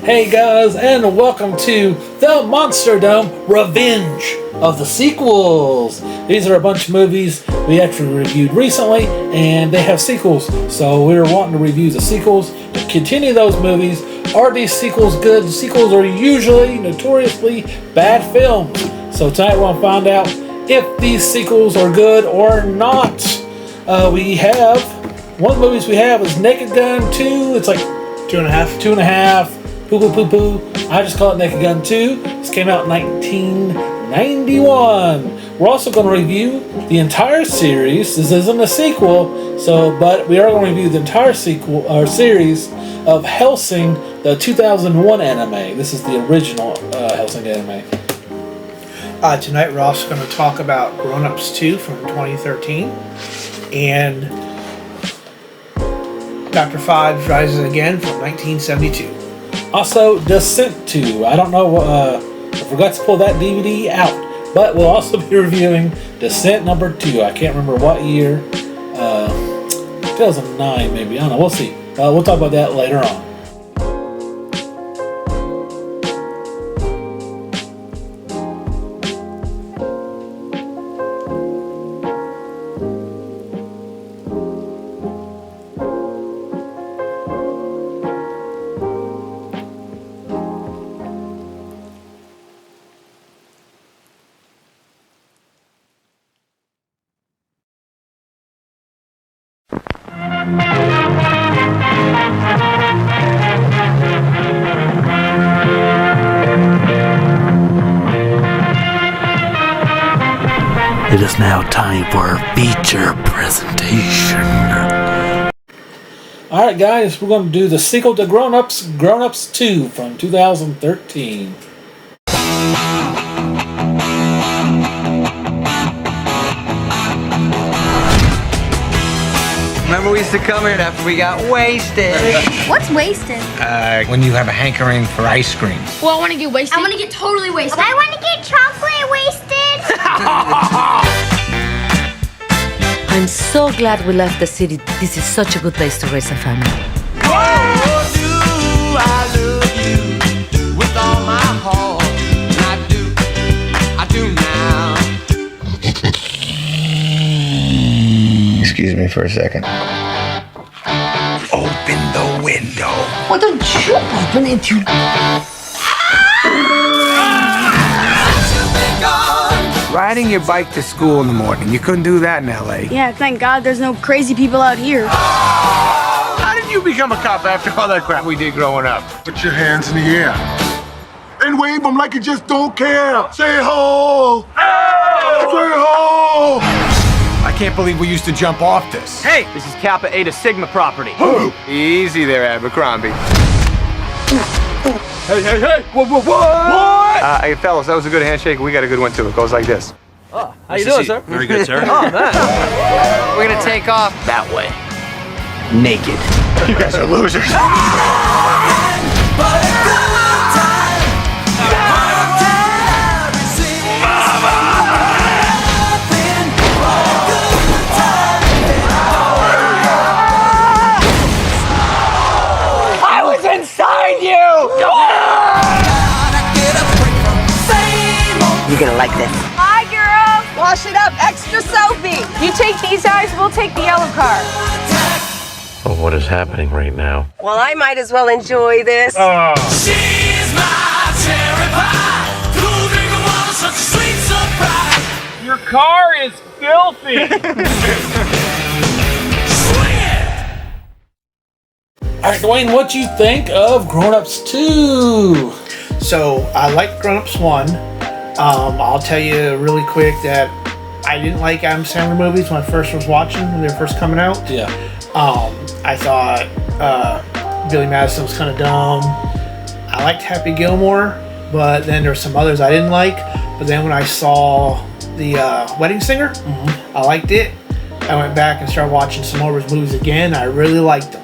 Hey guys, and welcome to the Monster Dome Revenge of the Sequels. These are a bunch of movies we actually reviewed recently, and they have sequels. So we were wanting to review the sequels to continue those movies. Are these sequels good? Sequels are usually notoriously bad films. So tonight we're going to find out if these sequels are good or not. We have, one of the movies we have is Naked Gun 2. It's like 2.5. Poo poo poo poo. I just call it Naked Gun 2. This came out in 1991. We're also going to review the entire series. This isn't a sequel, but we are going to review the entire sequel or series of Hellsing, the 2001 anime. This is the original Hellsing anime. Tonight we're also going to talk about Grown Ups 2 from 2013 and Dr. Fives Rises Again from 1972. Also, Descent 2. I don't know, I forgot to pull that DVD out, but we'll also be reviewing Descent number 2. I can't remember what year. 2009 maybe. I don't know. We'll see. We'll talk about that later on. It is now time for our feature presentation. Alright guys, we're going to do the sequel to Grown Ups 2 from 2013. Remember we used to come here after we got wasted. What's wasted? When you have a hankering for ice cream. Well, I want to get wasted. I want to get totally wasted. I want to get chocolate wasted. I'm so glad we left the city. This is such a good place to raise a family. Oh, do I love you with all my heart? I do now. Excuse me for a second. Open the window. Why don't you open it, you... Riding your bike to school in the morning. You couldn't do that in LA. Yeah, thank God there's no crazy people out here. How did you become a cop after all that crap we did growing up? Put your hands in the air and wave them like you just don't care. Say ho! Say ho! I can't believe we used to jump off this. Hey, this is Kappa Eta Sigma property. Easy there, Abercrombie. Hey! What? Hey, fellas, that was a good handshake. We got a good one, too. It goes like this. Oh, how you doing, sir? Very good, sir. Oh, man. We're gonna take off that way. Naked. You guys are losers. I was inside you! You're gonna like this. Hi, girls. Wash it up, extra soapy. You take these eyes, we'll take the yellow car. Oh, what is happening right now? Well, I might as well enjoy this. She's my cherry pie. Cool drink of water, such a sweet surprise. Your car is filthy. Swing it. Alright, Dwayne, what do you think of Grown Ups 2? So I liked Grown Ups 1. I'll tell you really quick that I didn't like Adam Sandler movies when I first was watching when they were first coming out. Yeah. I thought Billy Madison was kind of dumb. I liked Happy Gilmore, but then there's some others I didn't like. But then when I saw the Wedding Singer, I liked it. I went back and started watching some more of his movies again. I really liked them.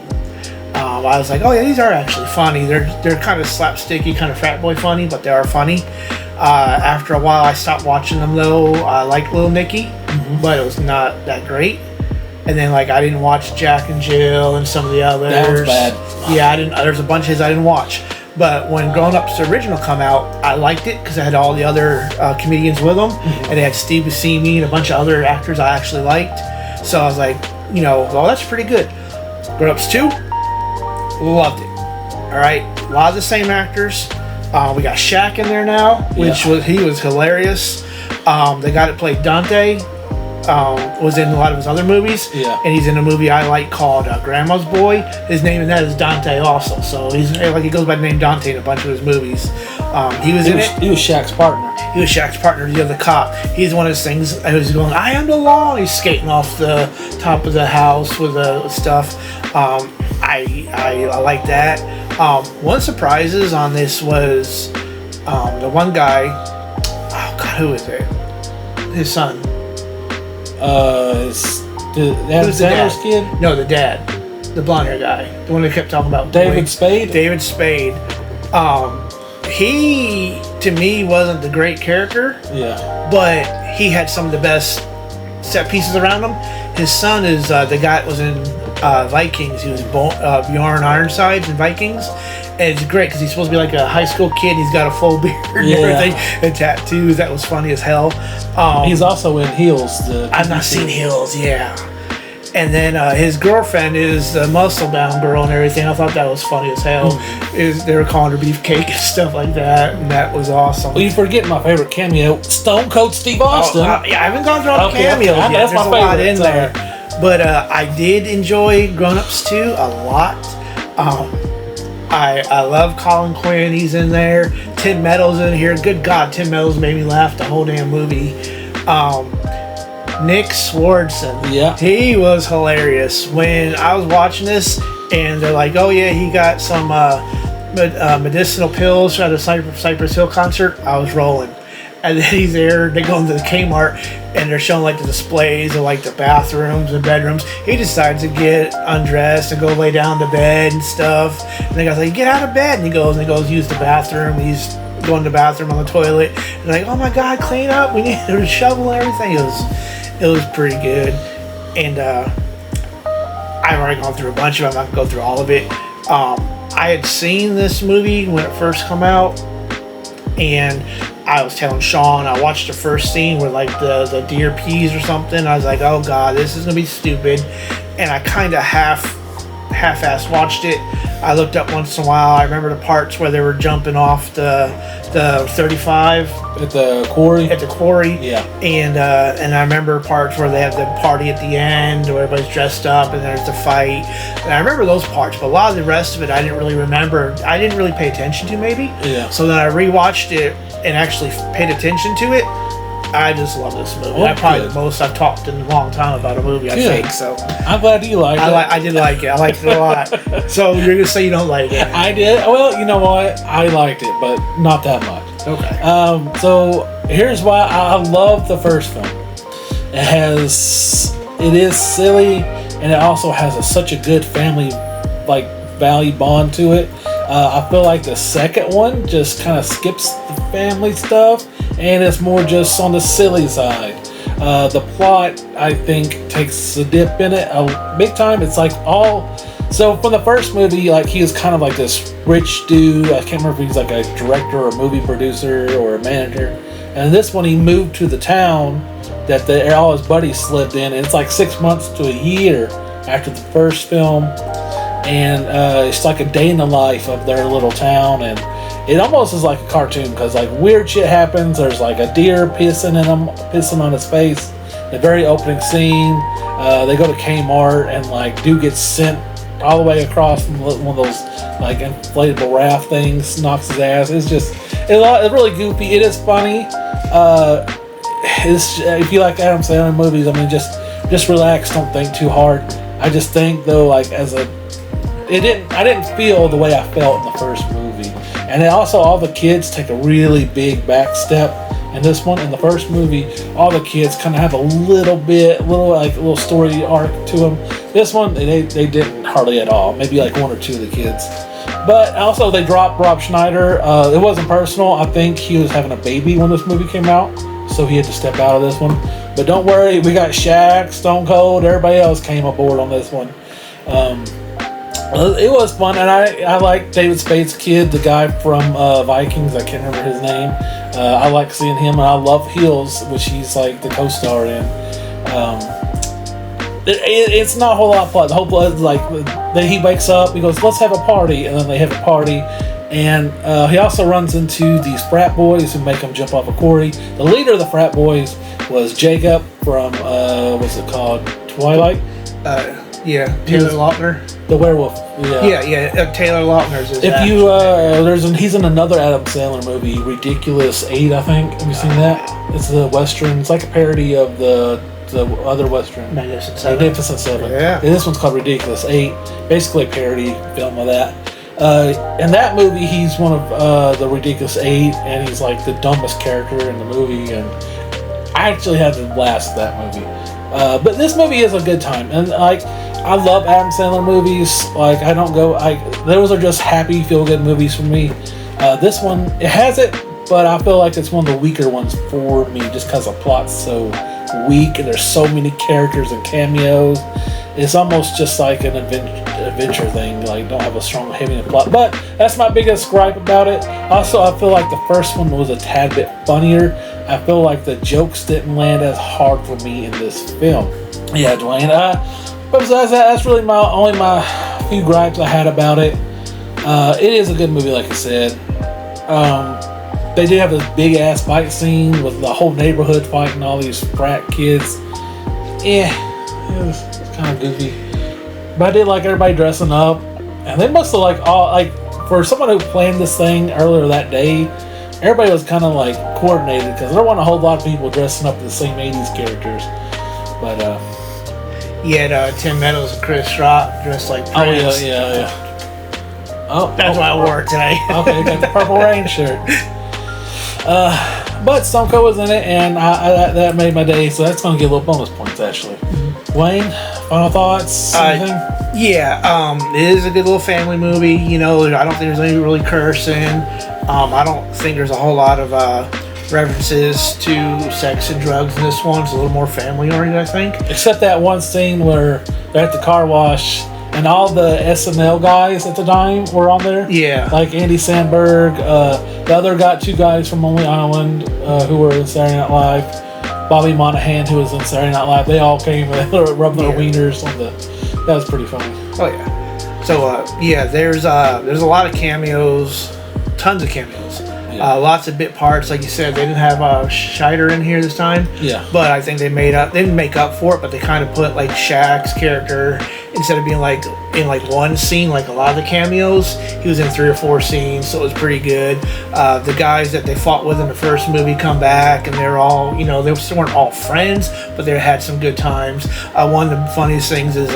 I was like, oh yeah, these are actually funny. They're kind of slapsticky, kind of frat boy funny, but they are funny. After a while, I stopped watching them though. I liked Little Nicky, but it was not that great. And then like I didn't watch Jack and Jill and some of the others. That was bad. Yeah, I didn't. There's a bunch of his I didn't watch. But when Grown Ups the original come out, I liked it because it had all the other comedians with them, and they had Steve Buscemi and a bunch of other actors I actually liked. So I was like, well, that's pretty good. Grown Ups 2, loved it. All right, a lot of the same actors. We got Shaq in there now, which he was hilarious. The guy that played Dante was in a lot of his other movies, and he's in a movie I like called Grandma's Boy. His name in that is Dante also, so he goes by the name Dante in a bunch of his movies. He was Shaq's partner. He was Shaq's partner, the other cop. He's one of those things. He was going, "I am the law." He's skating off the top of the house with the stuff. I like that. One surprises on this was the one guy. Oh God, who is it? His son. The kid? No, the dad. The blonde hair guy. The one that kept talking about David Spade? David Spade. He, to me, wasn't the great character. Yeah. But he had some of the best set pieces around him. His son is the guy that was in Vikings. He was Bjorn Ironsides in Vikings. And it's great because he's supposed to be like a high school kid. He's got a full beard and everything, and tattoos. That was funny as hell. He's also in Heels. I've not seen Heels, And then his girlfriend is the muscle-bound girl and everything. I thought that was funny as hell. They were calling her beefcake and stuff like that, and that was awesome. Well, you forget my favorite cameo, Stone Cold Steve Austin. I haven't gone through all the cameos yet. That's There's my a lot favorite in there. But I did enjoy Grown Ups 2 a lot. I love Colin Quinn. He's in there. Tim Meadows in here. Good God, Tim Meadows made me laugh the whole damn movie. Nick Swardson. Yeah. He was hilarious. When I was watching this and they're like, oh yeah, he got some medicinal pills at a Cypress Hill concert, I was rolling. And then he's there, they go into the Kmart and they're showing like the displays of like the bathrooms and bedrooms. He decides to get undressed and go lay down to bed and stuff. And the guy's like, get out of bed. And he goes use the bathroom. He's going to the bathroom on the toilet. And like, oh my God, clean up. We need a shovel and everything. It was pretty good. And I've already gone through a bunch of them. I'm not going to go through all of it. I had seen this movie when it first came out. And I was telling Sean, I watched the first scene where like the deer pees or something. I was like, oh God, this is gonna be stupid. And I kind of half-assed watched it. I looked up once in a while. I remember the parts where they were jumping off the 35 at the quarry. Yeah. And I remember parts where they have the party at the end where everybody's dressed up and there's the fight. And I remember those parts, but a lot of the rest of it I didn't really remember. I didn't really pay attention to maybe. Yeah. So then I rewatched it and actually paid attention to it. I just love this movie. Oh, probably the most I've talked in a long time about a movie, I think. So I'm glad you liked it. I did like it. I liked it a lot. So you're gonna say you don't like it? I did. Well, you know what? I liked it, but not that much. Okay. So here's why I love the first film. It is silly, and it also has such a good family value bond to it. I feel like the second one just kind of skips the family stuff, and it's more just on the silly side. The plot, I think, takes a dip in it big time. It's like so from the first movie, like he was kind of like this rich dude. I can't remember if he's like a director or a movie producer or a manager. And this one, he moved to the town that all his buddies lived in, and it's like 6 months to a year after the first film. And it's like a day in the life of their little town, and it almost is like a cartoon because like weird shit happens. There's like a deer pissing on his face. The very opening scene, they go to Kmart and like dude gets sent all the way across from one of those like inflatable raft things, knocks his ass. It's really goofy. It is funny. If you like Adam Sandler movies, I mean just relax, don't think too hard. I just think though, like I didn't feel the way I felt in the first movie. And then also all the kids take a really big back step in this one. In the first movie, all the kids kind of have a little story arc to them. This one, they didn't hardly at all. Maybe like one or two of the kids. But also they dropped Rob Schneider. It wasn't personal. I think he was having a baby when this movie came out, so he had to step out of this one. But don't worry, we got Shaq, Stone Cold, everybody else came aboard on this one. It was fun, and I like David Spade's kid, the guy from Vikings. I can't remember his name. I like seeing him, and I love Heels, which he's like the co-star in. It's not a whole lot of plot. The whole plot is like then he wakes up, he goes, "Let's have a party," and then they have a party, and he also runs into these frat boys who make him jump off a quarry. The leader of the frat boys was Jacob from what's it called, Twilight? Yeah, Taylor Lautner. The werewolf. Yeah. Taylor Lautner's his If actor. you he's in another Adam Sandler movie, Ridiculous 8, I think. Have you seen that? It's the western. It's like a parody of the other western. Magnificent Seven. Yeah. And this one's called Ridiculous 8. Basically a parody film of that. In that movie, he's one of the Ridiculous 8, and he's like the dumbest character in the movie. And I actually had to blast that movie. But this movie is a good time, and like I love Adam Sandler movies. Like those are just happy, feel good movies for me. This one, it has it, but I feel like it's one of the weaker ones for me, just because the plot's so weak and there's so many characters and cameos. It's almost just like an adventure thing. Like don't have a strong, heavy plot. But that's my biggest gripe about it. Also, I feel like the first one was a tad bit funnier. I feel like the jokes didn't land as hard for me in this film. Yeah, Dwayne. But besides that, that's really my few gripes I had about it. It is a good movie, like I said. They did have this big ass fight scene with the whole neighborhood fighting all these frat kids. Yeah, it was kind of goofy. But I did like everybody dressing up, and they must have for someone who planned this thing earlier that day. Everybody was kind of like coordinated because there weren't a whole lot of people dressing up the same 80s characters. But you had Tim Meadows and Chris Rock dressed like Prince. Oh yeah. Oh, that's why I wore it today. Okay, got the Purple Rain shirt. But Stone Cold was in it, and that made my day. So that's going to get a little bonus points actually. Wayne, final thoughts? Anything? It is a good little family movie. You know, I don't think there's any really cursing. I don't think there's a whole lot of references to sex and drugs in this one. It's a little more family oriented, I think. Except that one scene where they're at the car wash and all the SNL guys at the time were on there. Yeah. Like Andy Samberg, the other two guys from Lonely Island who were in Saturday Night Live, Bobby Monahan who was in Saturday Night Live. They all came and rubbed their wieners on that was pretty funny. Oh yeah. So there's a lot of cameos. Tons of cameos. Lots of bit parts. Like you said, they didn't have Scheider in here this time. Yeah. But I think they didn't make up for it, but they kind of put like Shaq's character, instead of being like in like one scene, like a lot of the cameos, he was in 3 or 4 scenes, so it was pretty good. The guys that they fought with in the first movie come back, and they're all, they still weren't all friends, but they had some good times. One of the funniest things is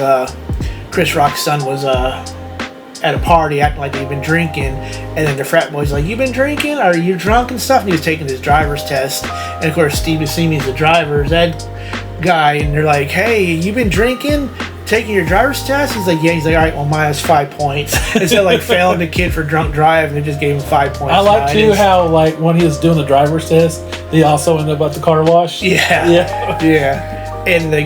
Chris Rock's son was at a party acting like they've been drinking, and then the frat boy's like, "You been drinking? Are you drunk and stuff?" And he was taking his driver's test, and of course Steve Buscemi's the driver's ed guy, and they're like, "Hey, you been drinking? Taking your driver's test?" He's like, "Yeah." He's like, "All right, well, minus 5 points." Instead of like failing the kid for drunk driving, they just gave him 5 points. I like too how like when he was doing the driver's test, he also ended up at the car wash. Yeah. And they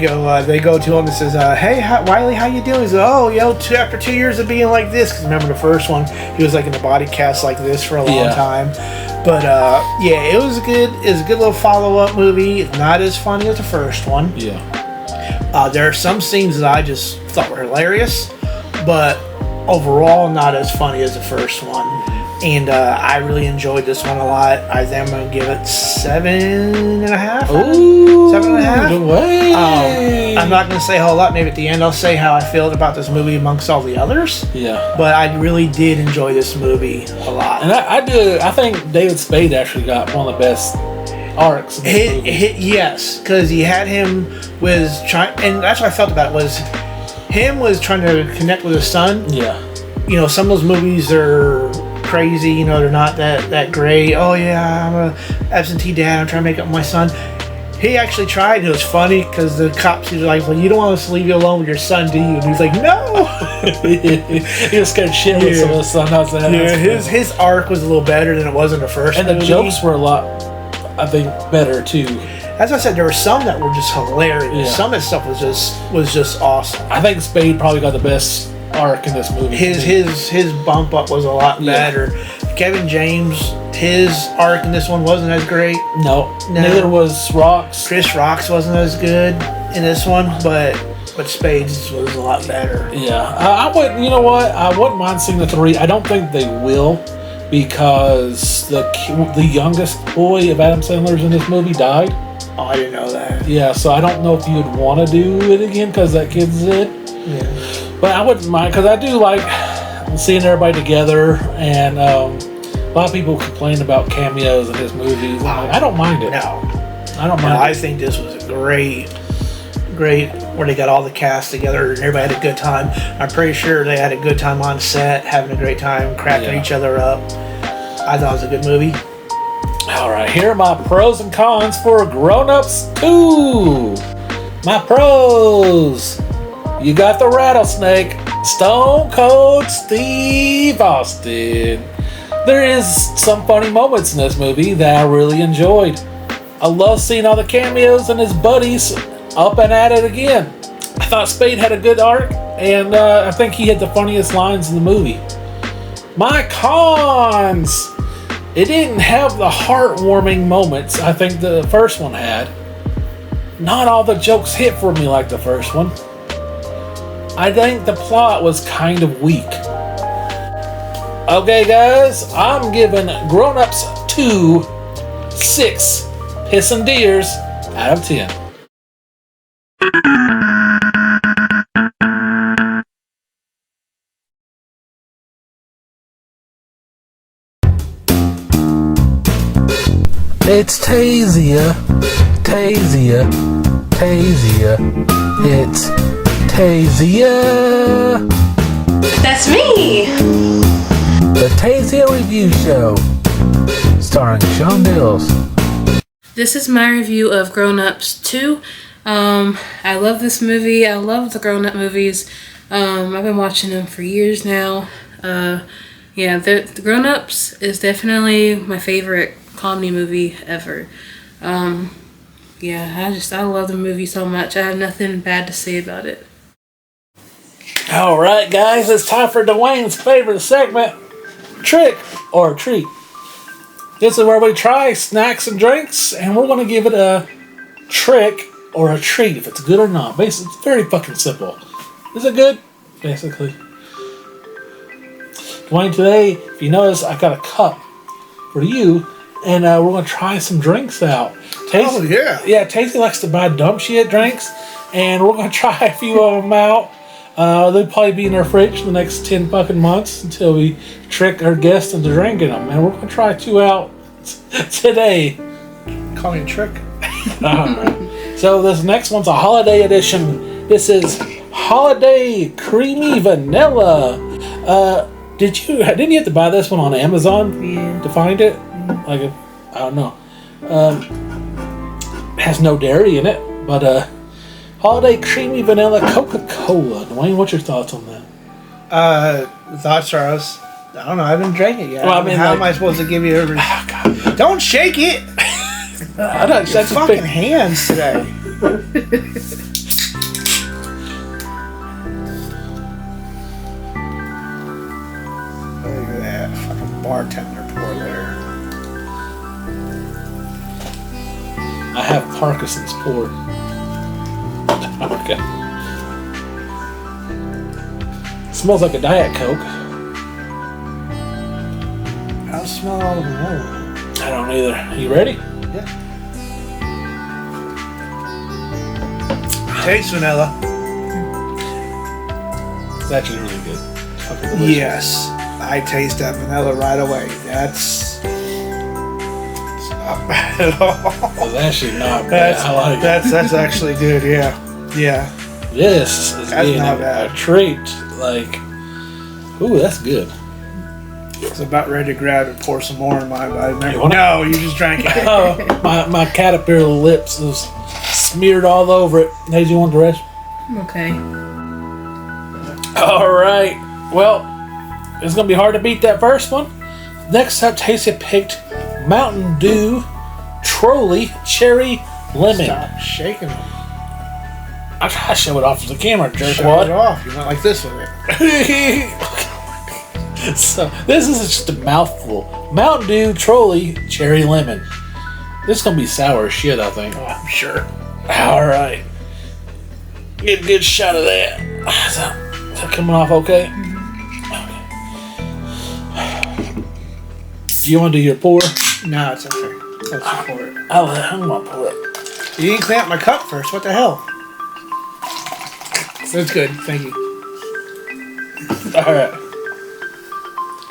go to him and says, "Hey, Wiley, how you doing?" He's like, "Oh, after 2 years of being like this," because remember the first one, he was like in a body cast like this for a long time. But it was good. It's a good little follow-up movie. It's not as funny as the first one. Yeah. There are some scenes that I just thought were hilarious, but overall not as funny as the first one. And I really enjoyed this one a lot. I think I'm going to give it 7.5. Ooh, 7.5. No way. I'm not going to say a whole lot. Maybe at the end I'll say how I felt about this movie amongst all the others. Yeah. But I really did enjoy this movie a lot. And I think David Spade actually got one of the best arcs in this movie. Yes, because he had him and that's what I felt about it, was trying to connect with his son. Yeah. Some of those movies are crazy, they're not that great. Oh yeah, I'm a absentee dad, I'm trying to make up with my son. He actually tried, and it was funny because the cops were like, "Well, you don't want us to leave you alone with your son, do you?" And he's like, "No." He was scared shitless of his son. His arc was a little better than it was in the first and movie. the jokes were a lot, I think, better too. As I said, there were some that were just hilarious. Yeah. Some of that stuff was just awesome. I think Spade probably got the best arc in this movie. His bump up was a lot better. Kevin James, his arc in this one wasn't as great. No. Neither was Rock's. Chris Rock's wasn't as good in this one, but Spades was a lot better. Yeah, I wouldn't. You know what? I wouldn't mind seeing the 3. I don't think they will, because the youngest boy of Adam Sandler's in this movie died. Oh, I didn't know that. Yeah, so I don't know if you'd want to do it again because that kid's dead. Yeah. But I wouldn't mind, because I do like seeing everybody together, and a lot of people complain about cameos in his movies. I don't mind it. No. I don't mind I it. think this was a great where they got all the cast together and everybody had a good time. I'm pretty sure they had a good time on set, having a great time, cracking each other up. I thought it was a good movie. All right, here are my pros and cons for Grown Ups 2. My pros. You got the rattlesnake, Stone Cold Steve Austin. There is some funny moments in this movie that I really enjoyed. I love seeing all the cameos and his buddies up and at it again. I thought Spade had a good arc, and I think he had the funniest lines in the movie. My cons. It didn't have the heartwarming moments I think the first one had. Not all the jokes hit for me like the first one. I think the plot was kind of weak. Okay, guys, I'm giving Grown Ups 2 6 pissing deers out of 10. It's Tasia, Tasia, Tasia. It's Tasia. That's me. The Tasia Review Show, starring Sean Dills. This is my review of Grown Ups 2. I love this movie. I love the Grown Up movies. I've been watching them for years now. Yeah, the Grown Ups is definitely my favorite comedy movie ever. Yeah, I love the movie so much. I have nothing bad to say about it. Alright, guys, it's time for Dwayne's favorite segment, Trick or Treat. This is where we try snacks and drinks, and we're going to give it a trick or a treat, if it's good or not. Basically, it's very fucking simple. Is it good? Basically. Dwayne, today, if you notice, I got a cup for you, and we're going to try some drinks out. Oh, yeah. Yeah, Tasty likes to buy dumb shit drinks, and we're going to try a few of them out. They'll probably be in our fridge for the next 10 fucking months until we trick our guests into drinking them. And we're going to try 2 out today. Call me a trick. Alright. So this next one's a holiday edition. This is Holiday Creamy Vanilla. Didn't you have to buy this one on Amazon to find it? Like, I don't know. It has no dairy in it, but Holiday Creamy Vanilla Coca-Cola. Dwayne, what's your thoughts on that? Thoughts are I don't know. I haven't drank it yet. Well, I mean, how like, am I supposed to give you a... Oh, God. Don't shake it! I don't. That's fucking hands today. Look at that fucking bartender pour there. I have Parkinson's poured. Okay. Smells like a Diet Coke. I don't smell all the vanilla. I don't either. You ready? Yeah. Taste vanilla. It's actually really good. Fucking delicious. Yes. I taste that vanilla right away. It's not bad at all. It's actually not bad. I like it. That's actually good, yeah. Yeah. This is That's being not a bad. treat. Like, ooh, that's good. I was about ready to grab and pour some more in mine, but I remember. You want it? No, you just drank it. Oh, my caterpillar lips was smeared all over it. Hey, do you want the rest? Okay. All right. Well, it's gonna be hard to beat that first one. Next up, Tasty picked Mountain Dew Trolley Cherry Lemon. Stop shaking them. I try to show it off to the camera, jerk. Show it off. You went like this with it. So this is just a mouthful. Mountain Dew Trolley Cherry Lemon. This is gonna be sour as shit, I think. Oh, I'm sure. All right. Get a good shot of that. Is that coming off okay? Okay. Do you want to do your pour? No, it's okay. Let's just pour it. I'm gonna pour it. You didn't clean out my cup first. What the hell? That's good. Thank you. All right.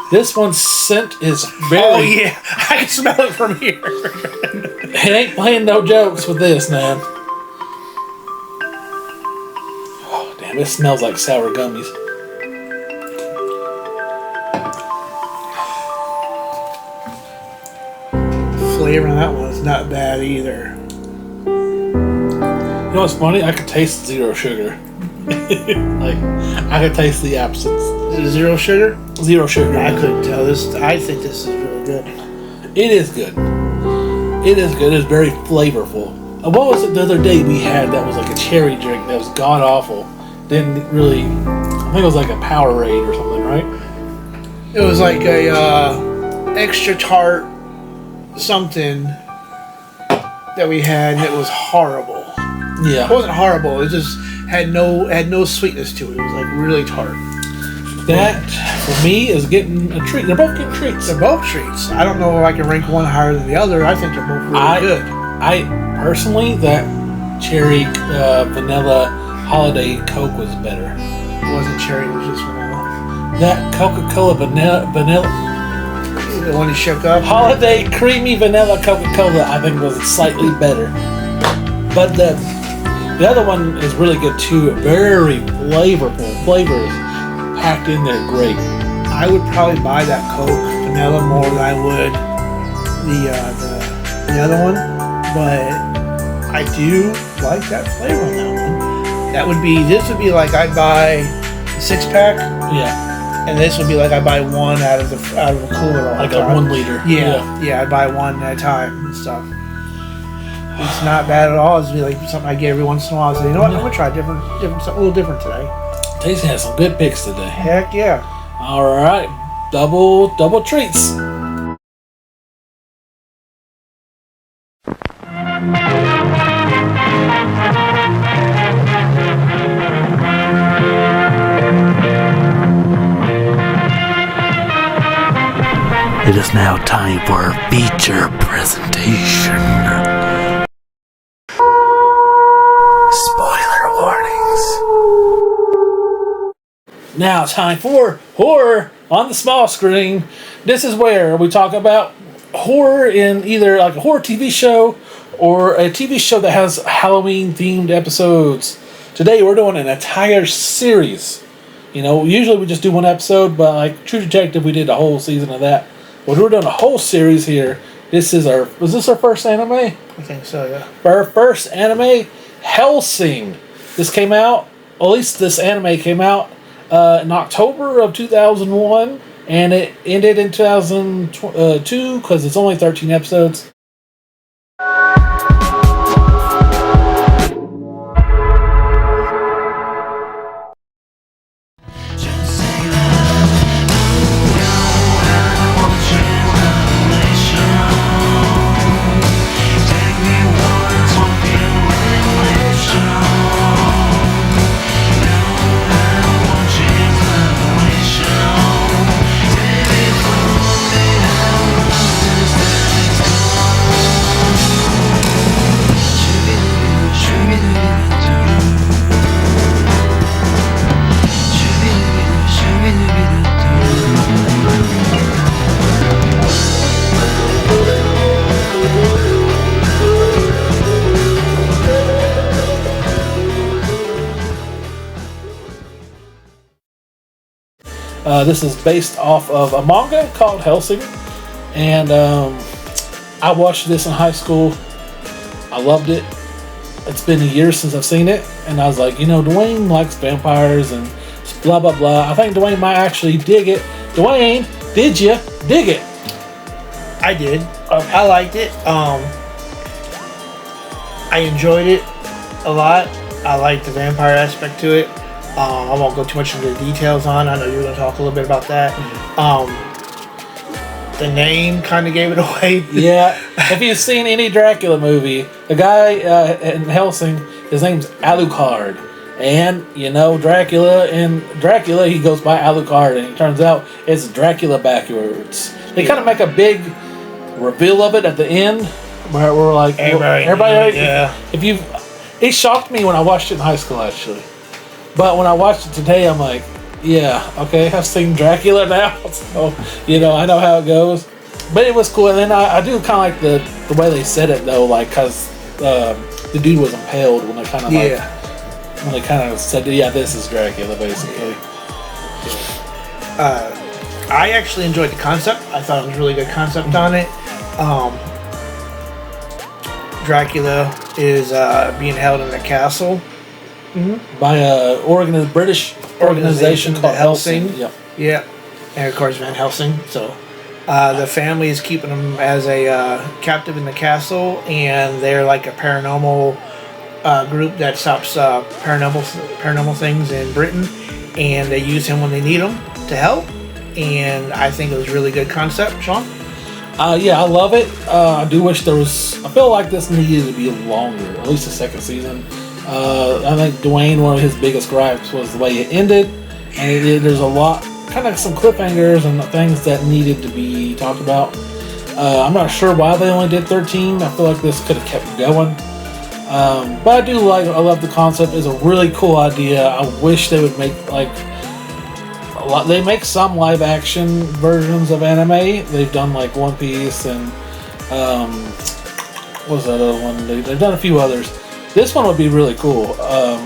This one's scent is very. Oh yeah, I can smell it from here. It ain't playing no jokes with this, man. Oh damn! It smells like sour gummies. Flavor on that one is not bad either. You know what's funny? I could taste zero sugar. Like I could taste the absence. Is it zero sugar? Zero sugar. I couldn't tell. I think this is really good. It is good. It is good. It's very flavorful. What was it the other day we had that was like a cherry drink that was god awful? Didn't really. I think it was like a Powerade or something, right? It was like a extra tart something that we had, and it was horrible. Yeah. It wasn't horrible. It just had no sweetness to it. It was like really tart. That for me is getting a treat. They're both getting treats. They're both treats. I don't know if I can rank one higher than the other. I think they're both really good. I personally, that cherry vanilla holiday Coke was better. It wasn't cherry. It was just vanilla. That Coca-Cola vanilla The one you shook up. holiday creamy vanilla Coca-Cola, I think was slightly better. But the other one is really good too. Very flavorful flavors packed in there. Great. I would probably buy that Coke vanilla more than I would the other one, but I do like that flavor on that one. This would be like I'd buy a 6-pack, Yeah. and this would be like I buy one out of a cooler all Like the a time. 1 liter. Yeah, I buy one at a time and stuff. It's not bad at all. It's be like something I get every once in a while. So you know what? I'm gonna try something a little different today. Tasty has some good picks today. Heck yeah! All right, double treats. It is now time for our feature presentation. Spoiler warnings. Now, time for horror on the small screen. This is where we talk about horror in either like a horror TV show or a TV show that has Halloween themed episodes. Today we're doing an entire series. You know, usually we just do one episode, but like True Detective, we did a whole season of that. But we're doing a whole series here. Was this our first anime? I think so. Yeah. Our first anime, Hellsing. This came out, at least this anime came out in October of 2001, and it ended in 2002 because it's only 13 episodes. This is based off of a manga called Hellsing, and I watched this in high school. I loved it. It's been a year since I've seen it, and I was like, you know, Dwayne likes vampires and blah blah blah. I think Dwayne might actually dig it. Dwayne, did you dig it? I did. I liked it. I enjoyed it a lot. I like the vampire aspect to it. I won't go too much into the details on. I know you're going to talk a little bit about that. The name kind of gave it away. Yeah. If you've seen any Dracula movie, the guy in Hellsing, his name's Alucard. And, you know, Dracula, he goes by Alucard, and it turns out it's Dracula backwards. They kind of make a big reveal of it at the end, where we're like, everybody, yeah. It shocked me when I watched it in high school, actually. But when I watched it today, I'm like, yeah, okay, I've seen Dracula now, so, you know, I know how it goes. But it was cool, and then I do kind of like the way they said it, though, like, because the dude was impaled when they kind of when they kind of said, yeah, this is Dracula, basically. I actually enjoyed the concept. I thought it was a really good concept on it. Dracula is being held in a castle by a British organization called Hellsing. Yep. Yeah, and of course Van Helsing. So the family is keeping him as a captive in the castle, and they're like a paranormal group that stops paranormal things in Britain, and they use him when they need him to help. And I think it was a really good concept, Sean. Yeah, I love it. I do wish there was. I feel like this needed to be longer, at least the second season. I think Dwayne, one of his biggest gripes was the way it ended, and there's a lot, kind of some cliffhangers and things that needed to be talked about. I'm not sure why they only did 13. I feel like this could have kept going. But I love the concept. It's a really cool idea. I wish they would make they make some live action versions of anime. They've done like One Piece and what was that other one? They've done a few others. This one would be really cool.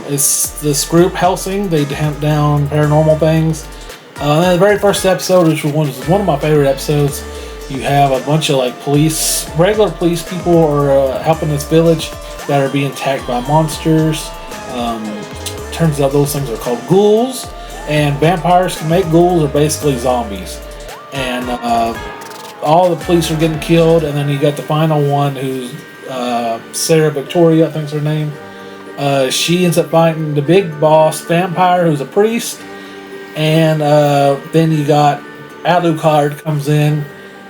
It's this group Hellsing. They hunt down paranormal things. And then the very first episode, which was one of my favorite episodes, you have a bunch of like regular police people are helping this village that are being attacked by monsters. Turns out those things are called ghouls, and vampires can make ghouls are basically zombies. And all the police are getting killed, and then you got the final one who's Sarah Victoria, I think's her name. She ends up fighting the big boss vampire who's a priest, and then you got Alucard comes in,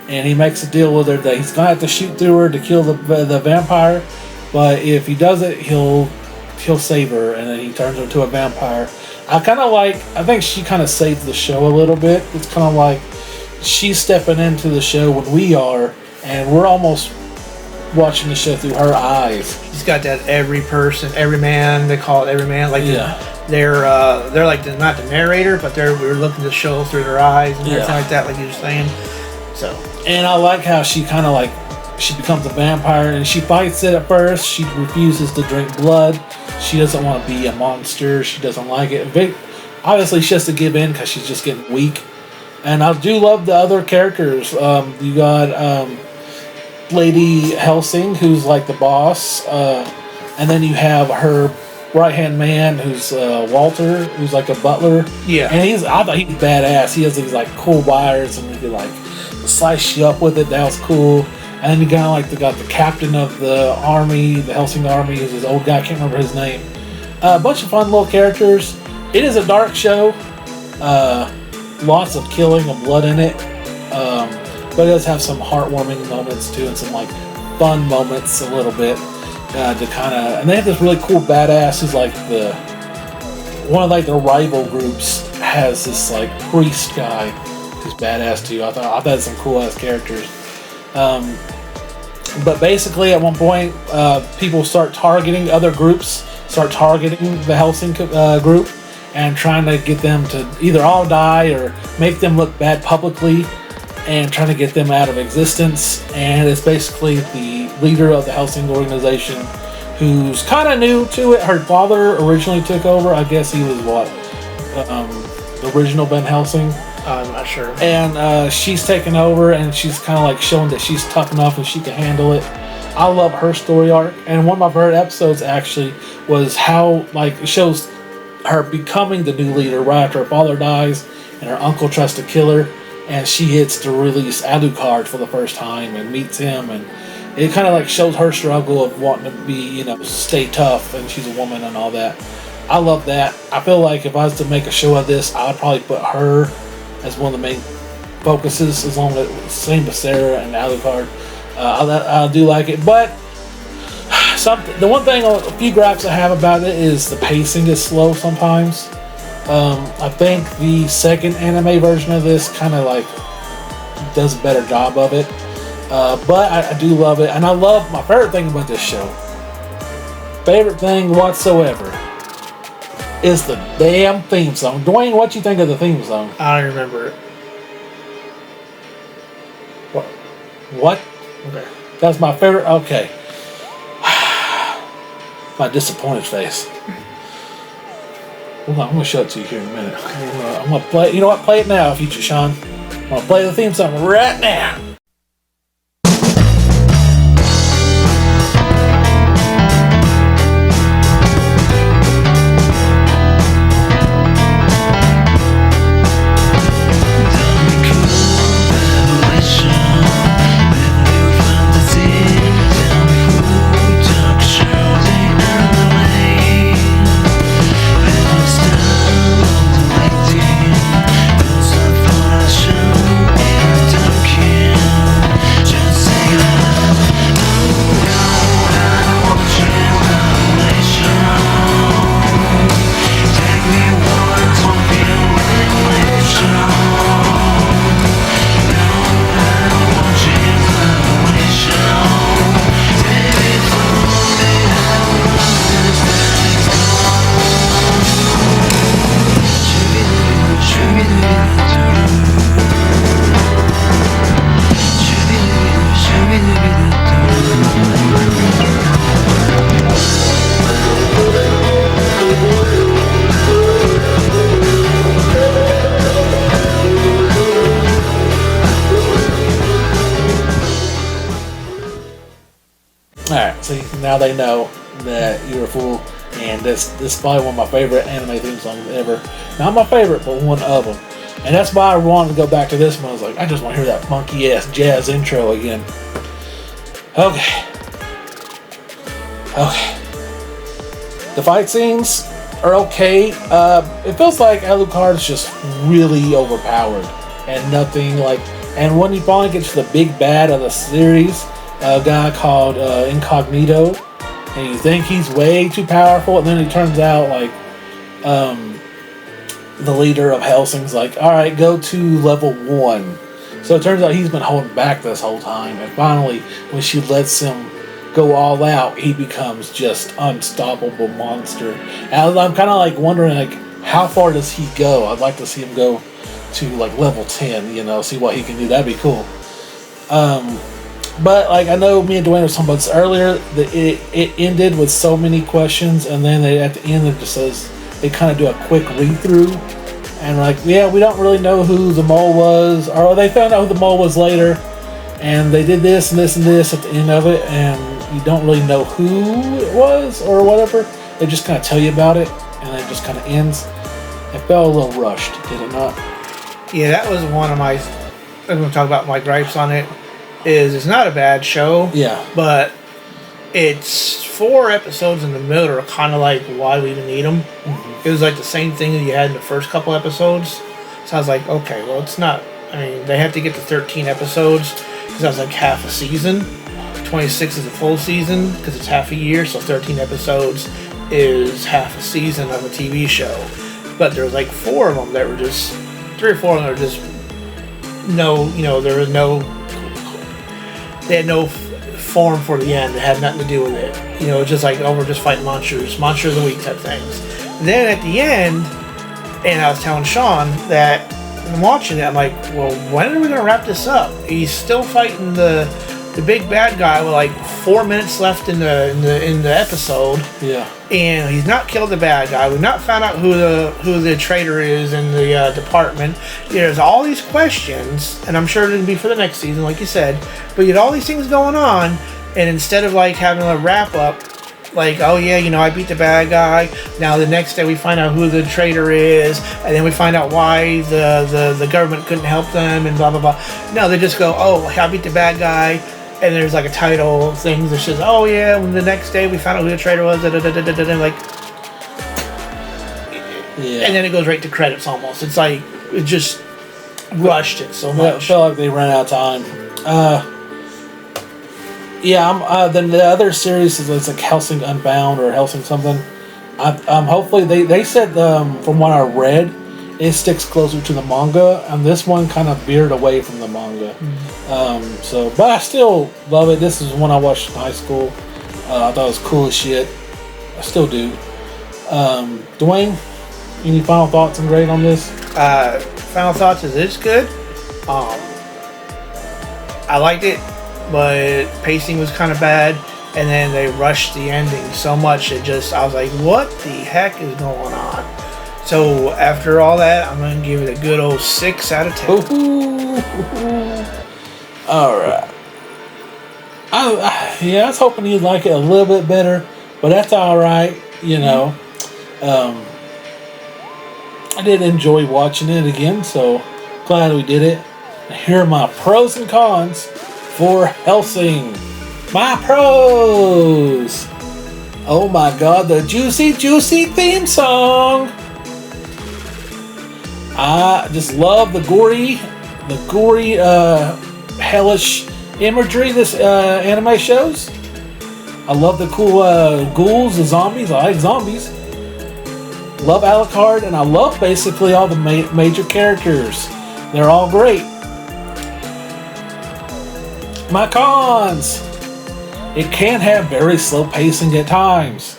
and he makes a deal with her that he's gonna have to shoot through her to kill the vampire, but if he does it, he'll save her, and then he turns her into a vampire. I think she kind of saved the show a little bit. It's kind of like she's stepping into the show when we are, and we're almost watching the show through her eyes. He's got that every man, they call it every man, like they're like not the narrator, but we're looking at the show through their eyes and everything like that, like you were saying. So, and I like how she kind of she becomes a vampire, and she fights it at first. She refuses to drink blood. She doesn't want to be a monster. She doesn't like it. Obviously, she has to give in because she's just getting weak. And I do love the other characters. You got Lady Hellsing, who's like the boss, and then you have her right-hand man, who's Walter, who's like a butler. Yeah. And I thought he was badass. He has these like cool wires, and he could like slice you up with it. That was cool. And then you got the captain of the army, the Hellsing army, who's this old guy. I can't remember his name. A bunch of fun little characters. It is a dark show. Lots of killing and blood in it. But it does have some heartwarming moments too, and some like fun moments a little bit to kind of. And they have this really cool badass who's like one of like the rival groups has this like priest guy who's badass too. I thought had some cool ass characters. But basically, at one point, people start targeting other groups, start targeting the Hellsing group, and trying to get them to either all die or make them look bad publicly, and trying to get them out of existence. And it's basically the leader of the Hellsing organization, who's kind of new to it. Her father originally took over. I guess he was the original Van Helsing. I'm not sure. And she's taken over, and she's kind of like showing that she's tough enough and she can handle it. I love her story arc, and one of my favorite episodes actually was how it shows her becoming the new leader right after her father dies, and her uncle tries to kill her, and she hits to release Alucard for the first time and meets him, and it kind of like shows her struggle of wanting to be, stay tough, and she's a woman and all that. I love that. I feel like if I was to make a show of this, I would probably put her as one of the main focuses, as long as same with Sarah and Alucard. I do like it, but the one thing, a few gripes I have about it is the pacing is slow sometimes. I think the second anime version of this kind of like does a better job of it. But I do love it, and I love my favorite thing about this show. Favorite thing whatsoever is the damn theme song. Dwayne, what you think of the theme song? I don't remember it. What? Okay. That's my favorite. Okay. My disappointed face. Hold on, I'm gonna show it to you here in a minute. I'm gonna play. You know what? Play it now, Future Sean. I'm gonna play the theme song right now. Alright, so now they know that you're a fool, and this is probably one of my favorite anime theme songs ever. Not my favorite, but one of them. And that's why I wanted to go back to this one. I was like, I just want to hear that funky ass jazz intro again. Okay. The fight scenes are okay. It feels like Alucard is just really overpowered, and nothing like. And when you finally get to the big bad of the series, a guy called Incognito, and you think he's way too powerful, and then it turns out like the leader of Hellsing's like, alright, go to level 1. So it turns out he's been holding back this whole time, and finally when she lets him go all out, he becomes just unstoppable monster. And I'm kind of like wondering, like, how far does he go? I'd like to see him go to like level 10, see what he can do. That'd be cool. But like, I know me and Dwayne were talking about this earlier, that it ended with so many questions, and then at the end it just says they kind of do a quick read through, and like, yeah, we don't really know who the mole was, or they found out who the mole was later, and they did this and this and this at the end of it, and you don't really know who it was or whatever. They just kind of tell you about it, and it just kind of ends. It felt a little rushed, did it not? Yeah, that was one of my. I'm going to talk about my gripes on it. It's not a bad show. Yeah. But it's 4 episodes in the middle are kind of like, why do we even need them? Mm-hmm. It was like the same thing that you had in the first couple episodes. So I was like, okay, well, it's not. I mean, they have to get to 13 episodes because that was like half a season. 26 is a full season because it's half a year, so 13 episodes is half a season of a TV show. But there was like 4 of them that were just 3 or 4 of them that were just there was no. They had no form for the end. It had nothing to do with it. It's just like, oh, we're just fighting monsters of the week type things. And then at the end, and I was telling Sean that I'm watching it. I'm like, well, when are we gonna wrap this up? He's still fighting the big bad guy with like 4 minutes left in the episode. Yeah. And he's not killed the bad guy. We've not found out who the traitor is in the department. There's all these questions, and I'm sure it'll be for the next season, like you said. But you had all these things going on, and instead of like having a wrap up, like, oh yeah, I beat the bad guy. Now the next day we find out who the traitor is, and then we find out why the government couldn't help them, and blah blah blah. No, they just go, oh, I beat the bad guy. and there's like a title thing that says, "Oh yeah, when the next day we found out who the traitor was," like, Yeah. and then it goes right to credits almost. It's like it just rushed it so much. I felt like they ran out of time. Then the other series is it's like Hellsing Unbound or Hellsing something. Hopefully they said from what I read, it sticks closer to the manga, and this one kind of veered away from the manga. But I still love it. This is one I watched in high school. I thought it was cool as shit. I still do. Dwayne, any final thoughts and grade on this? Final thoughts is it's good. I liked it, but pacing was kind of bad, and then they rushed the ending so much I was like, what the heck is going on? So after all that, I'm gonna give it a good old 6 out of 10. All right. I was hoping you'd like it a little bit better, but that's all right. You know, I did enjoy watching it again, so glad we did it. Here are my pros and cons for Hellsing. My pros. Oh my god, the juicy theme song. I just love the gory, hellish imagery this anime shows. I love the cool ghouls, the zombies. I like zombies. Love Alucard, and I love basically all the major characters. They're all great. My cons. It can have very slow pacing at times.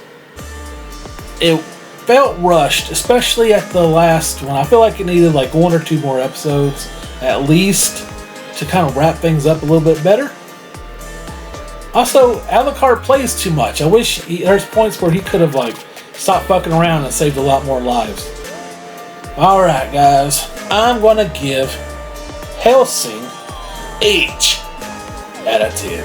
It felt rushed, especially at the last one. I feel like it needed like 1 or 2 more episodes at least to kind of wrap things up a little bit better. Also, Alucard plays too much. I wish there's points where he could have like stopped fucking around and saved a lot more lives. Alright guys, I'm gonna give Hellsing 8 out of 10.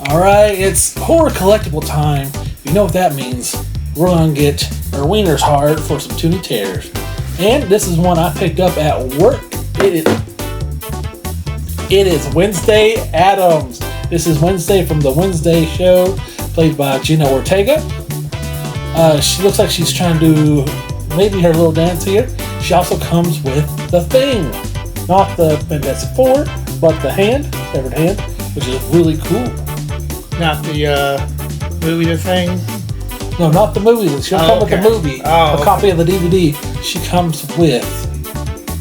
Alright, it's horror collectible time. You know what that means. We're gonna get our wieners hard for some Toonie Terrors. And this is one I picked up at work. It is Wednesday Addams. This is Wednesday from the Wednesday show, played by Gina Ortega. She looks like she's trying to do maybe her little dance here. She also comes with the Thing. Not the Fantastic Four, but the hand, severed hand, which is really cool. Not the movie, The Thing? No, not the movie. She'll come with the movie. A copy of the DVD. She comes with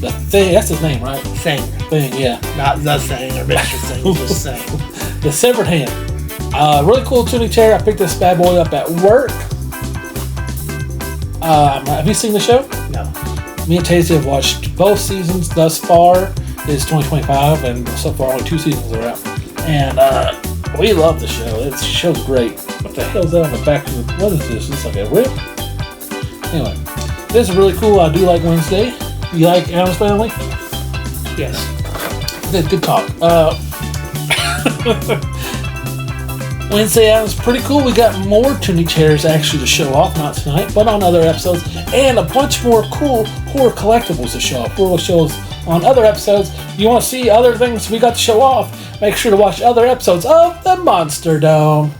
the Thing. That's his name, right? Thing. Thing, yeah. Not The Thing or Mr. Thing, just Thing. The severed hand. Really cool Toonie Terror. I picked this bad boy up at work. Have you seen the show? No. Me and Tasty have watched both seasons thus far. It's 2025, and so far only 2 seasons are out. And we love the show. The show's great. What the hell's that on the back of the... What is this? It's like a rip? Anyway. This is really cool. I do like Wednesday. You like Addams Family? Yes. Good talk. Wednesday Addams pretty cool. We got more Toonie Terrors actually to show off. Not tonight, but on other episodes. And a bunch more cool horror collectibles to show off. We'll show us on other episodes. If you want to see other things we got to show off, make sure to watch other episodes of the Monster Dome.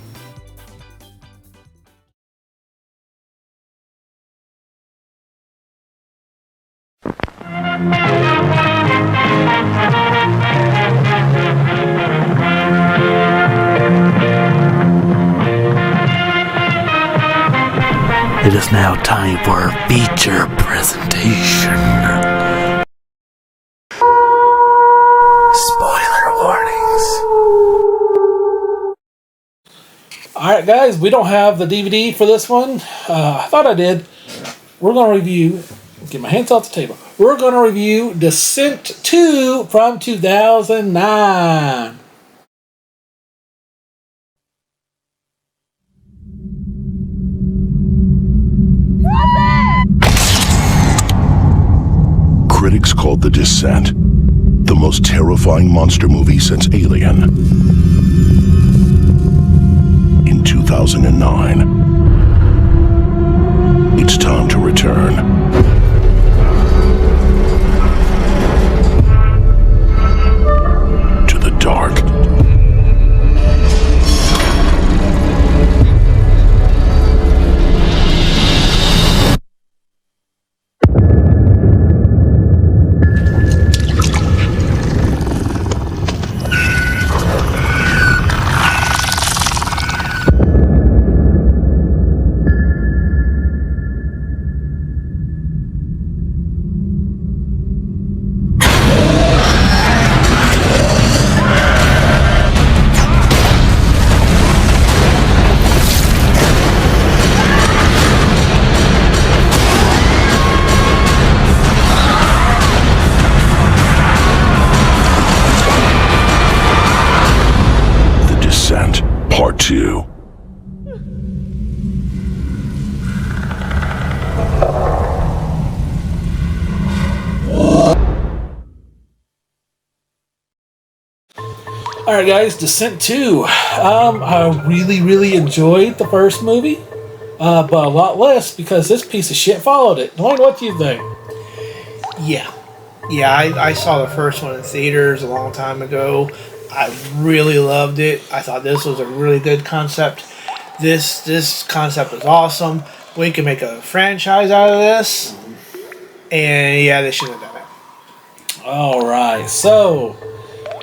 It is now time for our feature presentation. Spoiler warnings. Alright guys, we don't have the DVD for this one. I thought I did. We're going to review, get my hands off the table. We're going to review Descent 2 from 2009. Critics called The Descent the most terrifying monster movie since Alien. In 2009, it's time to return. To the dark. Part 2. Alright guys, Descent 2. I really enjoyed the first movie, but a lot less because this piece of shit followed it. Dwayne, what do you think? Yeah. I saw the first one in theaters a long time ago. I really loved it. I thought this was a really good concept. This concept was awesome. We can make a franchise out of this. And yeah, they should have done it. Alright, so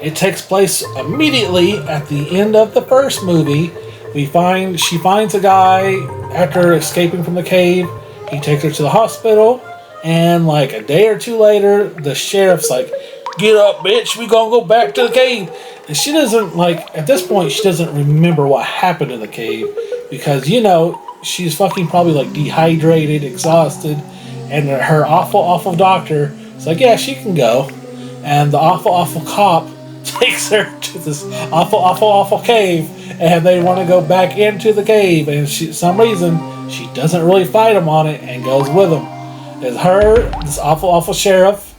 it takes place immediately at the end of the first movie. She finds a guy after escaping from the cave. He takes her to the hospital, and like a day or two later, the sheriff's like, "Get up, bitch, we gonna go back to the cave." And she doesn't, like, at this point, she doesn't remember what happened in the cave because, you know, she's fucking probably like dehydrated, exhausted, and her awful doctor is like, "Yeah, she can go." And the awful cop takes her to this awful cave, and they want to go back into the cave, and for some reason she doesn't really fight him on it and goes with him. It's her, this awful sheriff,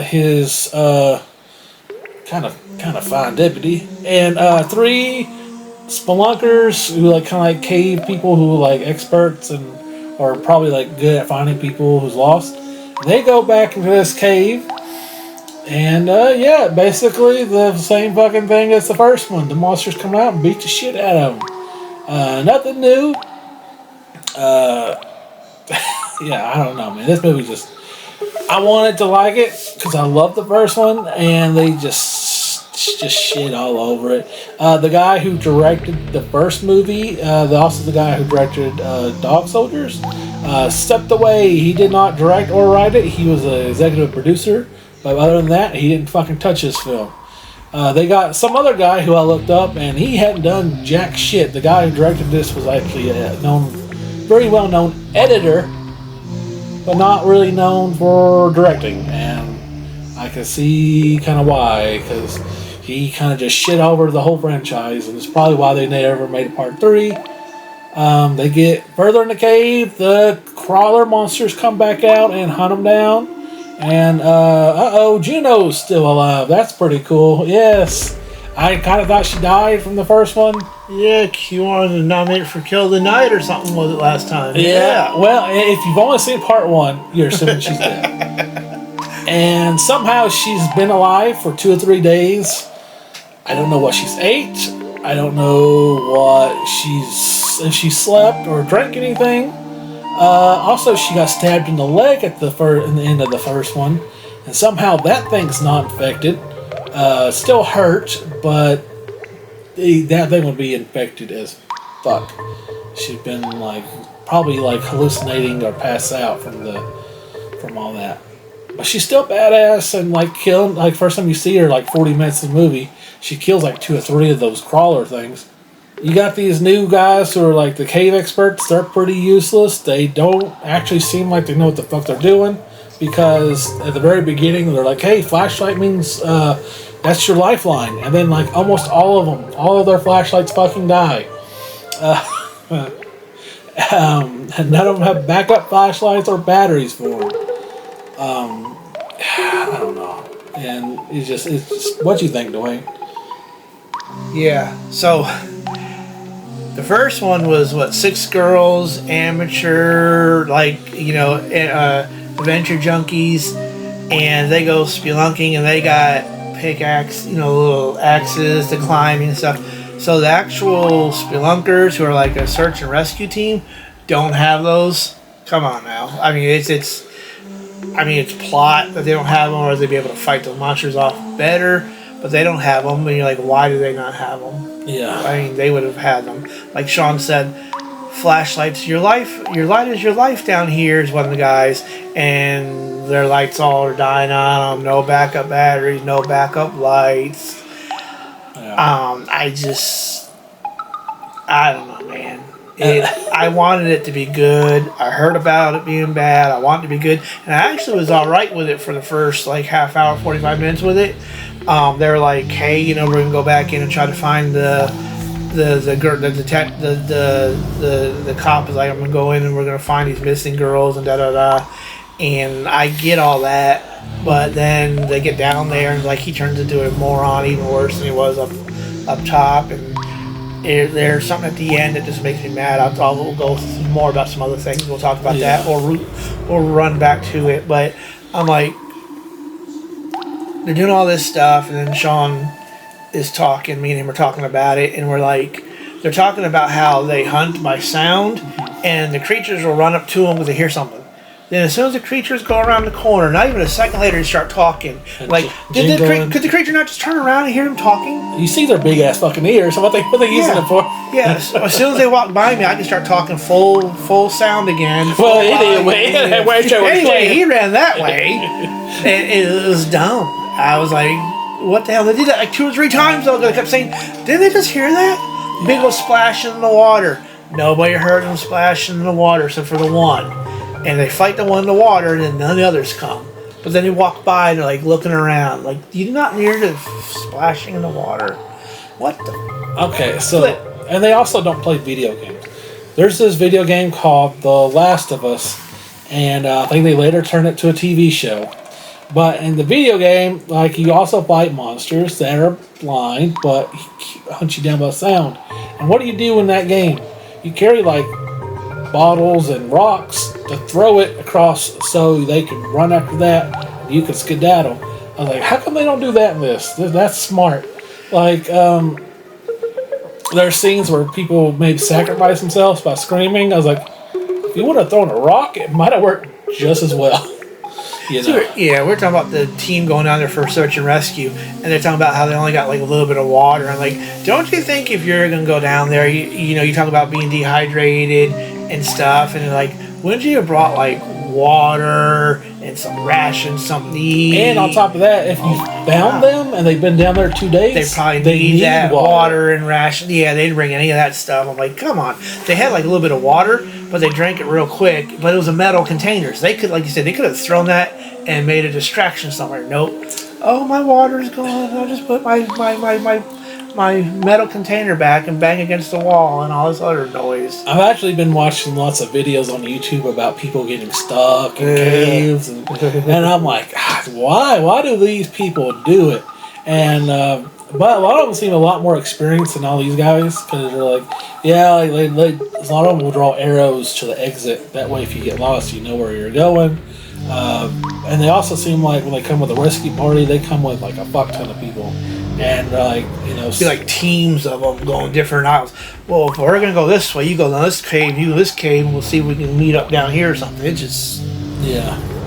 his kind of fine deputy, and 3 spelunkers who like kind of like cave people who like experts and are probably like good at finding people who's lost. They go back into this cave. And, yeah, basically the same fucking thing as the first one. The monsters come out and beat the shit out of them. Nothing new. Yeah, I don't know, man. This movie just... I wanted to like it because I love the first one, and they just shit all over it. The guy who directed the first movie, also the guy who directed Dog Soldiers, stepped away. He did not direct or write it. He was an executive producer. But other than that, he didn't fucking touch this film. They got some other guy who I looked up, and he hadn't done jack shit. The guy who directed this was actually a very well-known editor, but not really known for directing. And I can see kind of why, because he kind of just shit over the whole franchise, and it's probably why they never made a part 3. They get further in the cave, the crawler monsters come back out and hunt them down. And, Juno's still alive. That's pretty cool. Yes. I kind of thought she died from the first one. Yeah, she wanted to nominate for Kill the Night or something, was it last time? Yeah. Well, if you've only seen part 1, you're assuming she's dead. And somehow she's been alive for 2 or 3 days. I don't know what she's ate. I don't know if she slept or drank anything. Also, she got stabbed in the leg in the end of the first one, and somehow that thing's not infected. Still hurt, but that thing would be infected as fuck. She's been probably hallucinating or passed out from all that. But she's still badass and killing. First time you see her, 40 minutes of the movie, she kills 2 or 3 of those crawler things. You got these new guys who are the cave experts. They're pretty useless. They don't actually seem like they know what the fuck they're doing, because at the very beginning they're like, "Hey, flashlight means that's your lifeline," and then almost all of their flashlights fucking die. And none of them have backup flashlights or batteries for them. I don't know. and it's just what you think, Dwayne? Yeah. So the first one was what, 6 girls, amateur, adventure junkies, and they go spelunking, and they got pickaxe, little axes to climb and stuff. So the actual spelunkers, who are like a search and rescue team, don't have those. Come on now. I mean, it's plot that they don't have them, or they'd be able to fight the monsters off better. But they don't have them, and you're like, why do they not have them? Yeah. I mean, they would have had them. Like Sean said, flashlights, your light is your life down here, is one of the guys, and their lights all are dying on them. No backup batteries, no backup lights. Yeah. I don't know, man. I wanted it to be good. I heard about it being bad. I wanted it to be good, and I actually was all right with it for the first half hour, 45 minutes with it. They were like, "Hey, we're gonna go back in and try to find the cop is like, I'm gonna go in and we're gonna find these missing girls and da da da." And I get all that, but then they get down there and he turns into a moron, even worse than he was up top. And there's something at the end that just makes me mad. We'll go more about some other things. We'll talk about that, or run back to it. But I'm like, they're doing all this stuff, and then Sean is talking. Me and him are talking about it, and we're like, they're talking about how they hunt by sound, and the creatures will run up to them because they hear something. Then as soon as the creatures go around the corner, not even a second later, they start talking. Could the creature not just turn around and hear them talking? You see their big ass fucking ears. So what they using it for? Yeah. So as soon as they walk by me, I can start talking full sound again. Well, anyway, he ran that way, and it was dumb. I was like, what the hell? They did that 2 or 3 times, though. They kept saying, didn't they just hear that? Big old splashing in the water. Nobody heard them splashing in the water except for the one. And they fight the one in the water, and then none of the others come. But then they walk by, and they're looking around. You do not hear the splashing in the water. What the? Okay, so, and they also don't play video games. There's this video game called The Last of Us, and I think they later turned it to a TV show. But in the video game, you also fight monsters that are blind, but hunt you down by sound. And what do you do in that game? You carry bottles and rocks to throw it across so they can run after that. And you can skedaddle. I was like, how come they don't do that in this? That's smart. There are scenes where people maybe sacrifice themselves by screaming. I was like, if you would have thrown a rock, it might have worked just as well. Yeah, we're talking about the team going down there for search and rescue, and they're talking about how they only got a little bit of water. I'm like, don't you think if you're gonna go down there, you talk about being dehydrated and stuff, and wouldn't you have brought water and some rations, something to eat? And on top of that, if you found them and they've been down there 2 days, they probably need that water and ration. Yeah, they didn't bring any of that stuff. I'm like, come on. They had a little bit of water, but they drank it real quick. But it was a metal containers. They could, like you said, they could have thrown that and made a distraction somewhere. Nope. Oh, my water's gone. I'll just put my metal container back and bang against the wall and all this other noise. I've actually been watching lots of videos on YouTube about people getting stuck in caves, and I'm like, why do these people do it? And but a lot of them seem a lot more experienced than all these guys, because they're a lot of them will draw arrows to the exit. That way, if you get lost, you know where you're going. And they also seem like when they come with a rescue party, they come with a fuck ton of people. And be teams of them going different aisles. Well, if we're gonna go this way, you go down this cave, you go this cave, and we'll see if we can meet up down here or something. It's just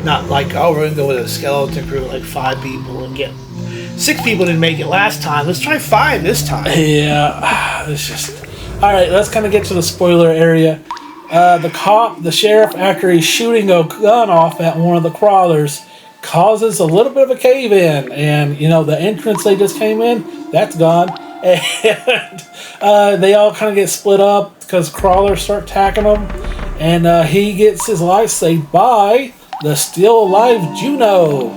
not we're gonna go with a skeleton crew 5 people and get 6 people didn't make it last time. Let's try 5 this time. Yeah, it's just all right. Let's kind of get to the spoiler area. The sheriff, after he's shooting a gun off at one of the crawlers, causes a little bit of a cave-in, and the entrance they just came in, that's gone, and they all kind of get split up because crawlers start attacking them, and he gets his life saved by the still alive Juno,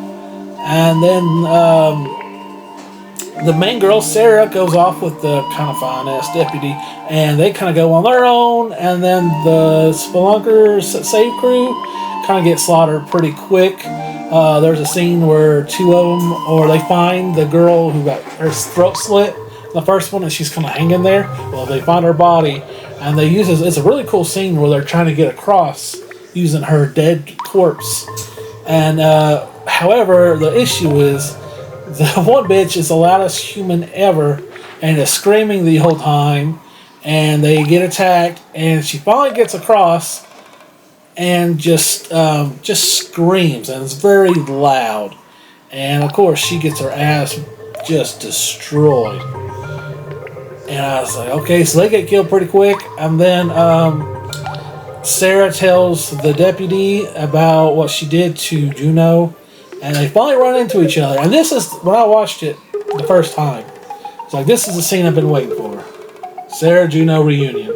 and then the main girl Sarah goes off with the kind of fine-ass deputy, and they kind of go on their own, and then the Spelunkers save crew kind of get slaughtered pretty quick. There's a scene where two of them, or they find the girl who got her throat slit, the first one, and she's kind of hanging there. Well, they find her body, and they use it's a really cool scene where they're trying to get across using her dead corpse. And however, the issue is the one bitch is the loudest human ever, and is screaming the whole time. And they get attacked, and she finally gets across, and just screams, and it's very loud. And of course, she gets her ass just destroyed. And I was like, okay, so they get killed pretty quick. And then Sarah tells the deputy about what she did to Juno, and they finally run into each other. And this is when I watched it the first time. It's like, this is the scene I've been waiting for. Sarah Juno reunion.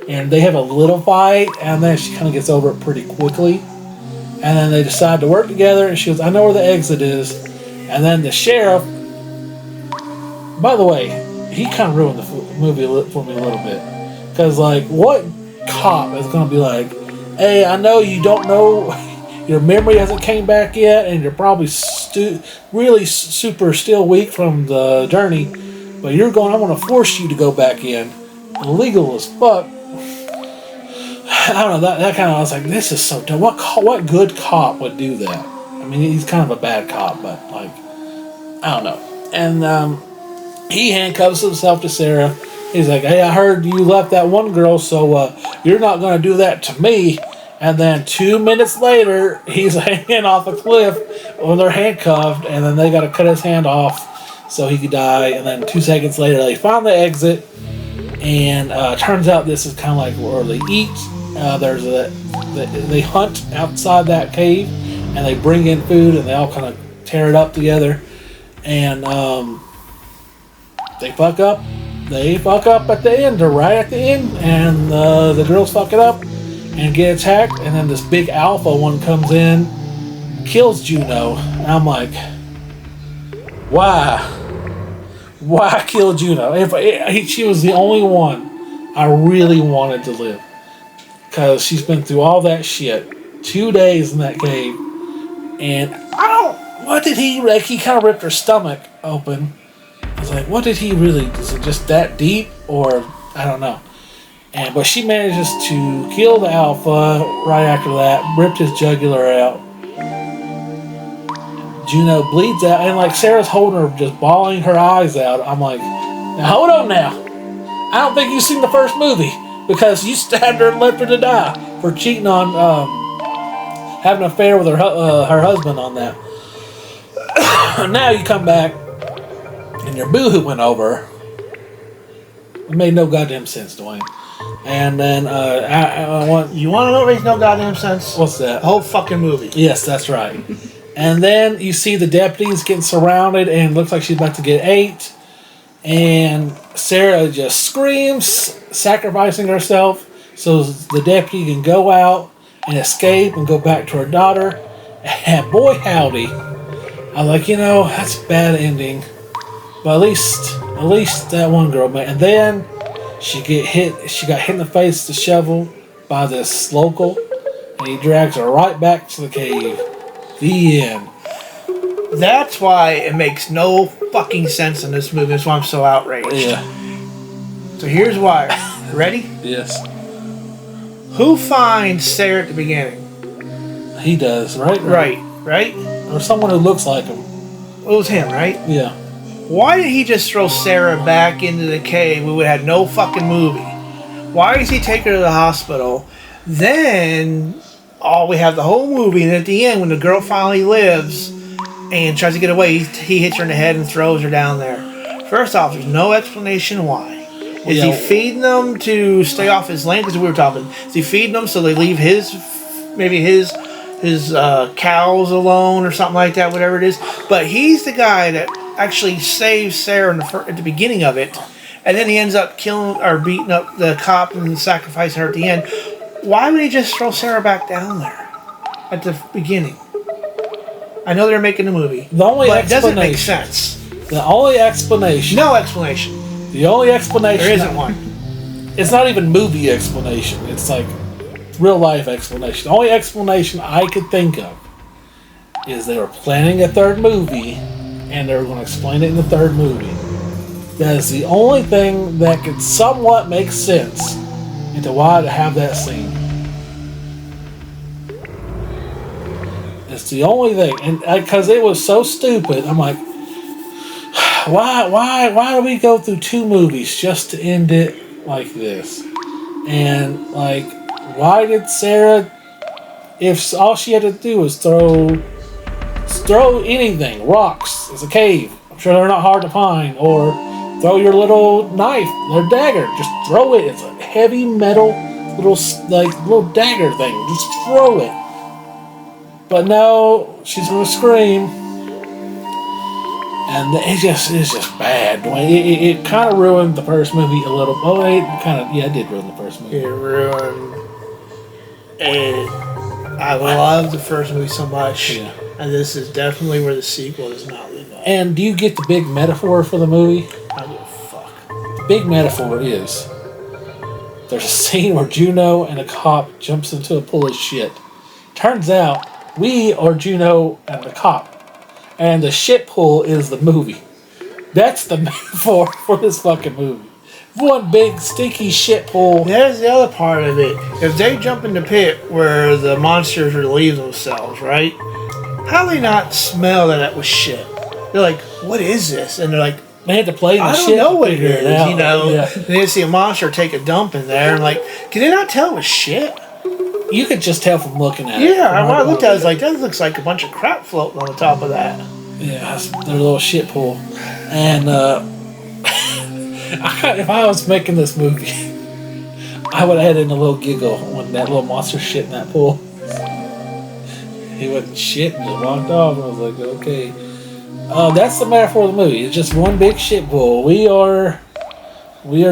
And they have a little fight, and then she kind of gets over it pretty quickly. And then they decide to work together, and she goes, I know where the exit is. And then the sheriff, by the way, he kind of ruined the movie for me a little bit. Because, like, what cop is going to be like, hey, I know you don't know, your memory hasn't came back yet, and you're probably really super still weak from the journey, but I'm going to force you to go back in. Illegal as fuck. I don't know, that kind of, I was like, this is so dumb. What good cop would do that? I mean, he's kind of a bad cop, but, like, I don't know. And he handcuffs himself to Sarah. He's like, hey, I heard you left that one girl, so you're not going to do that to me. And then 2 minutes later, he's hanging off a cliff when they're handcuffed, and then they got to cut his hand off so he could die. And then 2 seconds later, they find the exit. And turns out this is kind of like where they eat. They hunt outside that cave, and they bring in food, and they all kind of tear it up together. And they fuck up. They fuck up at the end, or right at the end, and the girls fuck it up and get attacked. And then this big alpha one comes in, kills Juno. And I'm like, why? Why kill Juno? If she was the only one I really wanted to live. Because she's been through all that shit. 2 days in that cave. And what did he, like, he kind of ripped her stomach open. I was like, what did he really, is it just that deep? Or, I don't know. But she manages to kill the alpha right after that. Ripped his jugular out. Juno bleeds out, and like Sarah's holding her, just bawling her eyes out. I'm like, now hold on now. I don't think you've seen the first movie, because you stabbed her and left her to die for cheating on, having an affair with her husband on that. Now you come back, and your boo-hoo went over. It made no goddamn sense, Dwayne. And then I want... You want to know what makes no goddamn sense? What's that? The whole fucking movie. Yes, that's right. And then you see the deputies getting surrounded, and it looks like she's about to get ate. And Sarah just screams, sacrificing herself so the deputy can go out and escape and go back to her daughter. And boy howdy, I'm like, that's a bad ending. But at least that one girl, man. And then she got hit in the face with the shovel by this local, and he drags her right back to the cave. The end. That's why it makes no fucking sense in this movie. That's why I'm so outraged. Yeah. So here's why. Ready? Yes. Who finds Sarah at the beginning? He does, right? Right? Or someone who looks like him. It was him, right? Yeah. Why did he just throw Sarah back into the cave? We would have had no fucking movie. Why does he take her to the hospital? Then... we have the whole movie, and at the end, when the girl finally lives and tries to get away, he hits her in the head and throws her down there. First off, there's no explanation why. Is he feeding them to stay off his land? Because we were talking. Is he feeding them so they leave his cows alone or something like that, whatever it is? But he's the guy that actually saves Sarah at the beginning of it, and then he ends up killing or beating up the cop and sacrificing her at the end. Why would he just throw Sarah back down there at the beginning? I know they're making a movie, but it doesn't make sense. The only explanation. No explanation. The only explanation. There isn't one. It's not even movie explanation. It's like real life explanation. The only explanation I could think of is they were planning a third movie, and they were going to explain it in the third movie. That is the only thing that could somewhat make sense into why to have that scene. It's the only thing, and because it was so stupid, I'm like, why do we go through 2 movies just to end it like this? And like, why did Sarah, if all she had to do was throw anything, rocks, it's a cave, I'm sure they're not hard to find, or throw your little knife, their dagger, just throw it. It's a heavy metal little dagger thing, just throw it. But no, she's gonna scream, and it's just bad. It kind of ruined the first movie a little. Oh, it did ruin the first movie. It ruined it. I love the first movie so much, and this is definitely where the sequel does not live up. And do you get the big metaphor for the movie? I don't give a fuck. The big metaphor is there's a scene where Juno and a cop jumps into a pool of shit. Turns out we are Juno and the cop, and the shit pool is the movie. That's the metaphor for this fucking movie. One big stinky shit pool. There's the other part of it. If they jump in the pit where the monsters relieve themselves, right? How do they not smell that was shit? They're like, what is this? And they're like, they had to play in the I shit. don't know what it is, out. you know? Yeah. They didn't see a monster take a dump in there. And like, can they not tell it was shit? You could just tell from looking at it. Yeah, when I looked at it, I was like, that looks like a bunch of crap floating on the top of that. Yeah, it's their little shit pool. And if I was making this movie, I would have had in a little giggle when that little monster shit in that pool. He went shit and just walked off. And I was like, okay. That's the metaphor of the movie. It's just one big shit pool. We are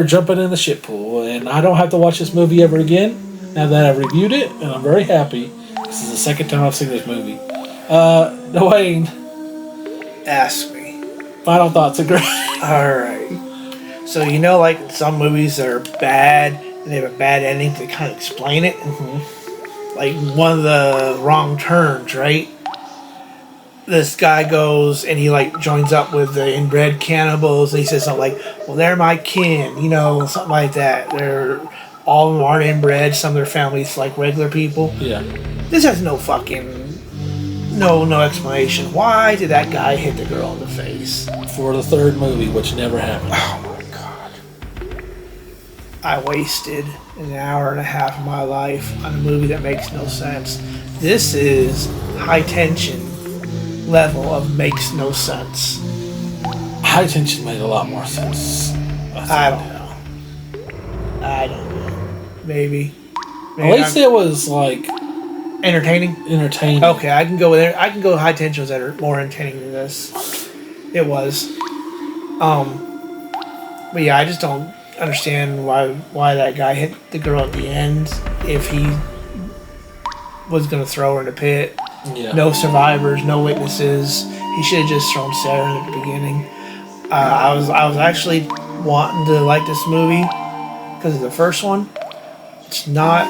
jumping in the shit pool, and I don't have to watch this movie ever again. Now that I've reviewed it, and I'm very happy. This is the second time I've seen this movie. Dwayne, ask me. Final thoughts agree. Alright. So, you know, like some movies that are bad and they have a bad ending to kind of explain it? Mm-hmm. Like one of the Wrong Turns, right? This guy goes and he like joins up with the inbred cannibals, and he says something like, well, they're my kin, you know, something like that. All of them aren't inbred, some of their families like regular people. Yeah. This has no explanation. Why did that guy hit the girl in the face? For the third movie, which never happened. Oh my god. I wasted an hour and a half of my life on a movie that makes no sense. This is high tension level of makes no sense. High tension made a lot more sense. I don't know. Maybe At least it was like entertaining. Okay, I can go with it. I can go with high tensions that are more entertaining than this. It was. But yeah, I just don't understand why that guy hit the girl at the end if he was gonna throw her in the pit. Yeah. No survivors, no witnesses. He should have just thrown Sarah in at the beginning. I was actually wanting to like this movie because of the first one. It's not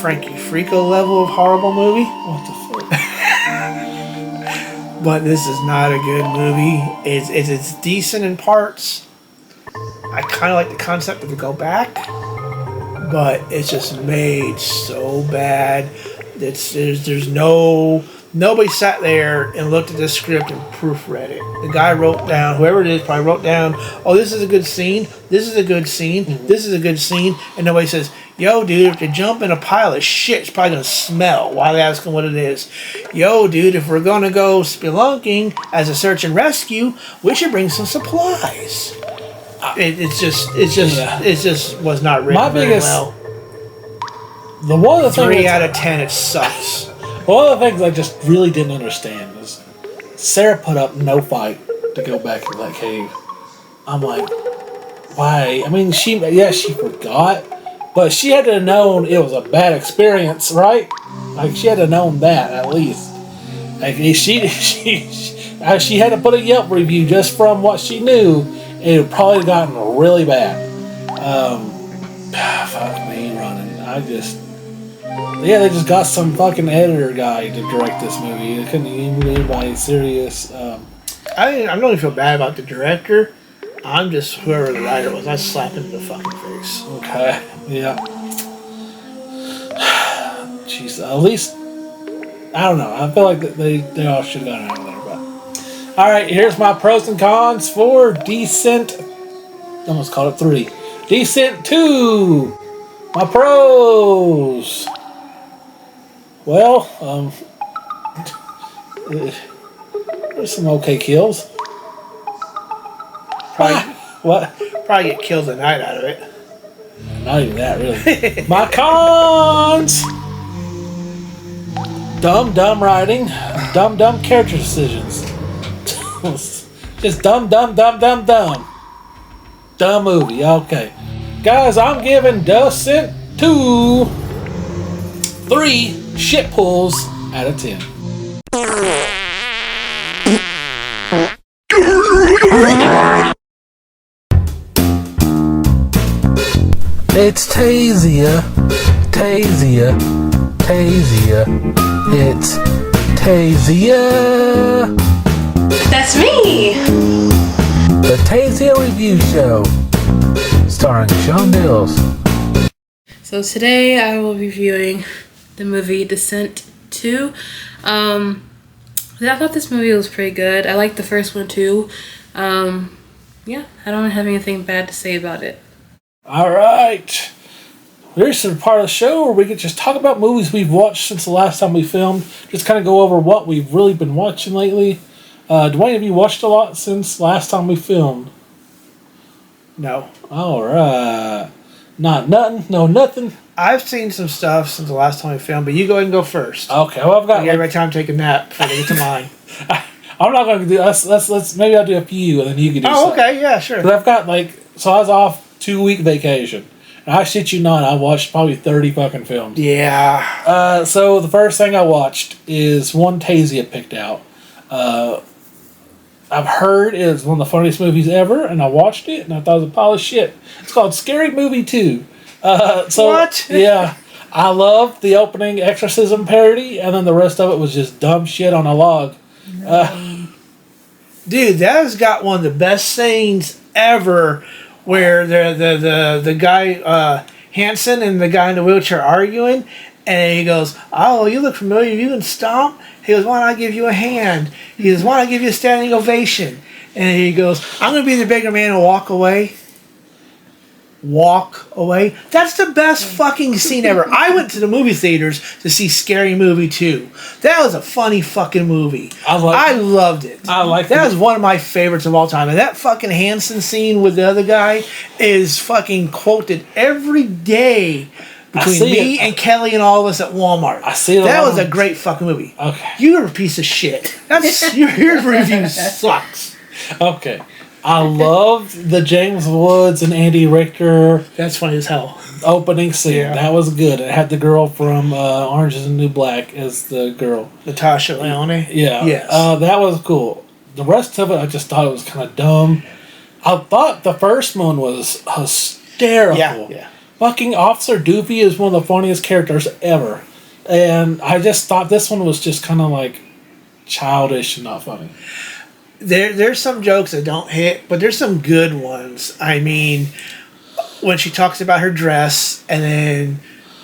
Frankie Frico level of horrible movie. What the fuck? But this is not a good movie. It's decent in parts. I kind of like the concept of the go back, but it's just made so bad. There's nobody sat there and looked at the script and proofread it. The guy wrote down, whoever it is, probably wrote down, oh, this is a good scene. This is a good scene. This is a good scene. And nobody says, yo, dude, if you jump in a pile of shit, it's probably going to smell. Why are they asking what it is? Yo, dude, if we're going to go spelunking as a search and rescue, we should bring some supplies. It just was not written very well. The one of the 3 out of 10, it sucks. One of the things I just really didn't understand was Sarah put up no fight to go back into that cave. I'm like, why? I mean, she forgot, but she had to have known it was a bad experience, right? Like, she had to have known that, at least. Like, she had to put a Yelp review just from what she knew, and it would probably have gotten really bad. Fuck me running. Yeah, they just got some fucking editor guy to direct this movie. They couldn't even get anybody serious. I don't even feel bad about the director. I'm just whoever the writer was. I slapped him in the fucking face. Okay, yeah. Jeez, at least I don't know. I feel like they all should have gone out of there. But all right, here's my pros and cons for Descent. Almost called it 3. Descent 2. My pros. Well, there's some okay kills. What? Probably get killed a night out of it. Not even that, really. My cons. Dumb writing, dumb character decisions. Just dumb. Dumb movie. Okay, guys, I'm giving Descent 2 3 shit pulls out of 10. It's Tasia. It's Tasia. That's me! The Tasia Review Show, starring Sean Dills. So today I will be reviewing the movie Descent 2. I thought this movie was pretty good. I liked the first one too. Yeah, I don't have anything bad to say about it. Alright. Here's the part of the show where we can just talk about movies we've watched since the last time we filmed. Just kind of go over what we've really been watching lately. Dwayne, have you watched a lot since last time we filmed? No. Alright. Nothing. I've seen some stuff since the last time we filmed, but you go ahead and go first. Okay, well I've got. I get my time to take a nap before they get to mine. I'm not going to do. Let's maybe I'll do a few and then you can do. Oh, okay, yeah, sure. Because I've got so I was off 2-week vacation. And I shit you not, I watched probably 30 fucking films. Yeah. So the first thing I watched is one Tasia picked out. I've heard it is one of the funniest movies ever, and I watched it and I thought it was a pile of shit. It's called Scary Movie 2. What? Yeah. I loved the opening exorcism parody, and then the rest of it was just dumb shit on a log. Dude, that has got one of the best scenes ever, where the guy Hanson and the guy in the wheelchair arguing, and he goes, "Oh, you look familiar. You can stomp." He goes, "Why don't I give you a hand?" He goes, "Why don't I give you a standing ovation?" And he goes, "I'm gonna be the bigger man and walk away." Walk away. That's the best fucking scene ever. I went to the movie theaters to see Scary Movie 2. That was a funny fucking movie. I loved it. That was one of my favorites of all time. And that fucking Hanson scene with the other guy is fucking quoted every day between me and Kelly and all of us at Walmart. I see it. That was a great fucking movie. Okay. You're a piece of shit. That's your review sucks. Okay. I loved the James Woods and Andy Richter. That's funny as hell. Opening scene. Yeah. That was good. It had the girl from Orange is the New Black as the girl. Natasha Lyonne? Yeah. Yes. That was cool. The rest of it, I just thought it was kind of dumb. I thought the first one was hysterical. Yeah. Fucking Officer Doofy is one of the funniest characters ever. And I just thought this one was just kind of like childish and not funny. There's some jokes that don't hit, but there's some good ones. I mean, when she talks about her dress, and then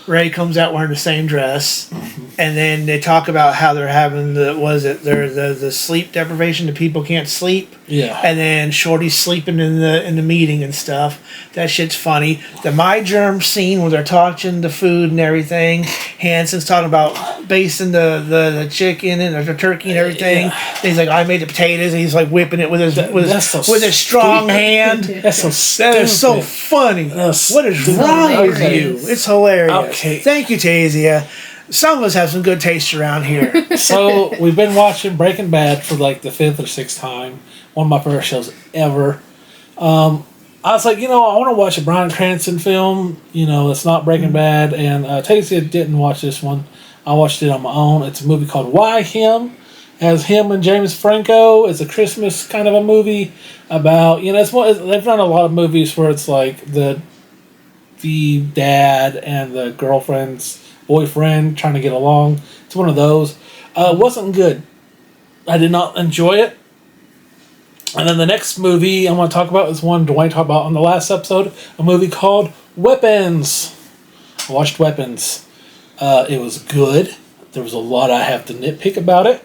Ray comes out wearing the same dress, and then they talk about how they're having the sleep deprivation, the people can't sleep. Yeah. And then Shorty's sleeping in the meeting and stuff. That shit's funny. The My Germ scene where they're talking the food and everything. Hanson's talking about basting the chicken and the turkey and everything. Yeah. And he's like, "I made the potatoes," and he's like whipping it with his strong hand. That's so stupid. That is so funny. What is wrong with you? It's hilarious. Okay. Thank you, Tasia. Some of us have some good taste around here. So we've been watching Breaking Bad for like the 5th or 6th time. One of my favorite shows ever. I was like, I want to watch a Bryan Cranston film. It's not Breaking Bad. And Tasia didn't watch this one. I watched it on my own. It's a movie called Why Him? As him and James Franco. It's a Christmas kind of a movie about, they've done a lot of movies where it's like the dad and the girlfriend's boyfriend trying to get along. It's one of those. Wasn't good. I did not enjoy it. And then the next movie I'm going to talk about is one Dwayne talked about on the last episode, a movie called Weapons. I watched Weapons. It was good. There was a lot I have to nitpick about it.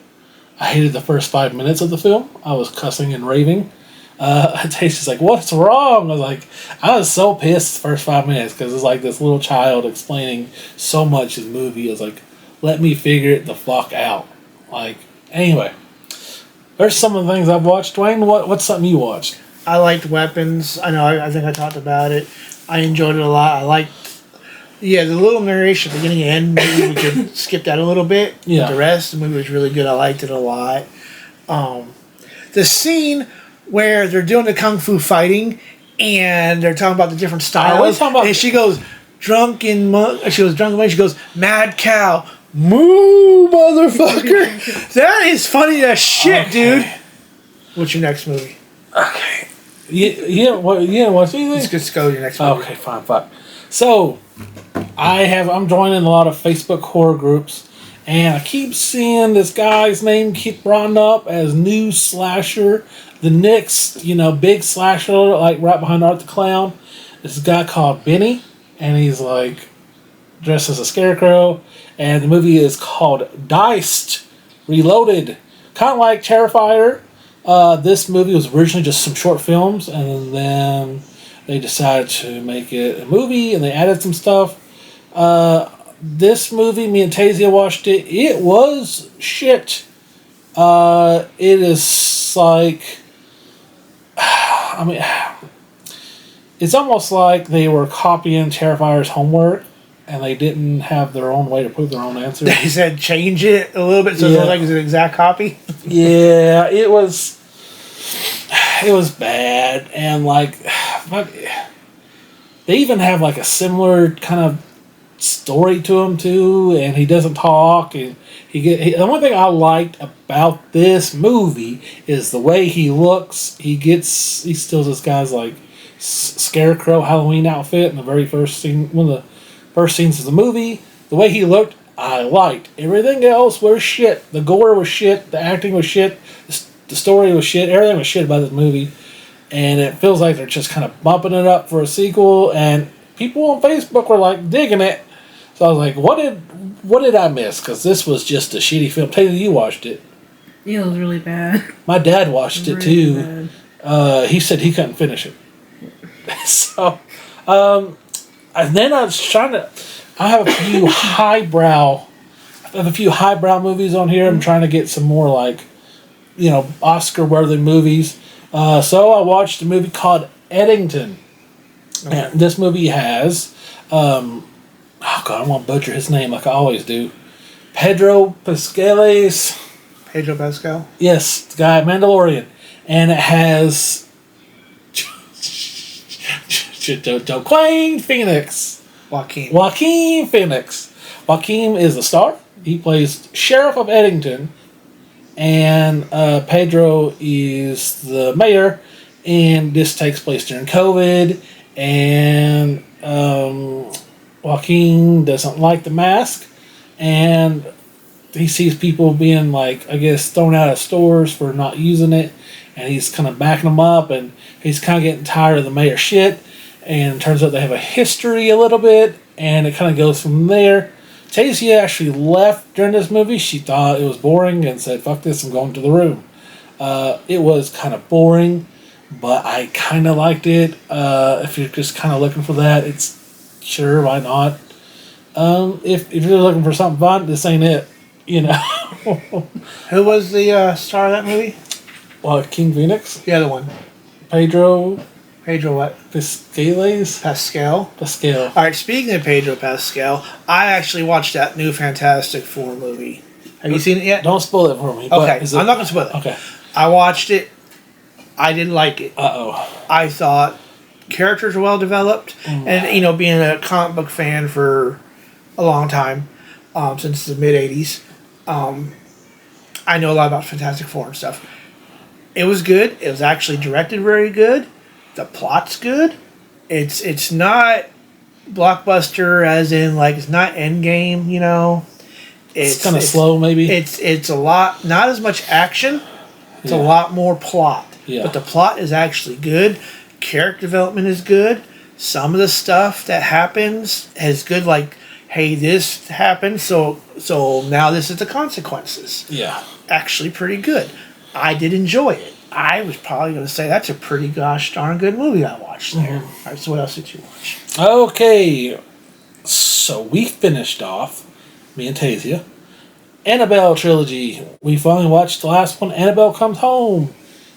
I hated the first 5 minutes of the film. I was cussing and raving. Tasha's like, what's wrong? I was so pissed the first 5 minutes because it's like this little child explaining so much in the movie. I was like, let me figure it the fuck out. Anyway. There's some of the things I've watched. Dwayne, what's something you watched? I liked Weapons. I know, I think I talked about it. I enjoyed it a lot. I liked, the little narration beginning and end. Maybe we could skip that a little bit. Yeah. But the rest of the movie was really good. I liked it a lot. The scene where they're doing the kung fu fighting and they're talking about the different styles. And she goes, drunken monk. She goes, mad cow. Moo, motherfucker. That is funny as shit, dude. What's your next movie? Okay. You didn't watch anything? Let's just go to your next movie. Okay, fine. So, I'm joining a lot of Facebook horror groups, and I keep seeing this guy's name keep brought up as new slasher. The next, big slasher, right behind Art the Clown. This guy called Benny, and he's dressed as a scarecrow. And the movie is called Diced Reloaded. Kind of like Terrifier. This movie was originally just some short films, and then they decided to make it a movie, and they added some stuff. This movie, me and Tasia watched it. It was shit. It is it's almost like they were copying Terrifier's homework, and they didn't have their own way to prove their own answer. They said change it a little bit so it looks like it's an exact copy. Yeah, it was bad, and they even have a similar kind of story to him too, and he doesn't talk, and the only thing I liked about this movie is the way he looks. He steals this guy's scarecrow Halloween outfit in the very first scene, one of the first scenes of the movie. The way he looked, I liked. Everything else was shit. The gore was shit. The acting was shit. The story was shit. Everything was shit about this movie. And it feels like they're just kind of bumping it up for a sequel. And people on Facebook were digging it. So I was like, what did I miss? Because this was just a shitty film. Taylor, you watched it. Yeah, it was really bad. My dad watched it too. He said he couldn't finish it. So, and then I was trying to. I have a few highbrow movies on here. I'm trying to get some more Oscar-worthy movies. So I watched a movie called Eddington. Okay. And this movie has, oh God, I want to butcher his name like I always do. Pedro Pascal's. Pedro Pascal. Yes, the guy Mandalorian, and it has. Joaquin Phoenix. Joaquin Phoenix. Joaquin is the star. He plays Sheriff of Eddington. And Pedro is the mayor. And this takes place during COVID. And Joaquin doesn't like the mask. And he sees people being thrown out of stores for not using it. And he's kind of backing them up. And he's kind of getting tired of the mayor shit. And it turns out they have a history a little bit, and it kind of goes from there. Tasia actually left during this movie. She thought it was boring and said, fuck this, I'm going to the room. It was kind of boring, but I kind of liked it. If you're just kind of looking for that, it's sure, why not? If you're looking for something fun, this ain't it, Who was the star of that movie? King Phoenix? The other one. Pedro what? Pascal. All right, speaking of Pedro Pascal, I actually watched that new Fantastic Four movie. Have you seen it yet? Don't spoil it for me. Okay, I'm not going to spoil it. Okay. I watched it. I didn't like it. Uh-oh. I thought characters were well developed. And, being a comic book fan for a long time, since the mid-'80s, I know a lot about Fantastic Four and stuff. It was good. It was actually directed very good. The plot's good. It's not blockbuster, as in like it's not Endgame. You know, It's kind of slow, maybe. It's a lot, not as much action. It's a lot more plot. Yeah. But the plot is actually good. Character development is good. Some of the stuff that happens is good. Like, hey, this happened, so now this is the consequences. Yeah. Actually, pretty good. I did enjoy it. I was probably going to say that's a pretty gosh darn good movie I watched there. All right, so what else did you watch? Okay. So we finished off, me and Tasia, Annabelle trilogy. We finally watched the last one, Annabelle Comes Home.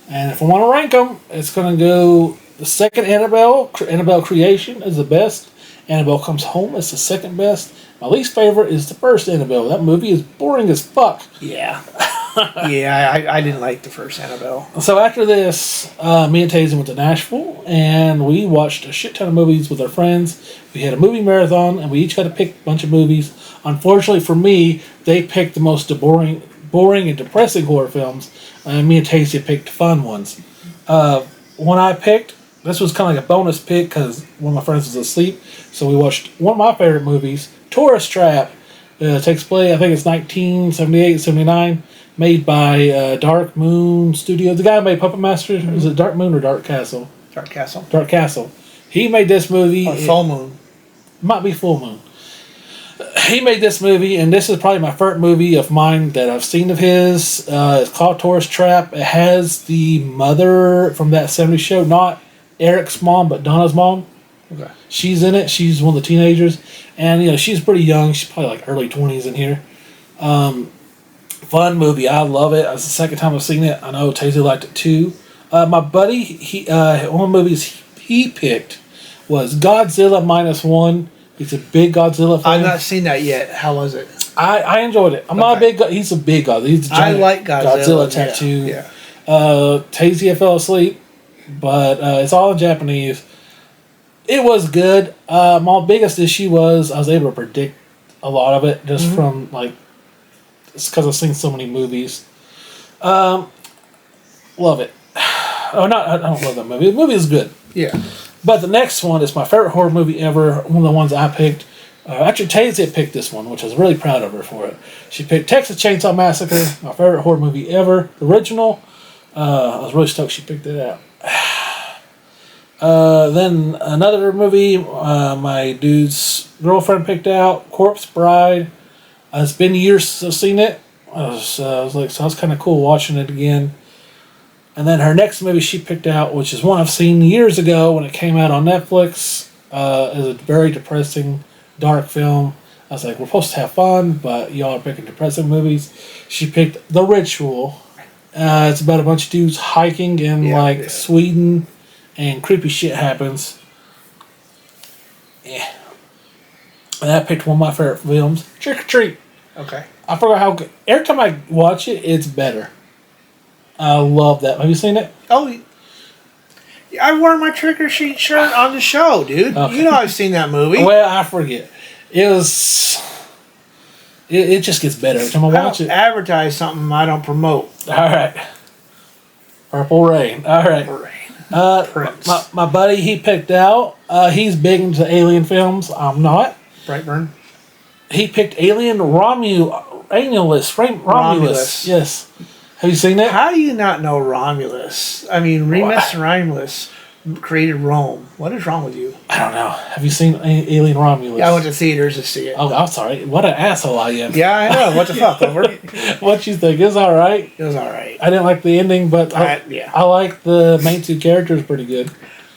And if I want to rank them, it's going to go the second Annabelle Creation is the best. Annabelle Comes Home is the second best. My least favorite is the first Annabelle. That movie is boring as fuck. Yeah. Yeah, I didn't like the first Annabelle. So after this, me and Tasia went to Nashville, and we watched a shit ton of movies with our friends. We had a movie marathon, and we each had to pick a bunch of movies. Unfortunately for me, they picked the most boring and depressing horror films, and me and Tasia picked fun ones. When I picked, this was kind of like a bonus pick because one of my friends was asleep, so we watched one of my favorite movies, Tourist Trap. Takes place, I think it's 1978, 79. Made by Dark Moon Studios. The guy who made Puppet Master, is it Dark Moon or Dark Castle? Dark Castle. Dark Castle. He made this movie. Or Full Moon. Might be Full Moon. He made this movie, and this is probably my favorite movie of mine that I've seen of his. It's called Tourist Trap. It has the mother from that 70s show, not Eric's mom, but Donna's mom. Okay. She's in it. She's one of the teenagers. And, you know, she's pretty young. She's probably like early 20s in here. Fun movie. I love it. It's the second time I've seen it. I know Tasia liked it too. My buddy, one of the movies he picked was Godzilla -1. He's a big Godzilla fan. I've not seen that yet. How was it? I enjoyed it. I'm not a big. He's a big Godzilla. He's a giant I like Godzilla tattoo. Yeah. Tasia fell asleep, but it's all in Japanese. It was good. My biggest issue was I was able to predict a lot of it just from like. It's because I've seen so many movies. Love it. Oh, not I don't love that movie. The movie is good. Yeah. But the next one is my favorite horror movie ever. One of the ones I picked. Actually, Tasia picked this one, which I was really proud of her for it. She picked Texas Chainsaw Massacre, my favorite horror movie ever, the original. I was really stoked she picked it out. Then another movie my dude's girlfriend picked out, Corpse Bride. It's been years since I've seen it. I was kind of cool watching it again. And then her next movie she picked out, which is one I've seen years ago when it came out on Netflix, is a very depressing, dark film. I was like, we're supposed to have fun, but y'all are picking depressing movies. She picked The Ritual. It's about a bunch of dudes hiking in Sweden, and creepy shit happens. Yeah. And I picked one of my favorite films, Trick or Treat. Okay. I forgot how good. Every time I watch it, it's better. I love that. Have you seen it? Oh, I wore my Trick or Treat shirt on the show, dude. Okay. You know I've seen that movie. Well, I forget. It was. It just gets better every time I watch I don't advertise something I don't promote. All right. Purple Rain. All right. Purple Rain. Prince. My buddy, he picked out. He's big into alien films. I'm not. Brightburn. He picked Alien Romulus. Yes. Have you seen that? How do you not know Romulus? I mean, Remus Romulus created Rome. What is wrong with you? I don't know. Have you seen Alien Romulus? Yeah, I went to theaters to see it. Oh, I'm sorry. What an asshole I am. Yeah, I know. What the fuck, over? What you think? It's all right. It was all right. I didn't like the ending, but I like the main two characters pretty good.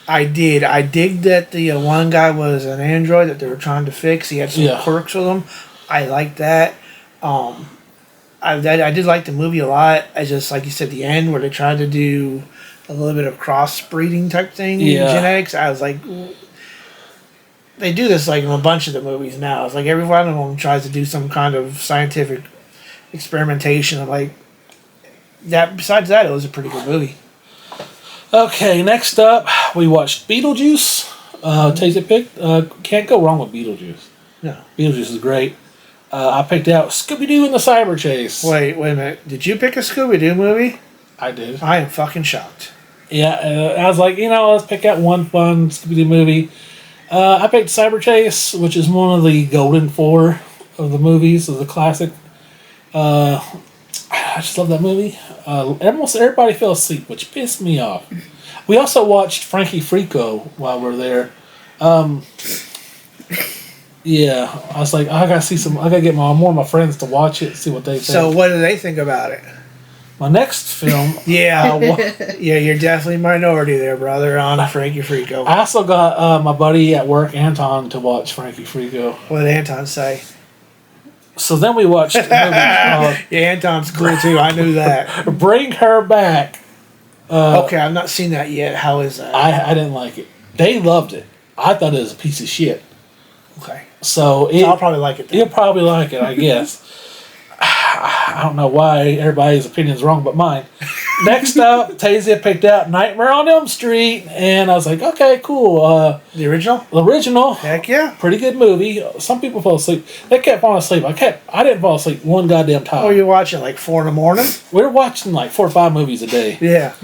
I did. I dig that the one guy was an android that they were trying to fix. He had some quirks with him. I like that. I did like the movie a lot. I just, like you said, the end where they tried to do a little bit of crossbreeding type thing in genetics. I was like, they do this like in a bunch of the movies now. It's like every one of them tries to do some kind of scientific experimentation. I'm like, that. Besides that, it was a pretty good movie. Okay, next up, we watched Beetlejuice. Tasia picked. Can't go wrong with Beetlejuice. No. Beetlejuice is great. I picked out Scooby-Doo and the Cyber Chase. Wait a minute. Did you pick a Scooby-Doo movie? I did. I am fucking shocked. Yeah, I was like, let's pick out one fun Scooby-Doo movie. I picked Cyber Chase, which is one of the golden four of the movies, of the classic. I just love that movie. Almost everybody fell asleep, which pissed me off. We also watched Frankie Frico while we were there. Yeah, I was like, I gotta get more of my friends to watch it, see what they think. So, what do they think about it? My next film. Yeah, yeah, you're definitely minority there, brother, on Frankie Frico. I also got my buddy at work, Anton, to watch Frankie Frico. What did Anton say? So then we watched a movie called Yeah, Anton's cool too. I knew that. Bring Her Back. Okay, I've not seen that yet. How is that? I didn't like it. They loved it. I thought it was a piece of shit. Okay. So I'll probably like it then. You'll probably like it, I guess. I don't know why everybody's opinion's wrong but mine. Next up, Tasia picked out Nightmare on Elm Street, and I was like, okay, cool. The original? The original. Heck yeah. Pretty good movie. Some people fell asleep. They kept falling asleep. I didn't fall asleep one goddamn time. Oh, you're watching like 4 in the morning? We're watching like 4 or 5 movies a day. Yeah.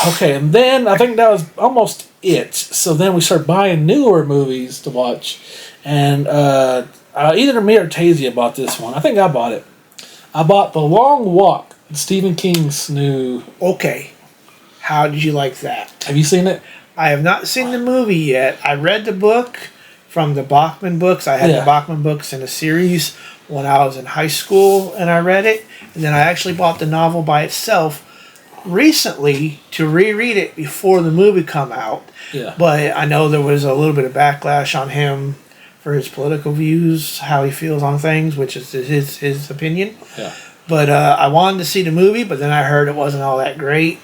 Okay, and then I think that was almost it. So then we started buying newer movies to watch, and either me or Tasia bought this one. I think I bought it. I bought The Long Walk, Stephen King's new. Okay. How did you like that? Have you seen it? I have not seen the movie yet. I read the book from the Bachman books. I had the Bachman books in a series when I was in high school, and I read it. And then I actually bought the novel by itself recently to reread it before the movie come out. Yeah. But I know there was a little bit of backlash on him for his political views, how he feels on things, which is his opinion. Yeah. But I wanted to see the movie, but then I heard it wasn't all that great,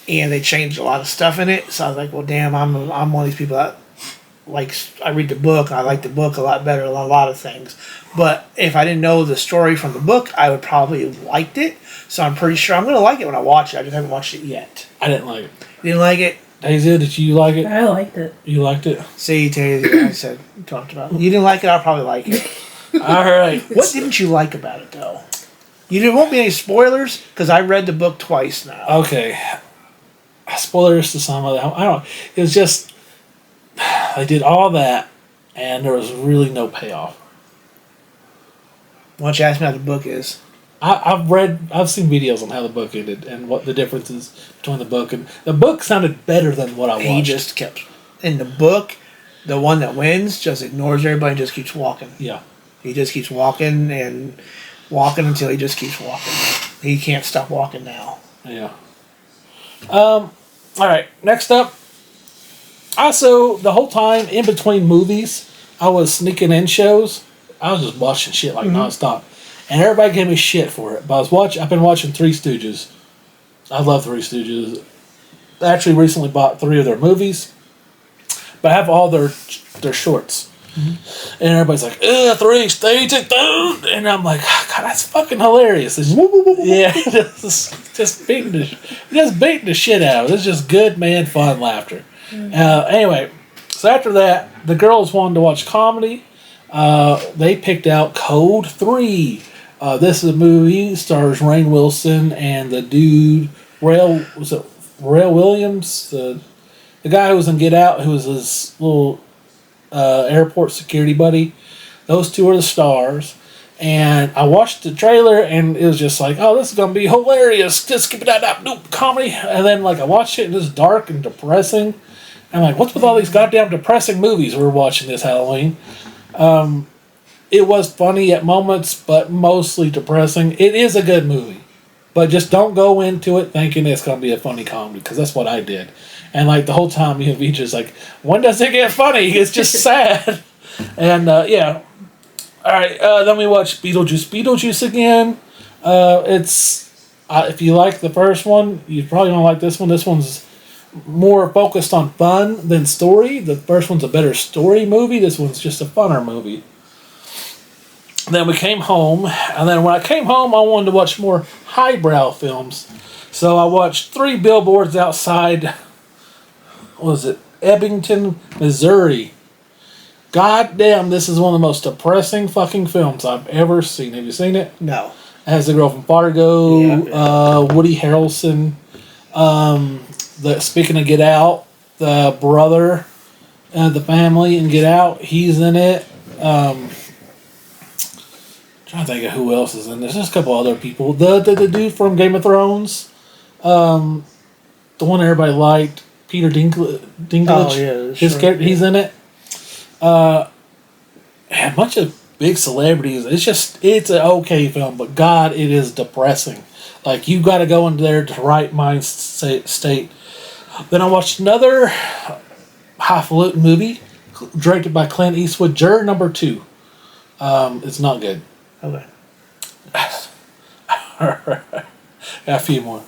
and they changed a lot of stuff in it. So I was like, well, damn, I'm one of these people that I read the book. I like the book a lot better than a lot of things. But if I didn't know the story from the book, I would probably have liked it. So I'm pretty sure I'm going to like it when I watch it. I just haven't watched it yet. I didn't like it. You didn't like it? Tasia, did you like it? I liked it. You liked it? See, Tasia, I said, talked about it. You didn't like it, I'll probably like it. All right. What didn't you like about it, though? There won't be any spoilers, because I read the book twice now. Okay. Spoilers to some of that. I don't. It was just they did all that, and there was really no payoff. Why don't you ask me how the book is? I've seen videos on how the book ended and what the difference is between the book and the book sounded better than what I watched. He just kept in the book. The one that wins just ignores everybody and just keeps walking. Yeah. He just keeps walking and walking until he just keeps walking. He can't stop walking now. Yeah. All right. Next up. Also, the whole time in between movies, I was sneaking in shows. I was just watching shit like nonstop, and everybody gave me shit for it. But I've been watching Three Stooges. I love Three Stooges. I actually recently bought 3 of their movies, but I have all their shorts. And everybody's like, Three Stooges, dude. And I'm like, God, that's fucking hilarious. Yeah, just beating the shit out of it. It's just good man fun laughter. Anyway, so after that, the girls wanted to watch comedy. They picked out Code 3. This is a movie, stars Rainn Wilson and the dude, Rail Williams, the guy who was in Get Out, who was his little airport security buddy. Those 2 are the stars. And I watched the trailer, and it was just like, oh, this is going to be hilarious. Just keep it out, comedy. And then, I watched it, and it's dark and depressing. I'm like, what's with all these goddamn depressing movies we're watching this Halloween? It was funny at moments, but mostly depressing. It is a good movie. But just don't go into it thinking it's going to be a funny comedy, because that's what I did. And, the whole time, you're just like, when does it get funny? It's just sad. And, yeah. All right, then we watched Beetlejuice again. If you like the first one, you probably don't like this one. This one's more focused on fun than story. The first one's a better story movie. This one's just a funner movie. Then we came home, and then when I came home, I wanted to watch more highbrow films. So I watched 3 Billboards Outside, what was it, Ebbington, Missouri. God damn, this is one of the most depressing fucking films I've ever seen. Have you seen it? No. It has the girl from Fargo, Woody Harrelson. Speaking of Get Out, the brother the family and Get Out. He's in it. Trying to think of who else is in this. There's a couple other people. The dude from Game of Thrones, the one everybody liked, Peter Dinklage. Oh, yeah, His sure, character, yeah. he's in it. A bunch of big celebrities. It's an okay film, but God, it is depressing. Like, you got to go in there to right mind state. Then I watched another highfalutin movie directed by Clint Eastwood, Juror Number 2. It's not good. Okay. A few more.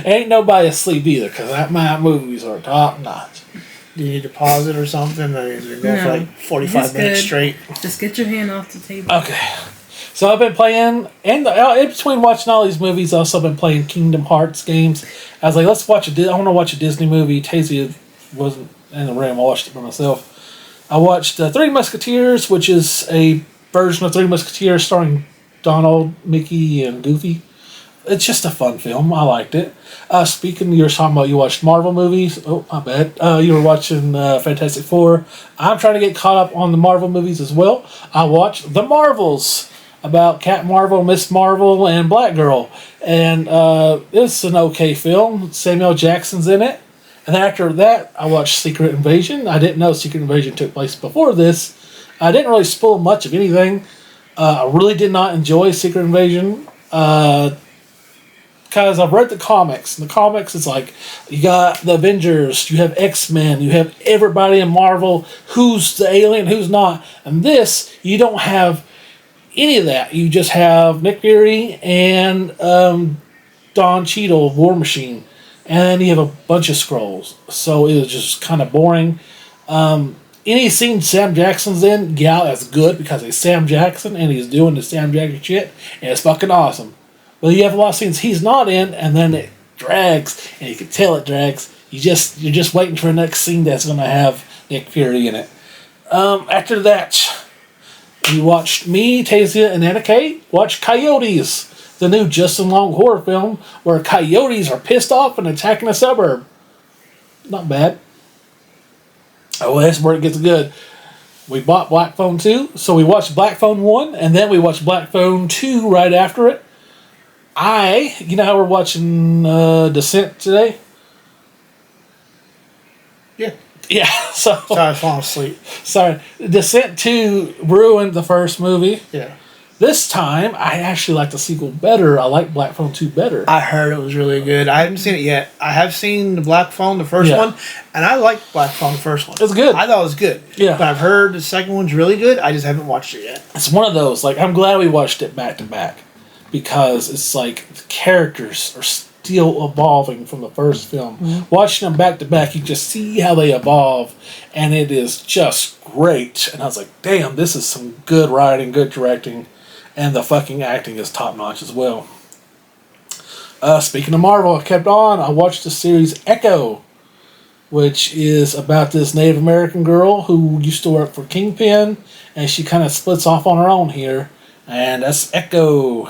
Ain't nobody asleep either, because my movies are top notch. Do you need to pause it or something? Or is it going for like 45 It's minutes good. straight? Just get your hand off the table. Okay. So I've been playing, and in between watching all these movies, I've also been playing Kingdom Hearts games. I was like, let's watch I want to watch a Disney movie. Tasia wasn't in the room. I watched it by myself. I watched Three Musketeers, which is a version of Three Musketeers starring Donald, Mickey, and Goofy. It's just a fun film. I liked it. Speaking, you were talking about you watched Marvel movies. Oh, my bad. You were watching Fantastic Four. I'm trying to get caught up on the Marvel movies as well. I watched The Marvels about Captain Marvel, Miss Marvel, and Black Girl. And it's an okay film. Samuel Jackson's in it. And then after that, I watched Secret Invasion. I didn't know Secret Invasion took place before this. I didn't really spoil much of anything. I really did not enjoy Secret Invasion. Because I've read the comics. In the comics, it's like, you got the Avengers, you have X-Men, you have everybody in Marvel, who's the alien, who's not. And this, you don't have any of that. You just have Nick Fury and Don Cheadle, War Machine. And you have a bunch of Skrulls. So it was just kind of boring. Any scene Sam Jackson's in, yeah, that's good because it's Sam Jackson and he's doing the Sam Jackson shit. And it's fucking awesome. But you have a lot of scenes he's not in, and then it drags, and you can tell it drags. You're just waiting for the next scene that's going to have Nick Fury in it. After that, you watched me, Tasia, and Anna Kay watch Coyotes, the new Justin Long horror film where coyotes are pissed off and attacking a suburb. Not bad. Oh, that's where it gets good. We bought Black Phone 2, so we watched Black Phone 1, and then we watched Black Phone 2 right after it. You know how we're watching Descent today? Yeah. Yeah, so... Sorry, I was falling asleep. Sorry. Descent 2 ruined the first movie. Yeah. This time, I actually like the sequel better. I like Black Phone 2 better. I heard it was really good. I haven't seen it yet. I have seen the Black Phone, the first Yeah. one, and I liked Black Phone, the first one. It's good. I thought it was good. Yeah. But I've heard the second one's really good. I just haven't watched it yet. It's one of those, like, I'm glad we watched it back to back. Because it's like the characters are still evolving from the first film. Mm-hmm. Watching them back to back, you just see how they evolve, and it is just great. And I was like, damn, this is some good writing, good directing, and the fucking acting is top notch as well. Speaking of Marvel, I kept on. I watched the series Echo, which is about this Native American girl who used to work for Kingpin, and she kind of splits off on her own here. And that's Echo.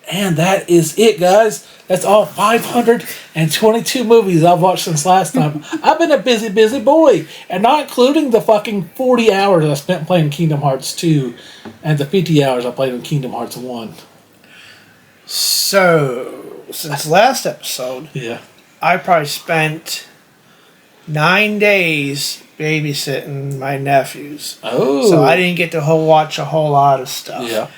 And that is it, guys. That's all 522 movies I've watched since last time. I've been a busy, busy boy. And not including the fucking 40 hours I spent playing Kingdom Hearts 2 and the 50 hours I played in Kingdom Hearts 1. So, since last episode, Yeah. I probably spent 9 days babysitting my nephews. Oh. So I didn't get to watch a whole lot of stuff. Yeah.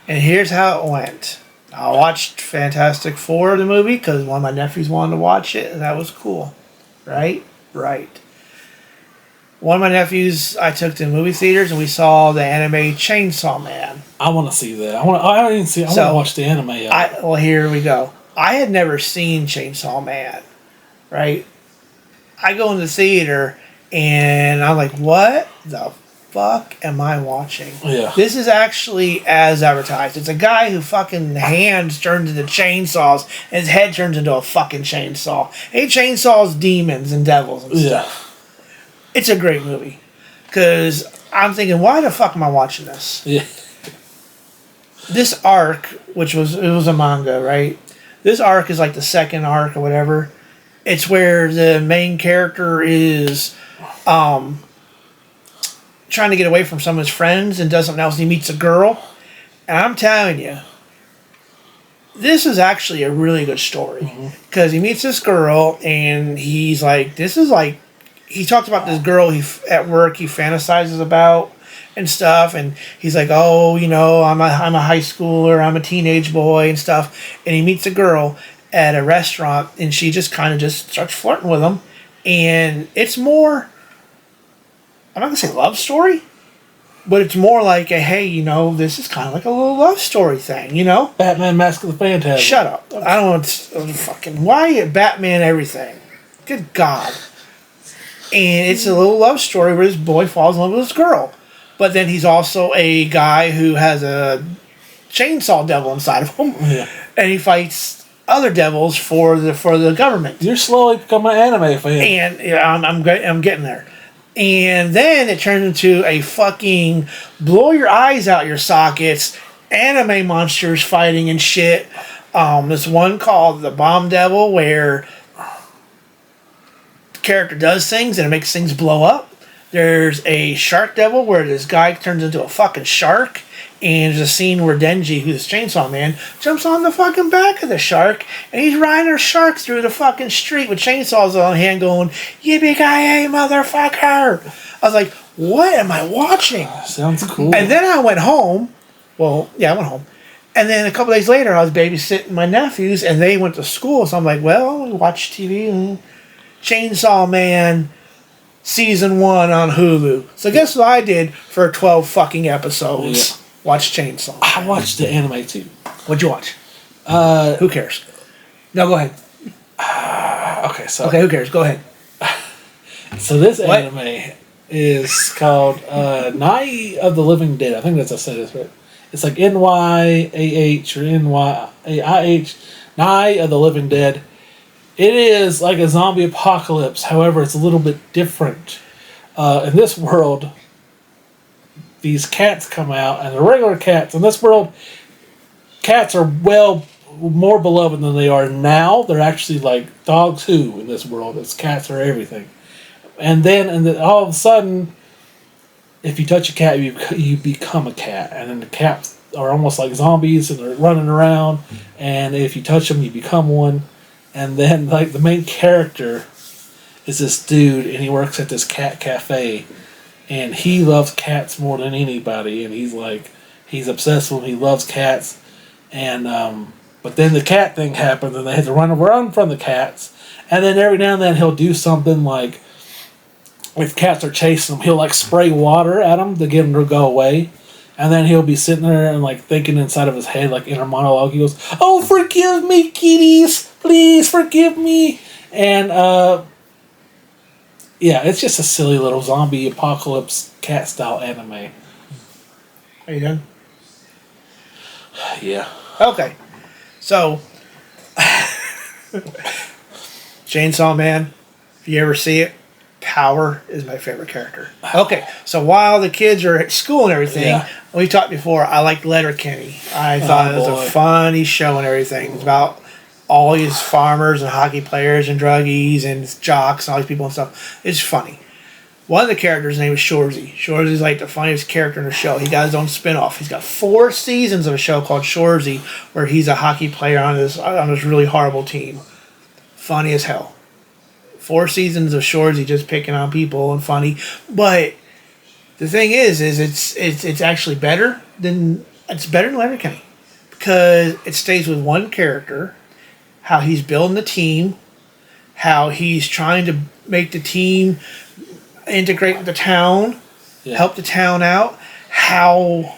And here's how it went. I watched Fantastic Four, the movie, because one of my nephews wanted to watch it, and that was cool. Right? Right. One of my nephews, I took to the movie theaters, and we saw the anime Chainsaw Man. I want to see that. I haven't even seen it. I want to watch the anime yet. Well, here we go. I had never seen Chainsaw Man. Right? I go in the theater, and I'm like, what the fuck am I watching? Yeah. This is actually as advertised. It's a guy who fucking hands turns into chainsaws and his head turns into a fucking chainsaw. And he chainsaws demons and devils and stuff. It's a great movie. Because I'm thinking, why the fuck am I watching this? Yeah. This arc, it was a manga, right? This arc is like the second arc or whatever. It's where the main character is trying to get away from some of his friends and does something else, and he meets a girl. And I'm telling you, this is actually a really good story. Because he meets this girl, and he's like, this is like, he talks about this girl at work he fantasizes about and stuff, and he's like, oh, you know, I'm a high schooler, I'm a teenage boy and stuff. And he meets a girl at a restaurant, and she just kind of just starts flirting with him. And it's more, I'm not going to say love story, but it's more like a, hey, you know, this is kind of like a little love story thing, you know? Batman Mask of the Phantasm. Shut up. I don't want to fucking, why Batman everything? Good God. And it's a little love story where this boy falls in love with this girl. But then he's also a guy who has a chainsaw devil inside of him. Yeah. And he fights other devils for the government. You're slowly becoming an anime fan. And yeah, I'm getting there. And then it turns into a fucking blow your eyes out your sockets, anime monsters fighting and shit. This one called the Bomb Devil, where the character does things and it makes things blow up. There's a Shark Devil where this guy turns into a fucking shark. And there's a scene where Denji, who's the Chainsaw Man, jumps on the fucking back of the shark, and he's riding a shark through the fucking street with chainsaws on hand going, yippee-ki-yay, motherfucker! I was like, what am I watching? Sounds cool. And then I went home. Well, yeah, I went home. And then a couple days later, I was babysitting my nephews, and they went to school, so I'm like, well, we watch TV, and Chainsaw Man Season 1 on Hulu. So guess what I did for 12 fucking episodes? Yeah. Watch Chainsaw. I watched the anime too. What'd you watch? Who cares? No, go ahead. Okay, who cares? Go ahead. So this anime is called Night of the Living Dead. I think that's how I said this right. It's like NYAH or NYAIH, Night of the Living Dead. It is like a zombie apocalypse. However, it's a little bit different. In this world, these cats come out, and the regular cats in this world, cats are more beloved than they are now. They're actually like dogs who in this world. It's cats are everything. And then all of a sudden, if you touch a cat, you become a cat, and then the cats are almost like zombies, and they're running around. And if you touch them, you become one. And then like the main character is this dude, and he works at this cat cafe. And he loves cats more than anybody, and he's obsessed with them. He loves cats, and but then the cat thing happens, and they have to run from the cats. And then every now and then he'll do something like, if cats are chasing him, he'll like spray water at them to get them to go away. And then he'll be sitting there and like thinking inside of his head, like inner monologue. He goes, "Oh, forgive me, kitties, please forgive me." And yeah, it's just a silly little zombie apocalypse cat style anime. Are you done? Yeah. Okay. So, Chainsaw Man, if you ever see it, Power is my favorite character. Okay, so while the kids are at school and everything, we talked before, I liked Letterkenny. I thought it was a funny show and everything. It's about all these farmers and hockey players and druggies and jocks and all these people and stuff. It's funny. One of the characters' name is Shorzy. Shorzy's like the funniest character in the show. He got his own spin-off. He's got 4 seasons of a show called Shorzy, where he's a hockey player on this really horrible team. Funny as hell. 4 seasons of Shorzy just picking on people and funny. But the thing is it's actually better than Letterkenny, because it stays with one character. How he's building the team, how he's trying to make the team integrate with the town, help the town out, how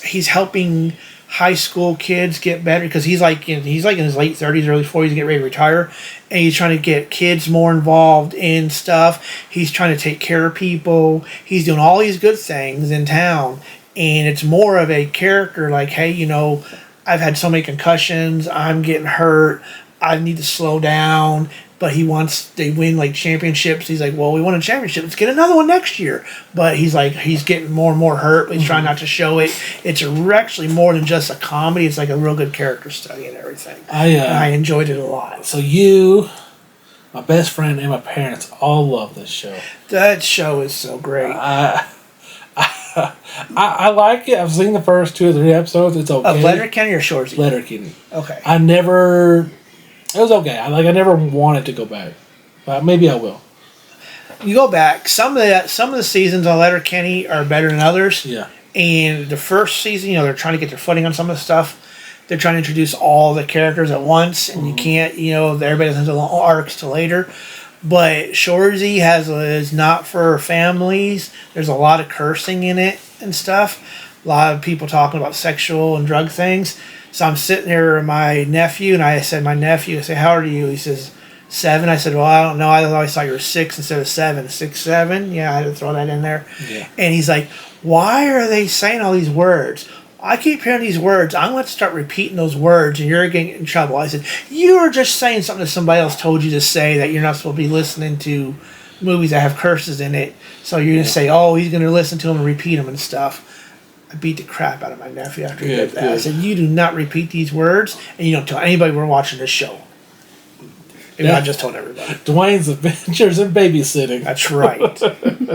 he's helping high school kids get better, because he's like in his late 30s, early 40s, to get ready to retire, and he's trying to get kids more involved in stuff. He's trying to take care of people. He's doing all these good things in town, and it's more of a character like, hey, you know, I've had so many concussions, I'm getting hurt, I need to slow down. But they win like championships. He's like, well, we won a championship, let's get another one next year. But he's getting more and more hurt, but he's trying not to show it. It's actually more than just a comedy. It's like a real good character study and everything. I enjoyed it a lot. So you my best friend, and my parents all love this show. That show is so great. I like it. I've seen the first 2 or 3 episodes. It's okay. Of Letterkenny or Shorzy? Letterkenny. Okay. It was okay. I never wanted to go back, but maybe I will. You go back. Some of the seasons on Letterkenny are better than others. Yeah. And the first season, they're trying to get their footing on some of the stuff. They're trying to introduce all the characters at once, and you can't, everybody doesn't have the long arcs till later. But Shorzy is not for families. There's a lot of cursing in it and stuff. A lot of people talking about sexual and drug things. So I'm sitting there with my nephew, and I said, how old are you? He says, 7. I said, well, I don't know. I always thought you were 6 instead of 7. 6, 7? Yeah, I had to throw that in there. Yeah. And he's like, why are they saying all these words? I keep hearing these words. I'm going to start repeating those words, and you're going to get in trouble. I said, you are just saying something that somebody else told you to say, that you're not supposed to be listening to movies that have curses in it. So you're going to say, oh, he's going to listen to them and repeat them and stuff. I beat the crap out of my nephew after he did that. I said, you do not repeat these words, and you don't tell anybody we're watching this show. And I just told everybody. Dwayne's Adventures in Babysitting. That's right.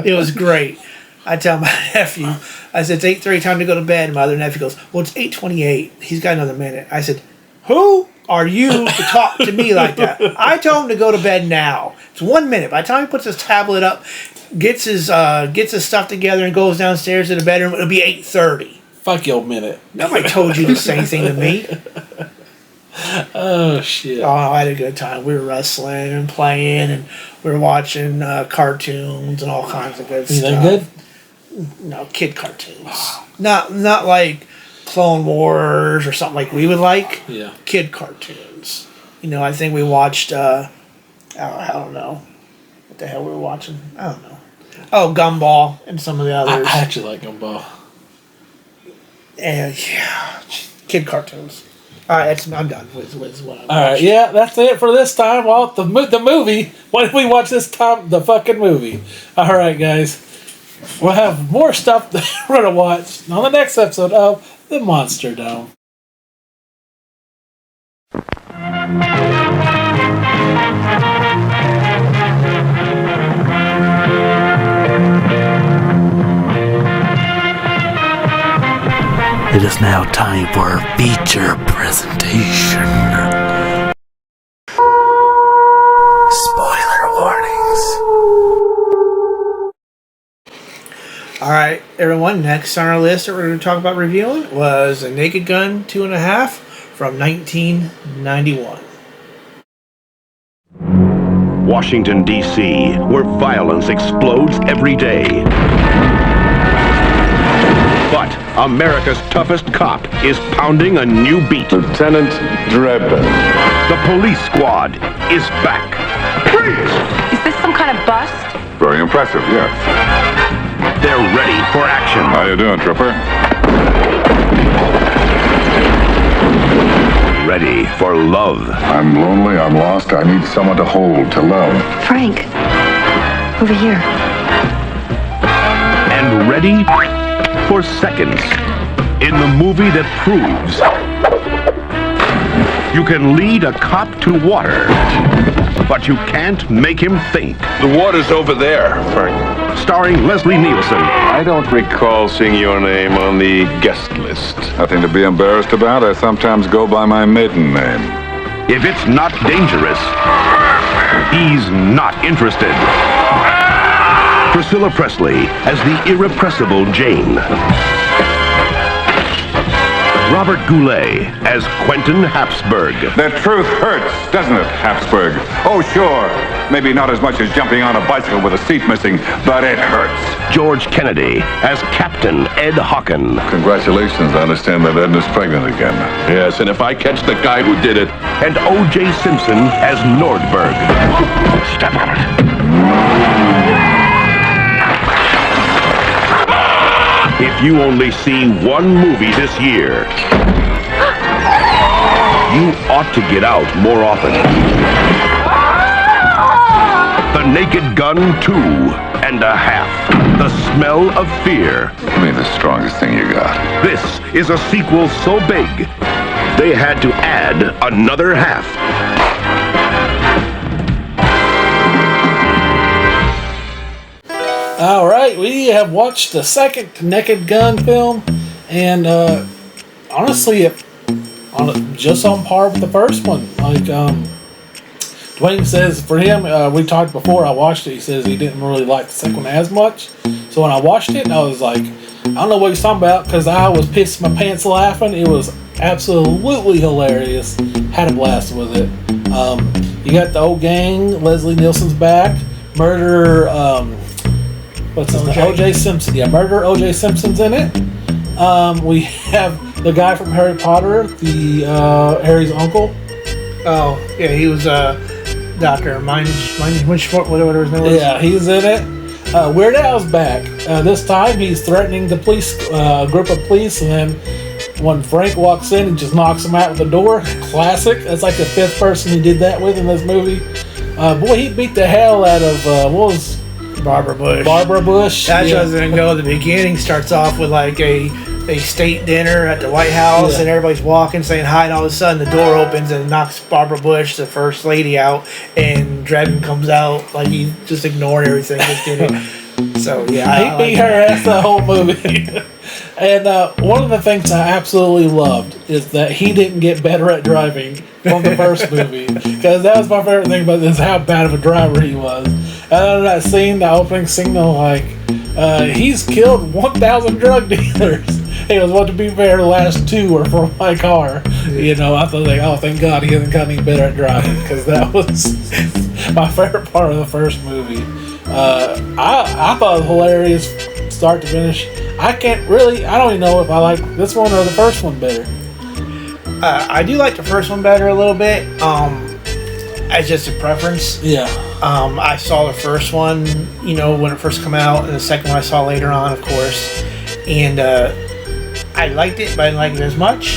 It was great. I tell my nephew, I said, it's 8:30, time to go to bed. My other nephew goes, well, it's 8:28. He's got another minute. I said, who are you to talk to me like that? I told him to go to bed now. It's 1 minute. By the time he puts his tablet up, gets his stuff together and goes downstairs to the bedroom, it'll be 8:30. Fuck your minute. Nobody told you to say anything to me. Oh, shit. Oh, I had a good time. We were wrestling and playing, and we were watching cartoons and all kinds of good stuff. Anything good? No, kid cartoons. Not like Clone Wars or something like we would like. Yeah. Kid cartoons. I think we watched, I don't know. What the hell we were watching? I don't know. Oh, Gumball and some of the others. I actually like Gumball. And yeah, kid cartoons. All right, I'm done with what I'm All right, yeah, that's it for this time. Well, the movie. Why did we watch this time? The fucking movie. All right, guys. We'll have more stuff that we're going to watch on the next episode of The Monster Dome. It is now time for our feature presentation. Spoiler warnings. All right, everyone, next on our list that we're going to talk about reviewing was A Naked Gun 2.5 from 1991. Washington, D.C., where violence explodes every day. But America's toughest cop is pounding a new beat. Lieutenant Drebin. The police squad is back. Freeze! Is this some kind of bust? Very impressive, yes. They're ready for action. How you doing, Trooper? Ready for love. I'm lonely, I'm lost, I need someone to hold, to love. Frank, over here. And ready for seconds. In the movie that proves you can lead a cop to water, but you can't make him think. The water's over there, Frank. Starring Leslie Nielsen. I don't recall seeing your name on the guest list. Nothing to be embarrassed about. I sometimes go by my maiden name. If it's not dangerous, he's not interested. Priscilla Presley as the irrepressible Jane. Robert Goulet as Quentin Habsburg. The truth hurts, doesn't it, Habsburg? Oh, sure. Maybe not as much as jumping on a bicycle with a seat missing, but it hurts. George Kennedy as Captain Ed Hocken. Congratulations. I understand that Edna's pregnant again. Yes, and if I catch the guy who did it... And O.J. Simpson as Nordberg. Step on it. If you only see one movie this year, you ought to get out more often. The Naked Gun 2.5. The Smell of Fear. Give me the strongest thing you got. This is a sequel so big, they had to add another half. All right, we have watched the second Naked Gun film, and honestly, just on par with the first one. Like Dwayne says, for him, we talked before I watched it. He says he didn't really like the second one as much. So when I watched it, I was like, I don't know what he's talking about, because I was pissing my pants laughing. It was absolutely hilarious. Had a blast with it. You got the old gang. Leslie Nielsen's back. Murder. What's his name? O.J. Simpson. Yeah, Murder O.J. Simpson's in it. We have the guy from Harry Potter, the Harry's uncle. Oh, yeah, he was Dr. whatever his name was. Yeah, he's in it. Weird Al's back. This time he's threatening the police, group of police, and then when Frank walks in, he just knocks him out with the door. Classic. That's like the fifth person he did that with in this movie. Boy, he beat the hell out of, what was... Barbara Bush. That doesn't go at the beginning. Starts off with like a state dinner at the White House, and everybody's walking, saying hi, and all of a sudden the door opens and knocks Barbara Bush, the first lady, out, and Dredden comes out like he just ignored everything. Just did it. So yeah, he beat her ass the whole movie. And one of the things I absolutely loved is that he didn't get better at driving from the first movie, because that was my favorite thing about this, how bad of a driver he was. And that scene, the opening scene, like he's killed 1,000 drug dealers. He goes, well, to be fair, the last 2 were from my car. You know, I thought, like, oh, thank God he hasn't gotten any better at driving, because that was my favorite part of the first movie. I thought it was hilarious, start to finish. I don't even know if I like this one or the first one better. I do like the first one better a little bit. As just a preference. Yeah. I saw the first one, when it first came out, and the second one I saw later on, of course. And I liked it, but I didn't like it as much.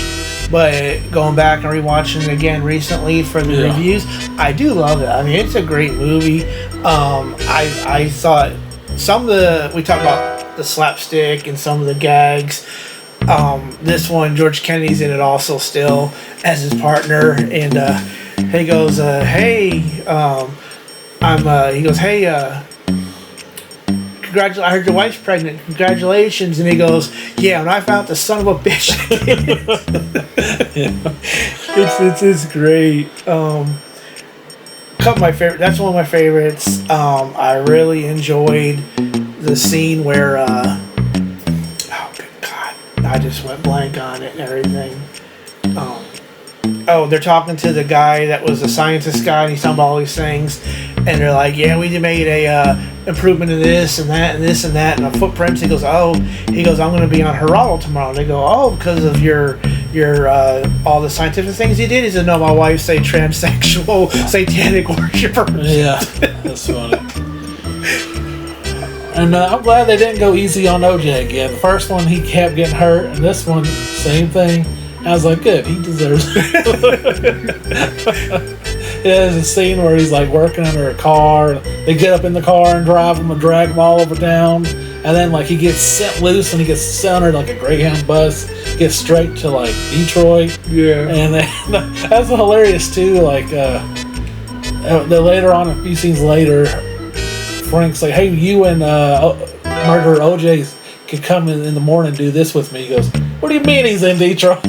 But going back and rewatching it again recently for the reviews, I do love it. I mean, it's a great movie. I thought we talked about the slapstick and some of the gags. This one, George Kennedy's in it also still as his partner, and he goes, hey, he goes, hey, I heard your wife's pregnant. Congratulations. And he goes, yeah, and I found the son of a bitch. It's great. That's one of my favorites. I really enjoyed the scene where, oh, good God, I just went blank on it and everything. They're talking to the guy that was a scientist guy, and he's talking about all these things, and they're like, yeah, we made a improvement in this and that and this and that, and a footprints. He goes, I'm going to be on Geraldo tomorrow. And they go, oh, because of your all the scientific things you did. He said, no, my wife's a transsexual satanic worshiper. Yeah, that's funny. And I'm glad they didn't go easy on OJ again. The first one, he kept getting hurt, and this one, same thing. I was like, good, he deserves it. There's a scene where he's like working under a car. They get up in the car and drive him and drag him all over town. And then like he gets set loose and he gets sent under like a Greyhound bus, gets straight to like Detroit. Yeah. And that's hilarious too. Like later on, a few scenes later, Frank's like, hey, you and Murder OJ's could come in the morning and do this with me. He goes, what do you mean he's in Detroit?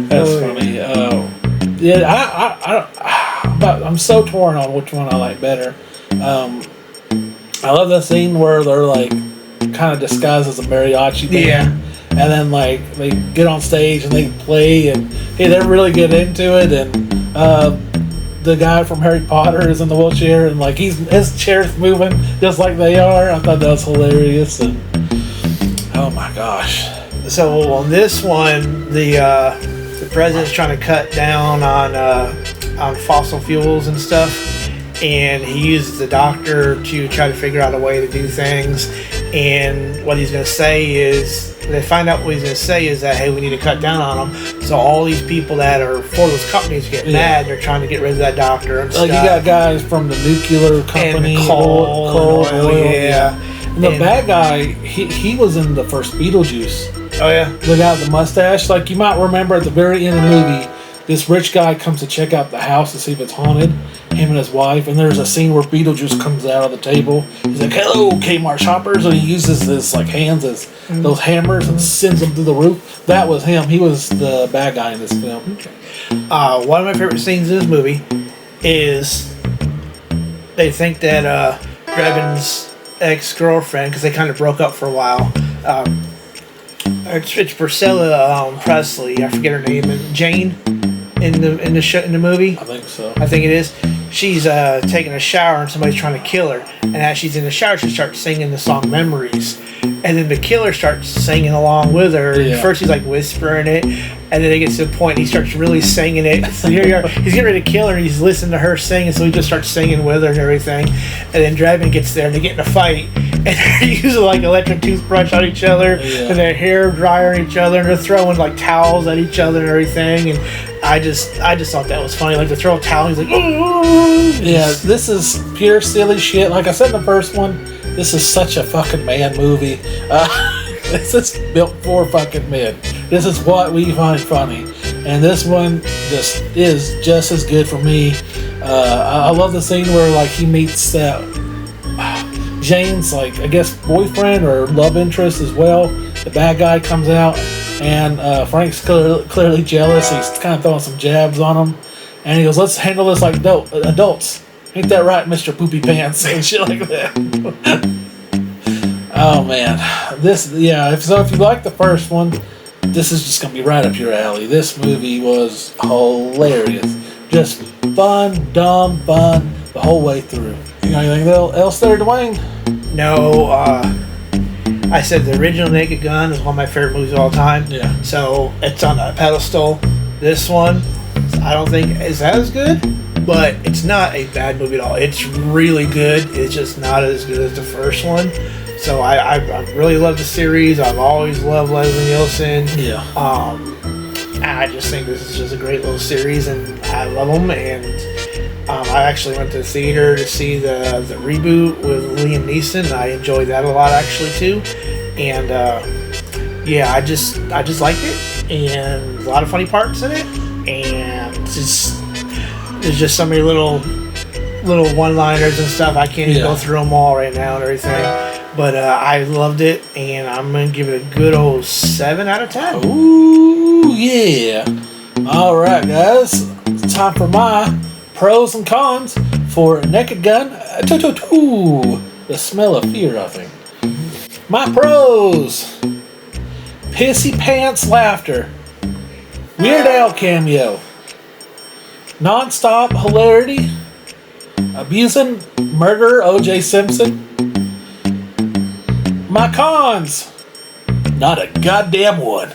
That's funny. I'm so torn on which one I like better. I love the scene where they're like kind of disguised as a mariachi band. Yeah. And then like they get on stage and they play and they're really get into it, and the guy from Harry Potter is in the wheelchair and like his chair's moving just like they are. I thought that was hilarious, and oh my gosh. So on this one, the president's trying to cut down on fossil fuels and stuff, and he uses the doctor to try to figure out a way to do things. And what he's going to say is, they find out what he's going to say is that, hey, we need to cut down on them. So all these people that are for those companies get mad. They're trying to get rid of that doctor and stuff. You got guys from the nuclear company, and coal, yeah. And the bad guy, he was in the first Beetlejuice. Oh yeah, the guy with the mustache. Like you might remember at the very end of the movie, this rich guy comes to check out the house to see if it's haunted, him and his wife, and there's a scene where Beetlejuice comes out of the table. He's like, "Hello, Kmart shoppers," and he uses his like hands as those hammers and sends them through the roof. That was him. He was the bad guy in this film. One of my favorite scenes in this movie is they think that Drebin's ex-girlfriend, because they kind of broke up for a while, it's Priscilla Presley, I forget her name, and Jane in the movie. I think so. I think it is. She's taking a shower and somebody's trying to kill her. And as she's in the shower, she starts singing the song "Memories," and then the killer starts singing along with her. Yeah. First he's like whispering it, and then it gets to the point he starts really singing it. So here you are, he's getting ready to kill her, and he's listening to her singing, so he just starts singing with her and everything. And then Drebin gets there and they get in a fight, and they're using like electric toothbrush on each other, and their hair dryer on each other, and they're throwing like towels at each other and everything. And I just thought that was funny. Like to throw a towel, he's like, "Ooh." Yeah, this is pure silly shit. Like I said in the first one, this is such a fucking man movie. This is built for fucking men. This is what we find funny. And this one is just as good for me. I love the scene where like he meets that Jane's like I guess boyfriend or love interest as well. The bad guy comes out and Frank's clearly jealous. He's kind of throwing some jabs on him. And he goes, "Let's handle this like adults. Ain't that right, Mr. Poopy Pants?" And shit like that. Oh man, if you like the first one, this is just gonna be right up your alley. This movie was hilarious, just fun, dumb fun the whole way through. You got anything else there, Dwayne? No, I said the original Naked Gun is one of my favorite movies of all time. Yeah. So it's on a pedestal. This one, I don't think is as good, but it's not a bad movie at all. It's really good. It's just not as good as the first one. So I really love the series. I've always loved Leslie Nielsen. Yeah. I just think this is just a great little series, and I love them. And I actually went to the theater to see the reboot with Liam Neeson. I enjoyed that a lot actually too. And I just liked it, and a lot of funny parts in it. And there's just so many little one-liners and stuff. I can't even go through them all right now and everything. But I loved it, and I'm going to give it a good old 7 out of 10. Ooh, yeah. All right, guys. It's time for my pros and cons for Naked Gun. The Smell of Fear, I think. My pros. Pissy pants laughter. Weird Al cameo. Non-stop hilarity. Abusing murderer O.J. Simpson. My cons. Not a goddamn one.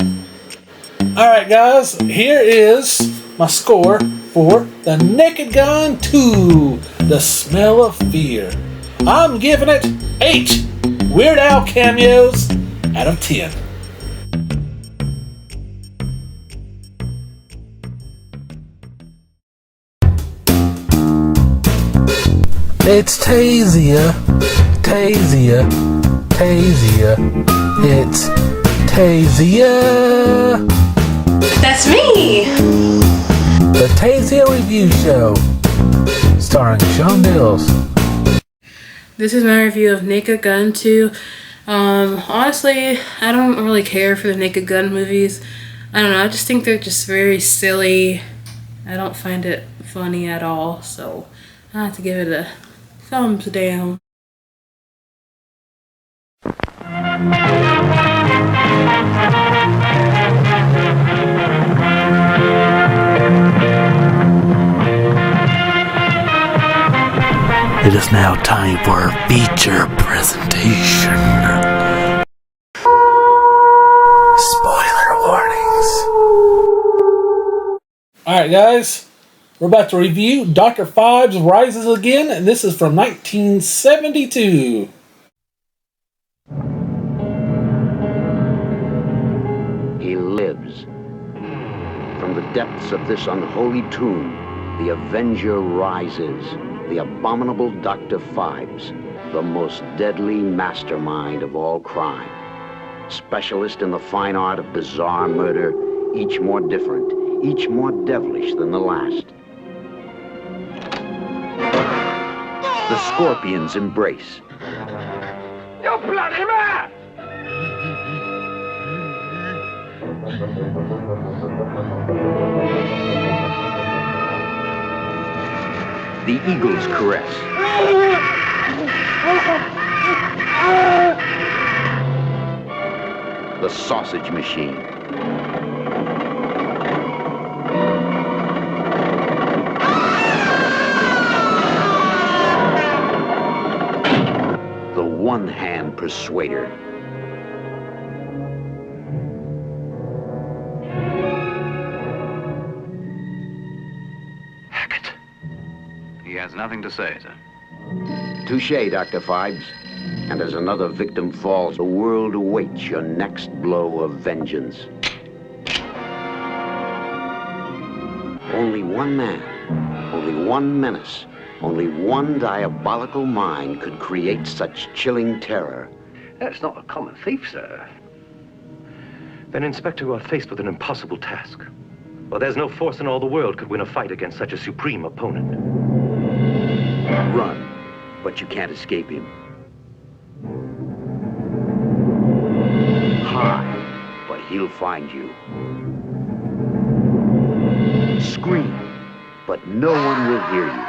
Alright guys, here is my score for The Naked Gun 2. The Smell of Fear. I'm giving it 8 Weird Al cameos out of 10. It's Tasia. It's Tasia. That's me. The Tasia Review Show, starring Sean Dills. This is my review of Naked Gun 2. Honestly, I don't really care for the Naked Gun movies. I don't know, I just think they're just very silly. I don't find it funny at all, so I have to give it a thumbs down. It is now time for our feature presentation. Spoiler warnings. Alright guys, we're about to review Dr. Fives Rises Again, and this is from 1972. He lives. From the depths of this unholy tomb, the Avenger rises. The abominable Dr. Fives, the most deadly mastermind of all crime. Specialist in the fine art of bizarre murder, each more different, each more devilish than the last. The scorpions embrace. You bloody man! The eagles caress. The sausage machine. The one-hand persuader. He has nothing to say, sir. Touché, Dr. Fibes. And as another victim falls, the world awaits your next blow of vengeance. Only one man, only one menace, only one diabolical mind could create such chilling terror. That's not a common thief, sir. Then, Inspector, you are faced with an impossible task. Well, there's no force in all the world could win a fight against such a supreme opponent. Run, but you can't escape him. Hide, but he'll find you. Scream, but no one will hear you.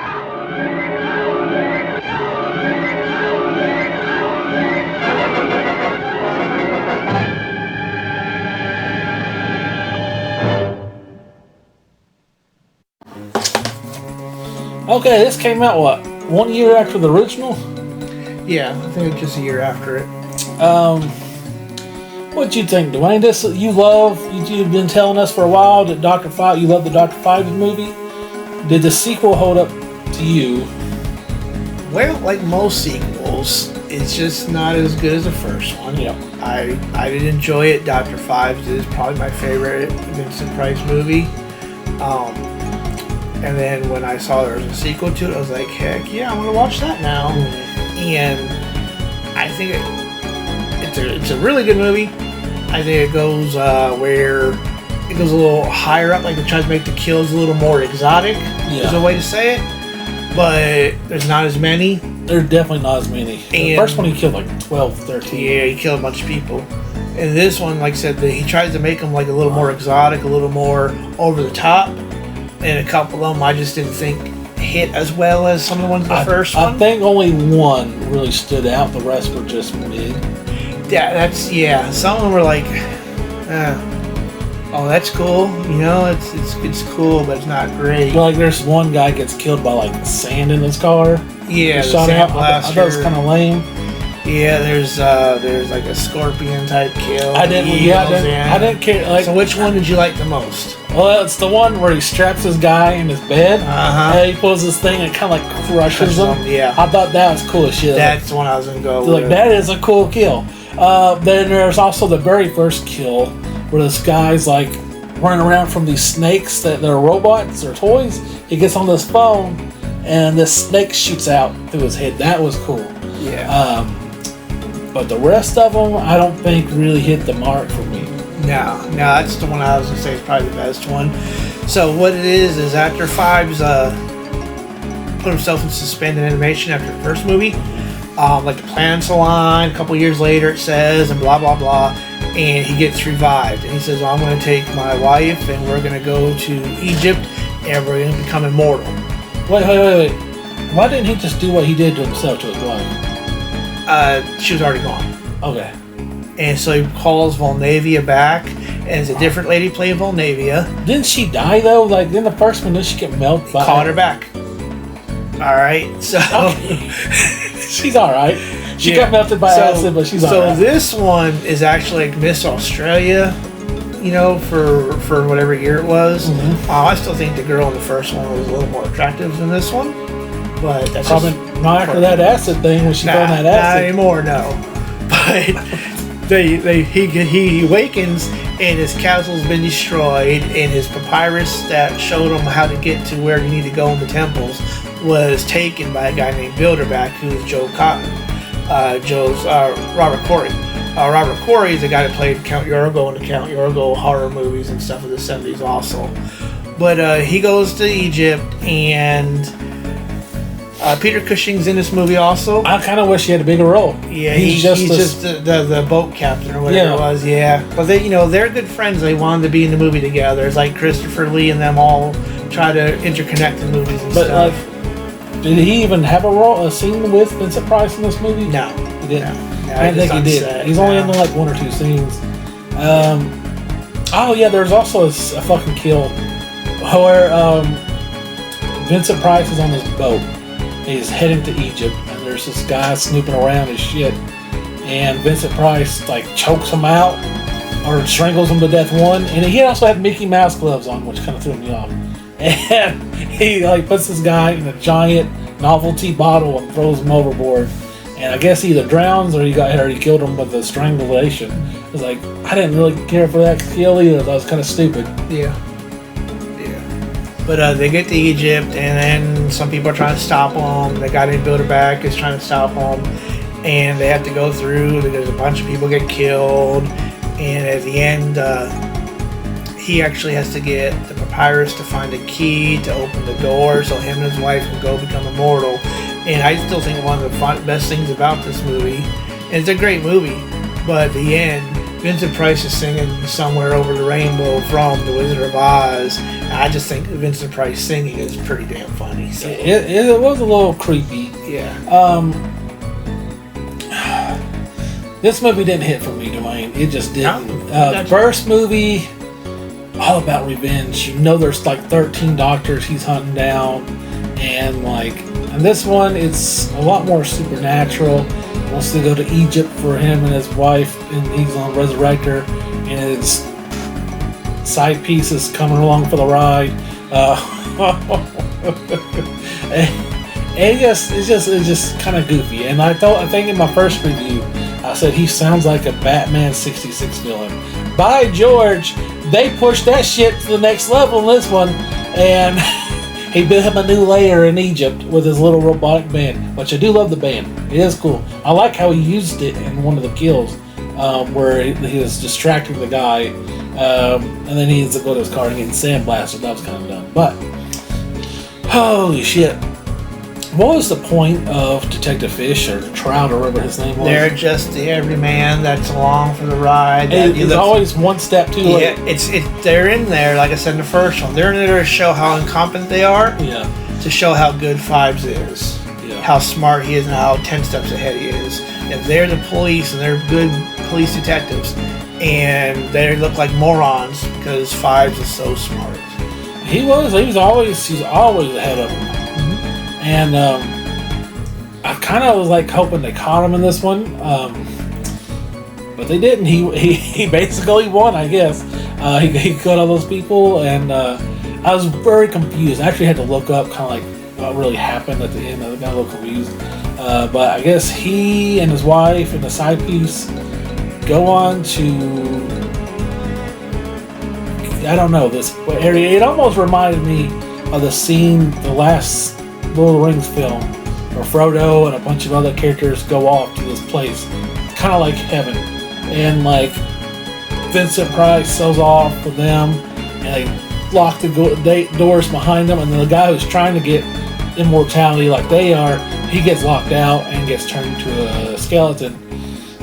Okay, this came out, what, 1 year after the original? Yeah, I think just a year after it. What'd you think, Dwayne? This you've been telling us for a while that Dr. Five, you love the Dr. Five movie. Did the sequel hold up to you? Well, like most sequels, it's just not as good as the first one. Yeah. I did enjoy it. Dr. Fives is probably my favorite Vincent Price movie. And then when I saw there was a sequel to it, I was like, heck yeah, I'm gonna watch that now. And I think it's a really good movie. I think it goes where it goes a little higher up, like it tries to make the kills a little more exotic. Yeah. Is a way to say it. But there's not as many. There's definitely not as many. The first one he killed like 12, 13. Yeah, he killed a bunch of people. And this one, like I said, he tries to make them like a little more exotic, a little more over the top. And a couple of them I just didn't think hit as well as some of the ones in the first one. I think only one really stood out. The rest were just mid. Yeah, some of them were like, oh, that's cool. You know, it's cool, but it's not great. Like there's one guy gets killed by like sand in his car. Yeah, the sand blaster. I thought it was kind of lame. Yeah, there's like a scorpion type kill. I didn't care. Like, so which one did you like the most? Well, it's the one where he straps his guy in his bed. And he pulls this thing and it kind of like crushes him. Yeah, I thought that was cool as shit. That's the one I was gonna go with. Like that is a cool kill. Then there's also the very first kill where this guy's like running around from these snakes that they're robots or toys. He gets on this phone and this snake shoots out through his head. That was cool. Yeah. But the rest of them, I don't think really hit the mark for me. No, that's the one I was gonna say is probably the best one. So what it is Dr. Fives put himself in suspended animation after the first movie. Like the planets align. A couple years later, it says, and blah blah blah, and he gets revived. And he says, well, "I'm going to take my wife, and we're going to go to Egypt, and we're going to become immortal." Wait. Why didn't he just do what he did to himself to his wife? She was already gone. Okay. And so he calls Volnavia back, and it's a different lady playing Volnavia. Didn't she die though? Like in the first one, didn't she get melted? Called her back. All right, so she's all right. She got melted by acid, but she's all right. So this one is actually like Miss Australia, you know, for whatever year it was. Mm-hmm. I still think the girl in the first one was a little more attractive than this one, but that's probably not after that acid thing when she found that acid. Not anymore, no. But he awakens and his castle's been destroyed, and his papyrus that showed him how to get to where you need to go in the temples was taken by a guy named Bilderback, who's Joe Cotton. Joe's Robert Corey. Robert Corey is the guy that played Count Yorgo in the Count Yorgo horror movies and stuff of the 70s also. But he goes to Egypt, and Peter Cushing's in this movie also. I kind of wish he had a bigger role. Yeah, he's just the boat captain or whatever it was. Yeah, but they, they're good friends. They wanted to be in the movie together. It's like Christopher Lee and them all try to interconnect the movies and stuff. Did he even have a scene with Vincent Price in this movie? No, he didn't. No, I think he did. He's only in like 1 or 2 scenes. Oh yeah, there's also a fucking kill where Vincent Price is on this boat. He's heading to Egypt, and there's this guy snooping around his shit, and Vincent Price like chokes him out or strangles him to death. And he also had Mickey Mouse gloves on, which kind of threw me off. And he like puts this guy in a giant novelty bottle and throws him overboard. And I guess he either drowns or he killed him with a strangulation. It was like, I didn't really care for that kill either. That was kind of stupid. Yeah. But they get to Egypt, and then some people are trying to stop them. The guy named Bilderback is trying to stop them, and they have to go through. There's a bunch of people get killed, and at the end, he actually has to get the papyrus to find a key to open the door, so him and his wife can go become immortal. And I still think one of the best things about this movie, and it's a great movie, but at the end, Vincent Price is singing Somewhere Over the Rainbow from The Wizard of Oz. I just think Vincent Price singing is pretty damn funny. So. It was a little creepy. Yeah. This movie didn't hit for me, Dwayne. It just didn't. No, first movie, all about revenge. There's like 13 doctors he's hunting down, and this one, it's a lot more supernatural. He wants to go to Egypt for him and his wife, and he's on Resurrector, and his side pieces coming along for the ride. It's just kind of goofy. And I think in my first review, I said he sounds like a Batman 66 villain. By George, they pushed that shit to the next level in this one, and he built him a new lair in Egypt with his little robotic band, which I do love the band. It is cool. I like how he used it in one of the kills, where he was distracting the guy, and then he has to go to his car and get sandblasted. That was kind of dumb. But, holy shit. What was the point of Detective Fish or Trout or whatever his name was? They're just the everyman that's along for the ride. It's always one step too late. Yeah, they're in there, like I said in the first one. They're in there to show how incompetent they are. Yeah. To show how good Fives is. Yeah. How smart he is and how 10 steps ahead he is. If they're the police and they're good police detectives, and they look like morons because Fives is so smart. He's always ahead of them. And I kind of was like hoping they caught him in this one, but they didn't. He basically won, I guess. He caught all those people, and I was very confused. I actually had to look up kind of like what really happened at the end. I got a little confused, but I guess he and his wife and the side piece go on to, I don't know, this area. It almost reminded me of the scene, the last Lord of the Rings film, where Frodo and a bunch of other characters go off to this place, kind of like heaven, and like Vincent Price sells off for them, and they lock the doors behind them, and then the guy who's trying to get immortality like they are, he gets locked out and gets turned into a skeleton.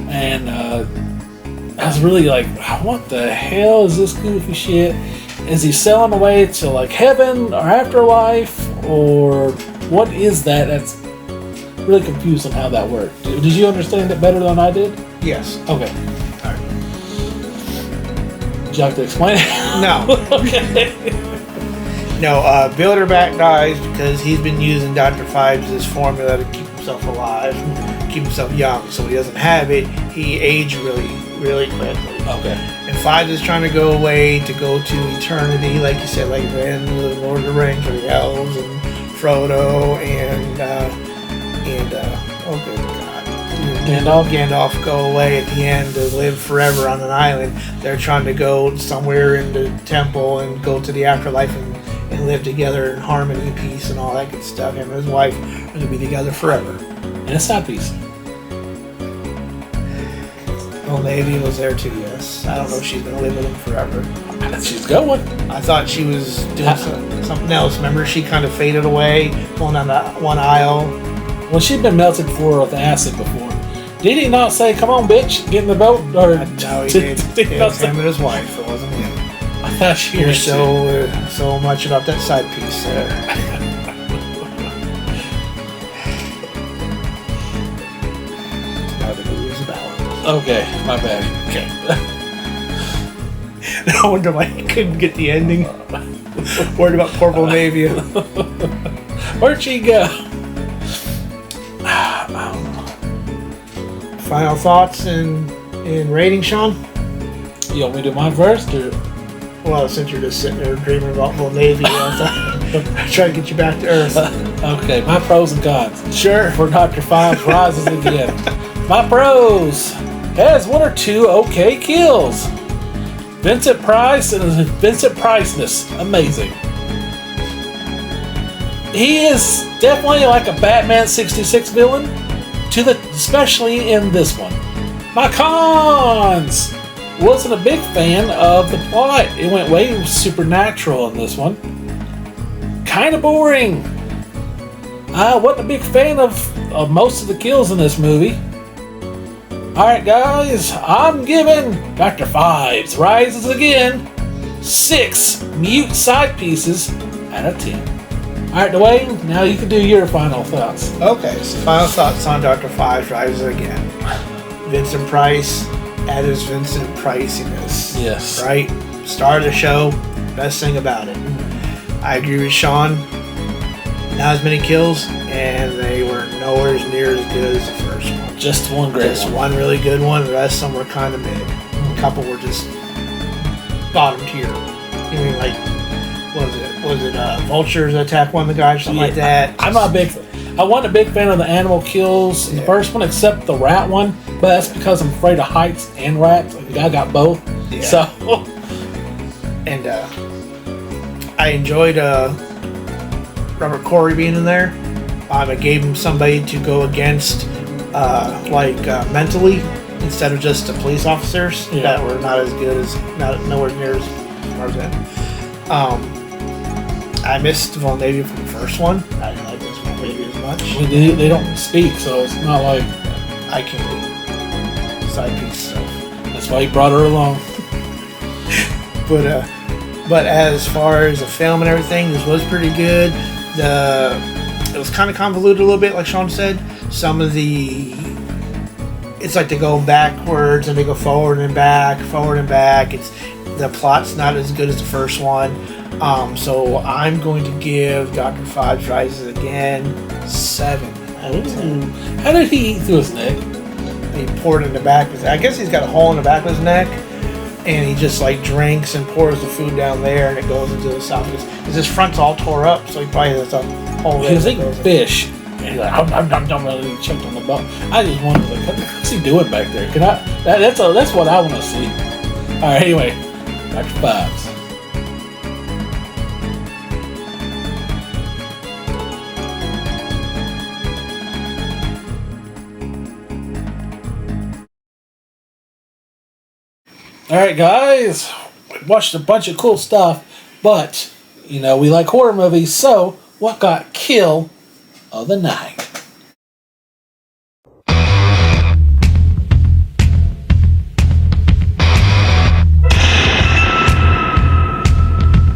And I was really like, what the hell is this goofy shit? Is he selling away to like heaven or afterlife, or what is that? That's really confused on how that worked. Did you understand it better than I did? Yes. Okay. All right. Would you like to explain it? No. Okay. No, Bilderback dies because he's been using Dr. Fives' formula to keep himself alive, keep himself young. So he doesn't have it. He aged really, really quickly. Okay. And Fives is trying to go away to go to eternity, like you said, like the end of the Lord of the Rings, or the elves and Frodo and oh good God, Gandalf go away at the end to live forever on an island. They're trying to go somewhere in the temple and go to the afterlife and live together in harmony and peace and all that good stuff. Him and his wife are going to be together forever. And a side piece. Well, Navy was there too, yes. I don't know if she's going to live with him forever. She's going. I thought she was doing something else. Remember, she kind of faded away, going down that one aisle. Well, she'd been melted before with acid before. Did he not say, "Come on, bitch, get in the boat"? Or No, he did. It was him and his wife. It wasn't him. I thought she You're was so much about that side piece there. Now the movie was about. Okay, my bad. Okay. No wonder why he couldn't get the ending. Worried about poor Volnavia. Where'd she go? Final thoughts and rating, Sean? You want me to do mine first, or? Well, since you're just sitting there dreaming about Volnavia, I try to get you back to Earth. Okay, my pros and cons. Sure. For Dr. Fives rises again. My pros has one or two okay kills. Vincent Price and his Vincent Priceness, amazing. He is definitely like a Batman 66 villain, especially in this one. My cons. Wasn't a big fan of the plot. It went way supernatural in this one. Kind of boring. I wasn't a big fan of most of the kills in this movie. Alright guys, I'm giving Dr. Fives Rises Again 6 mute side pieces out of 10. Alright Dwayne, now you can do your final thoughts. Okay, so final thoughts on Dr. Fives Rises Again. Vincent Price at his Vincent Priciness. Yes. Right? Star of the show, best thing about it. I agree with Sean. Not as many kills, and they were nowhere near as good as the first one. Just one great Just one really good one. The rest of them were kind of mid. A couple were just bottom tier. You mean like, was it vultures that attack one of the guys or something like that? I wasn't a big fan of the animal kills in the first one, except the rat one. But that's because I'm afraid of heights and rats. Like, I got both. Yeah. So. And I enjoyed Robert Corey being in there. It gave him somebody to go against, mentally, instead of just the police officers that were not as good as, nowhere near as far as that. I missed Volnavia from the first one. I didn't like this Volnavia as much. They don't speak, so it's not like I can't do side piece stuff. That's why you brought her along. But as far as the film and everything, this was pretty good. It was kind of convoluted a little bit, like Sean said. Some of it's like they go backwards and they go forward and back. The plot's not as good as the first one. So I'm going to give Dr. Fives Rises Again 7 out of 10. How did he eat through his neck? He poured it in the back. I guess he's got a hole in the back of his neck, and he just like drinks and pours the food down there, and it goes into the esophagus. Because his front's all tore up, so he probably has a hole. He was eating fish, and he's like, I'm really checked on the butt. I just wondered, like, what's he doing back there? That's what I want to see. All right, anyway, Dr. Fives. Alright guys, we watched a bunch of cool stuff, but, we like horror movies, so what got kill of the night?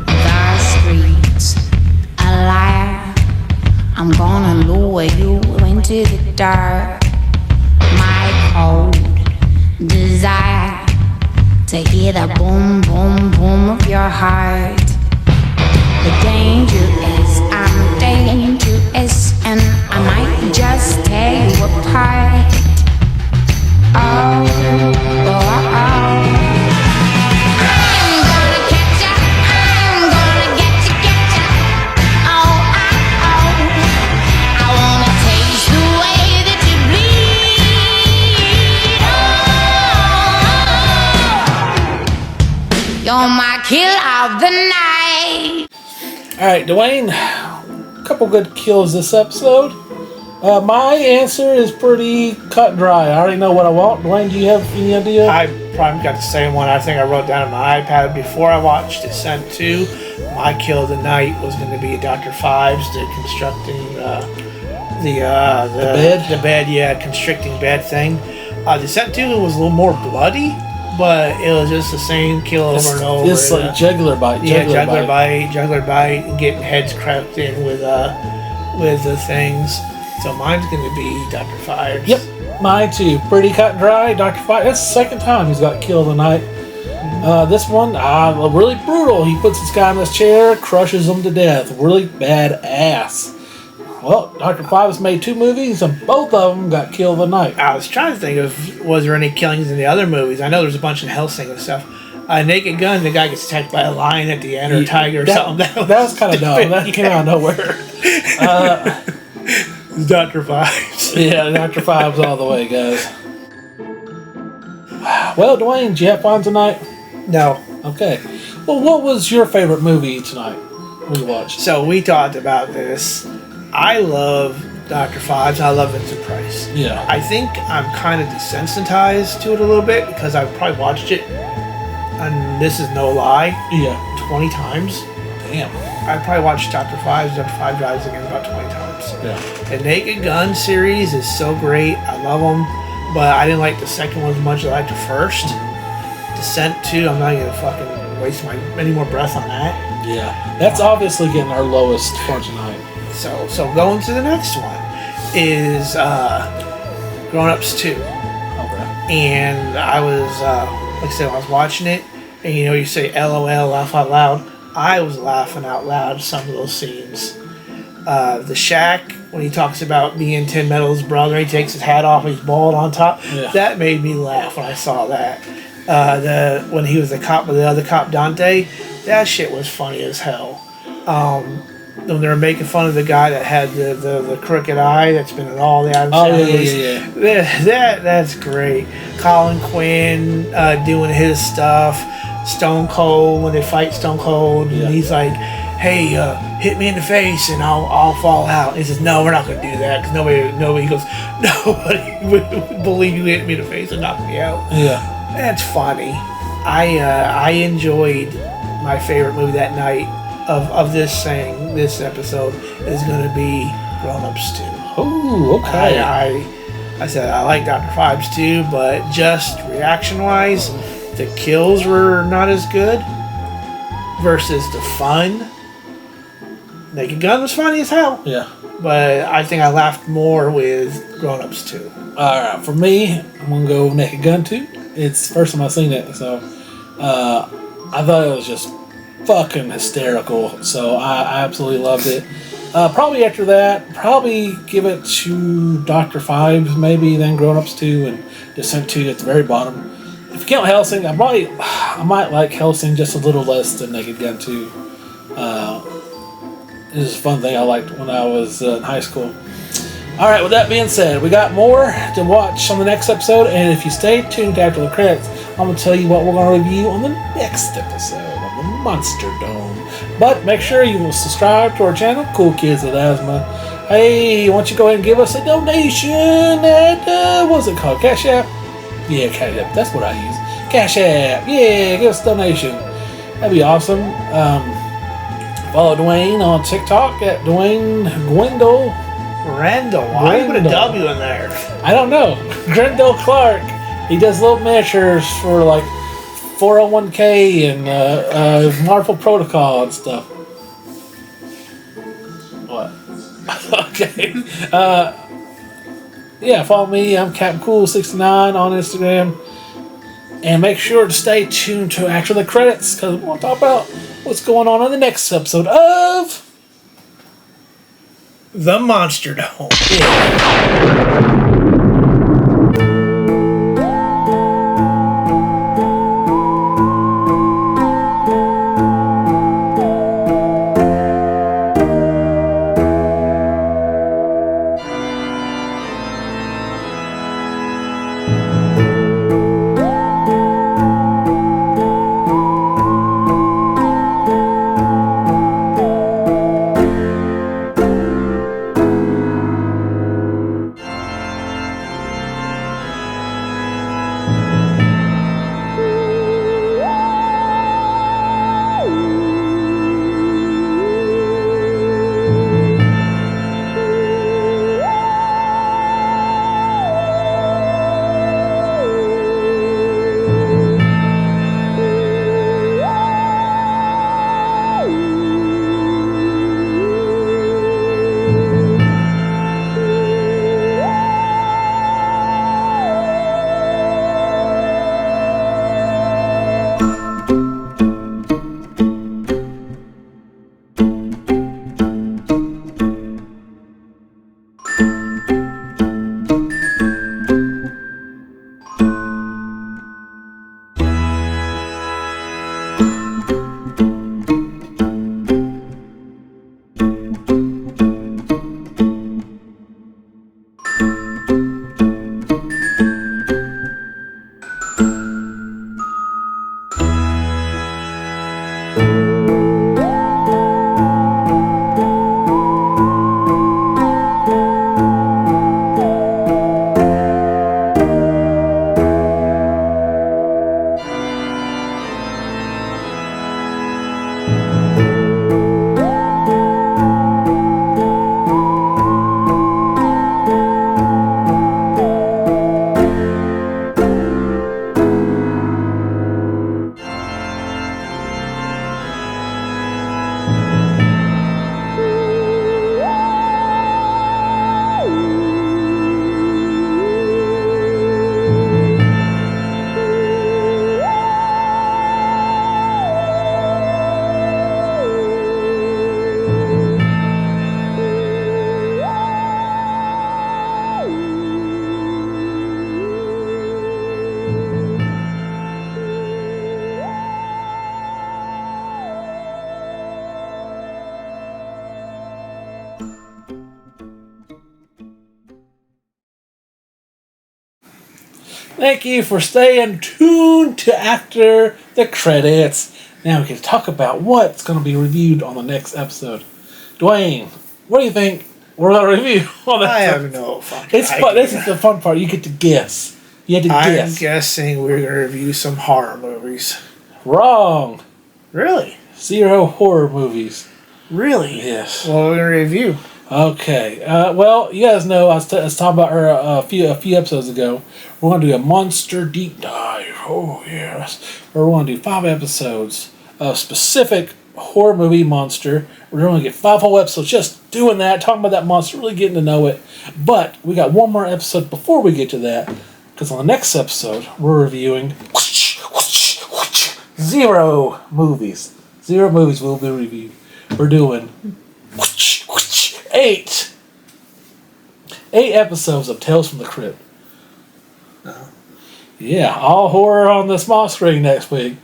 The streets alive. I'm gonna lure you into the dark. My cold desire to hear the boom, boom, boom of your heart. The danger is I'm dangerous, and I might just tear you apart. Oh, oh, oh. I'm gonna catch ya, I'm gonna get ya. Oh, oh, oh. I wanna taste the way that you bleed. Oh. You're my kill of the night. Alright, Dwayne, a couple good kills this episode. My answer is pretty cut and dry. I already know what I want. Dwayne, do you have any idea? probably got the same one. I think I wrote down on my iPad before I watched Descent 2. My kill of the night was going to be Dr. Fives, the constructing the bed? The bed, yeah, constricting bed thing. Descent 2 was a little more bloody, but it was just the same kill over and over. It's like jugular bite. Jugular bite, and getting heads cracked in with the things. So mine's going to be Dr. Fives. Yep, mine too. Pretty cut and dry. Dr. Fives. That's the second time he's got killed of the night. This one, really brutal. He puts this guy in this chair, crushes him to death. Really badass. Well, Dr. Fives made 2 movies, and both of them got killed of the night. I was trying to think of, was there any killings in the other movies? I know there's a bunch in Hellsing and stuff. Naked Gun, the guy gets attacked by a lion at the end, or a tiger or something. That was kind of dumb. That came out of nowhere. Dr. Fives. Yeah, Dr. Fives all the way, guys. Well, Dwayne, did you have fun tonight? No. Okay. Well, what was your favorite movie tonight we watched? So we talked about this. I love Dr. Fives. I love Vincent Price. Yeah. I think I'm kind of desensitized to it a little bit because I've probably watched it, and this is no lie, 20 times. Damn. I probably watched Dr. Fives, Dr. Five Drives again about 20 times. Yeah. The Naked Gun series is so great. I love them, but I didn't like the second one as much as I liked the first. Descent 2, I'm not going to fucking waste any more breath on that. Yeah. That's obviously getting our lowest for tonight. So going to the next one is Grown Ups 2. Okay. And I was, like I said, when I was watching it, and you say LOL, laugh out loud, I was laughing out loud at some of those scenes. The Shack, when he talks about being Tim Meadows' brother, he takes his hat off and he's bald on top. Yeah. That made me laugh when I saw that. When he was the cop with the other cop, Dante, that shit was funny as hell. When they were making fun of the guy that had the crooked eye that's been in all the Adam Sandler movies. That's great. Colin Quinn doing his stuff. Stone Cold, when they fight Stone Cold, and he's like, hey, hit me in the face and I'll fall out. And he says, no, we're not going to do that, because nobody goes, nobody would believe you hit me in the face and knock me out. Yeah. That's funny. I enjoyed my favorite movie that night of this episode is going to be Grown Ups 2. Oh, okay. I said I like Dr. Fives too, but just reaction-wise, the kills were not as good versus the fun. Naked Gun was funny as hell. Yeah. But I think I laughed more with Grown Ups 2. Alright, for me, I'm going to go Naked Gun 2. It's the first time I've seen it, so I thought it was just fucking hysterical. So I absolutely loved it. Probably after that, probably give it to Dr. Fives, maybe, then Grown Ups 2, and Descent 2 at the very bottom. If you count Hellsing, I might like Hellsing just a little less than Naked Gun 2. It was a fun thing I liked when I was in high school. Alright, with that being said, we got more to watch on the next episode, and if you stay tuned after the credits, I'm going to tell you what we're going to review on the next episode of the Monster Dome. But make sure you will subscribe to our channel, Cool Kids with Asthma. Hey, why don't you go ahead and give us a donation at, what's it called, Cash App? Yeah, Cash App, that's what I use. Cash App, yeah, give us a donation. That'd be awesome. Follow Dwayne on TikTok at Dwayne Gwendol. Randall, why you put a W in there? I don't know. Grendel Clark. He does little miniatures for like 401k and Marvel Protocol and stuff. What? Okay. Yeah, follow me. I'm Captain Cool69 on Instagram. And make sure to stay tuned to after the credits, because we'll talk about what's going on in the next episode of The Monster Dome. Thank you for staying tuned to after the credits. Now we can talk about what's going to be reviewed on the next episode. Dwayne, what do you think we're going to review on that? I have no fucking It's fun. idea. This is the fun part. You get to guess. You had to I'm guess. guessing we're going to review some horror movies. Wrong. Really? 0 horror movies. Really? Yes. Well, we're going to review. Okay. Well, you guys know I was talking about her a few episodes ago. We're going to do a monster deep dive. Oh yes. We're going to do 5 episodes of specific horror movie monster. We're going to get 5 whole episodes just doing that, talking about that monster, really getting to know it. But we got one more episode before we get to that, because on the next episode we're reviewing 0 movies. 0 movies will be reviewed. We're doing 8 episodes of Tales from the Crypt. Yeah, all horror on the small screen next week.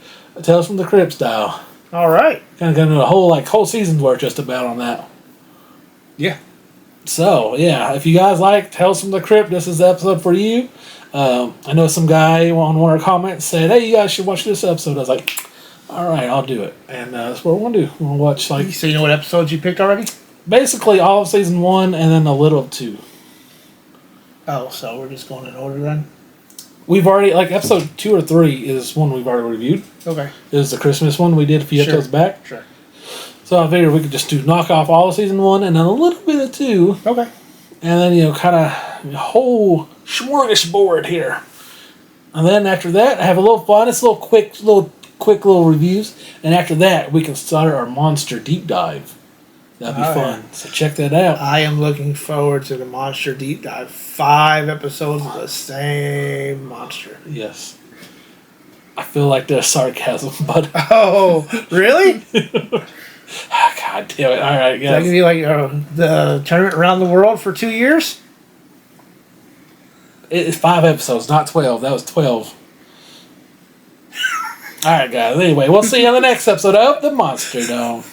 Tales from the Crypt style. All right. Kind of going to a whole season's worth just about on that. Yeah. So, yeah, if you guys like Tales from the Crypt, this is the episode for you. I know some guy on one of our comments said, hey, you guys should watch this episode. I was like, all right, I'll do it. And that's what we're going to do. We're going to watch, like... So you know what episodes you picked already? Basically all of season 1 and then a little of 2. Oh, so we're just going in order then? We've already, like, episode 2 or 3 is one we've already reviewed. Okay. It was the Christmas one we did a few episodes back. Sure. So I figured we could just knock off all of season 1 and then a little bit of 2. Okay. And then, kind of whole smorgasbord here. And then after that, I have a little fun. It's a little quick little reviews. And after that, we can start our monster deep dive. That'd be fun. Yeah. So check that out. I am looking forward to the monster deep dive. 5 episodes of the same monster. Yes. I feel like there's sarcasm, but... Oh, really? God damn it. All right, Is that going to be like the tournament around the world for 2 years? It's 5 episodes, not 12. That was 12. All right, guys. Anyway, we'll see you on the next episode of The Monster Dome.